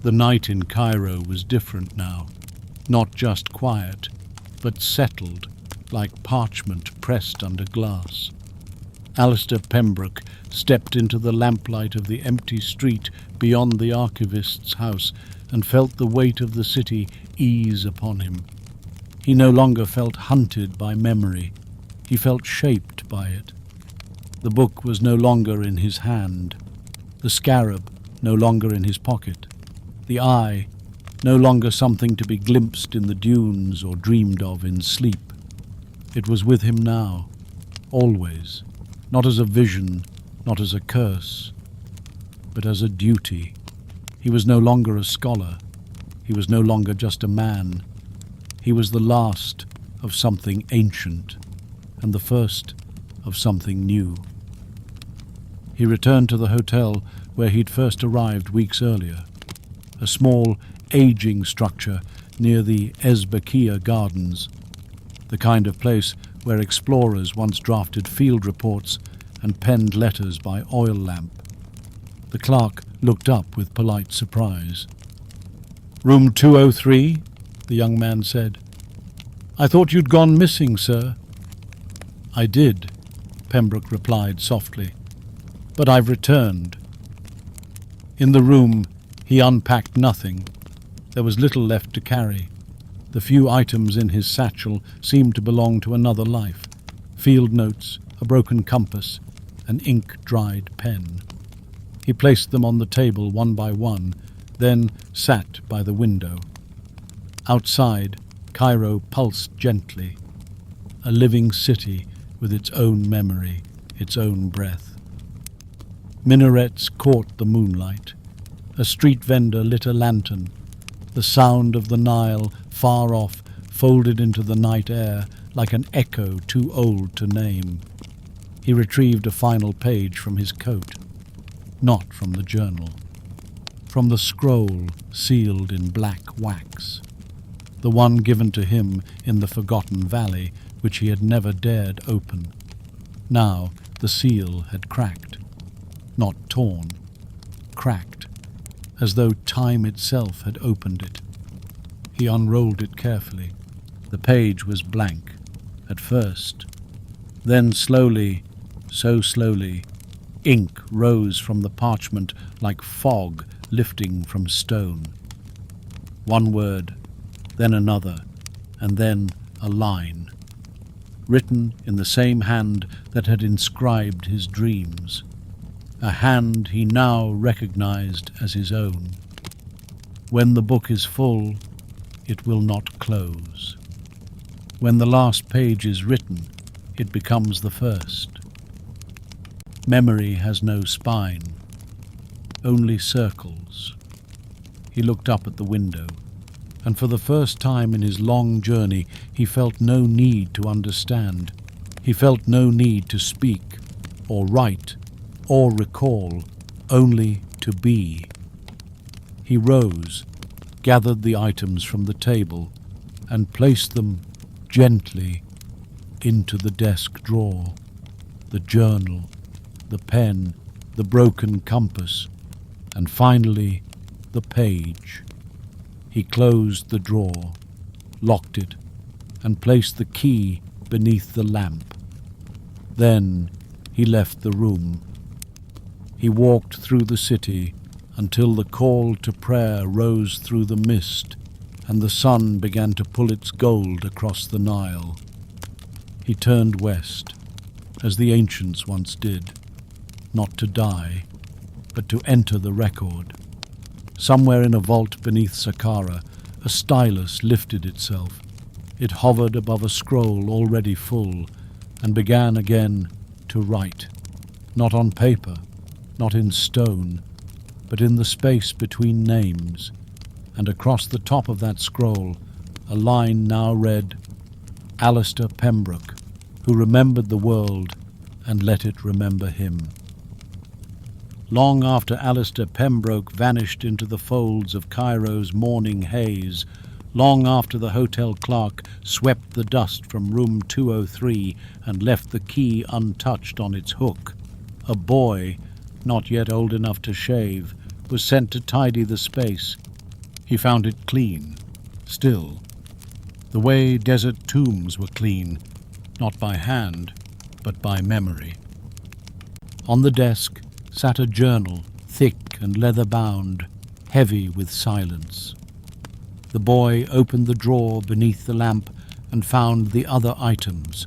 The night in Cairo was different now, not just quiet, but settled, like parchment pressed under glass. Alistair Pembroke stepped into the lamplight of the empty street beyond the archivist's house and felt the weight of the city ease upon him. He no longer felt hunted by memory. He felt shaped by it. The book was no longer in his hand, the scarab no longer in his pocket, the eye no longer something to be glimpsed in the dunes or dreamed of in sleep. It was with him now, always, not as a vision, not as a curse, but as a duty. He was no longer a scholar. He was no longer just a man. He was the last of something ancient and the first of something new. He returned to the hotel where he'd first arrived weeks earlier, a small, aging structure near the Ezbekiya Gardens, the kind of place where explorers once drafted field reports and penned letters by oil lamp. The clerk looked up with polite surprise. "Room 203, the young man said. "I thought you'd gone missing, sir." "I did," Pembroke replied softly, "but I've returned." In the room, he unpacked nothing. There was little left to carry. The few items in his satchel seemed to belong to another life. Field notes, a broken compass, an ink-dried pen. He placed them on the table one by one, then sat by the window. Outside, Cairo pulsed gently, a living city with its own memory, its own breath. Minarets caught the moonlight. A street vendor lit a lantern. The sound of the Nile, far off, folded into the night air like an echo too old to name. He retrieved a final page from his coat, not from the journal, from the scroll sealed in black wax, the one given to him in the forgotten valley which he had never dared open. Now the seal had cracked, not torn, cracked, as though time itself had opened it. He unrolled it carefully. The page was blank, at first. Then slowly, so slowly, ink rose from the parchment like fog lifting from stone. One word, then another, and then a line, written in the same hand that had inscribed his dreams, a hand he now recognized as his own. When the book is full, it will not close. When the last page is written, it becomes the first. Memory has no spine, only circles. He looked up at the window, and for the first time in his long journey he felt no need to understand. He felt no need to speak, or write, or recall, only to be. He rose, gathered the items from the table, and placed them gently into the desk drawer, the journal, the pen, the broken compass, and finally the page. He closed the drawer, locked it, and placed the key beneath the lamp. Then he left the room. He walked through the city until the call to prayer rose through the mist and the sun began to pull its gold across the Nile. He turned west, as the ancients once did, not to die, but to enter the record. Somewhere in a vault beneath Saqqara, a stylus lifted itself. It hovered above a scroll already full and began again to write, not on paper, not in stone, but in the space between names, and across the top of that scroll a line now read, "Alistair Pembroke, who remembered the world and let it remember him." Long after Alistair Pembroke vanished into the folds of Cairo's morning haze, long after the hotel clerk swept the dust from room 203 and left the key untouched on its hook, a boy, not yet old enough to shave, was sent to tidy the space. He found it clean, still, the way desert tombs were clean, not by hand, but by memory. On the desk sat a journal, thick and leather-bound, heavy with silence. The boy opened the drawer beneath the lamp and found the other items,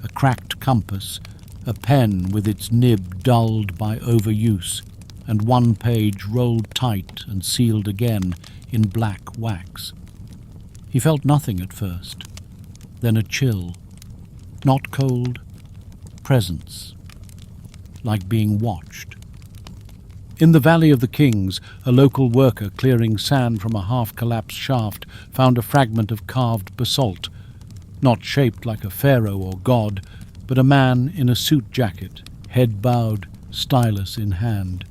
a cracked compass, a pen with its nib dulled by overuse, and one page rolled tight and sealed again in black wax. He felt nothing at first, then a chill, not cold, presence, like being watched. In the Valley of the Kings, a local worker clearing sand from a half-collapsed shaft found a fragment of carved basalt, not shaped like a pharaoh or god, but a man in a suit jacket, head bowed, stylus in hand.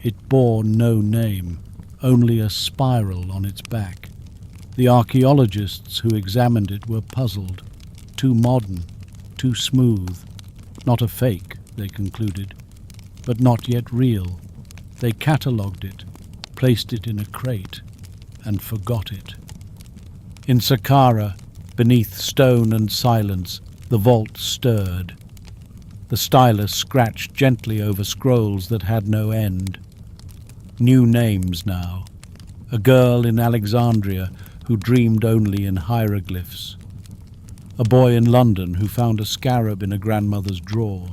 It bore no name, only a spiral on its back. The archaeologists who examined it were puzzled. Too modern, too smooth. Not a fake, they concluded, but not yet real. They catalogued it, placed it in a crate, and forgot it. In Saqqara, beneath stone and silence, the vault stirred. The stylus scratched gently over scrolls that had no end. New names now. A girl in Alexandria who dreamed only in hieroglyphs. A boy in London who found a scarab in a grandmother's drawer.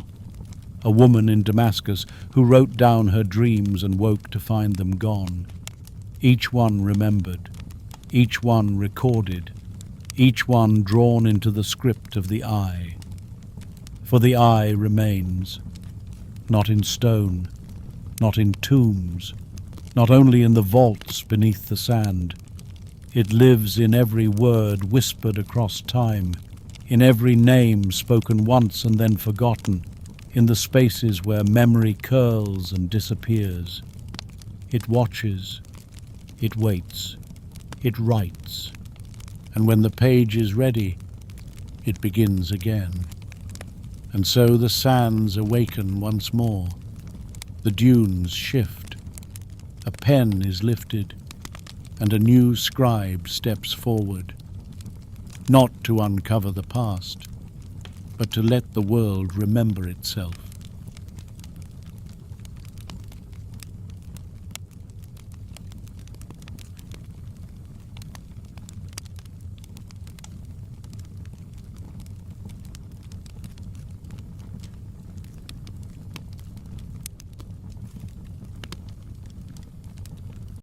A woman in Damascus who wrote down her dreams and woke to find them gone. Each one remembered, each one recorded, each one drawn into the script of the eye. For the eye remains, not in stone, not in tombs, not only in the vaults beneath the sand. It lives in every word whispered across time, in every name spoken once and then forgotten, in the spaces where memory curls and disappears. It watches, it waits, it writes, and when the page is ready, it begins again. And so the sands awaken once more. The dunes shift. A pen is lifted, and a new scribe steps forward, not to uncover the past, but to let the world remember itself.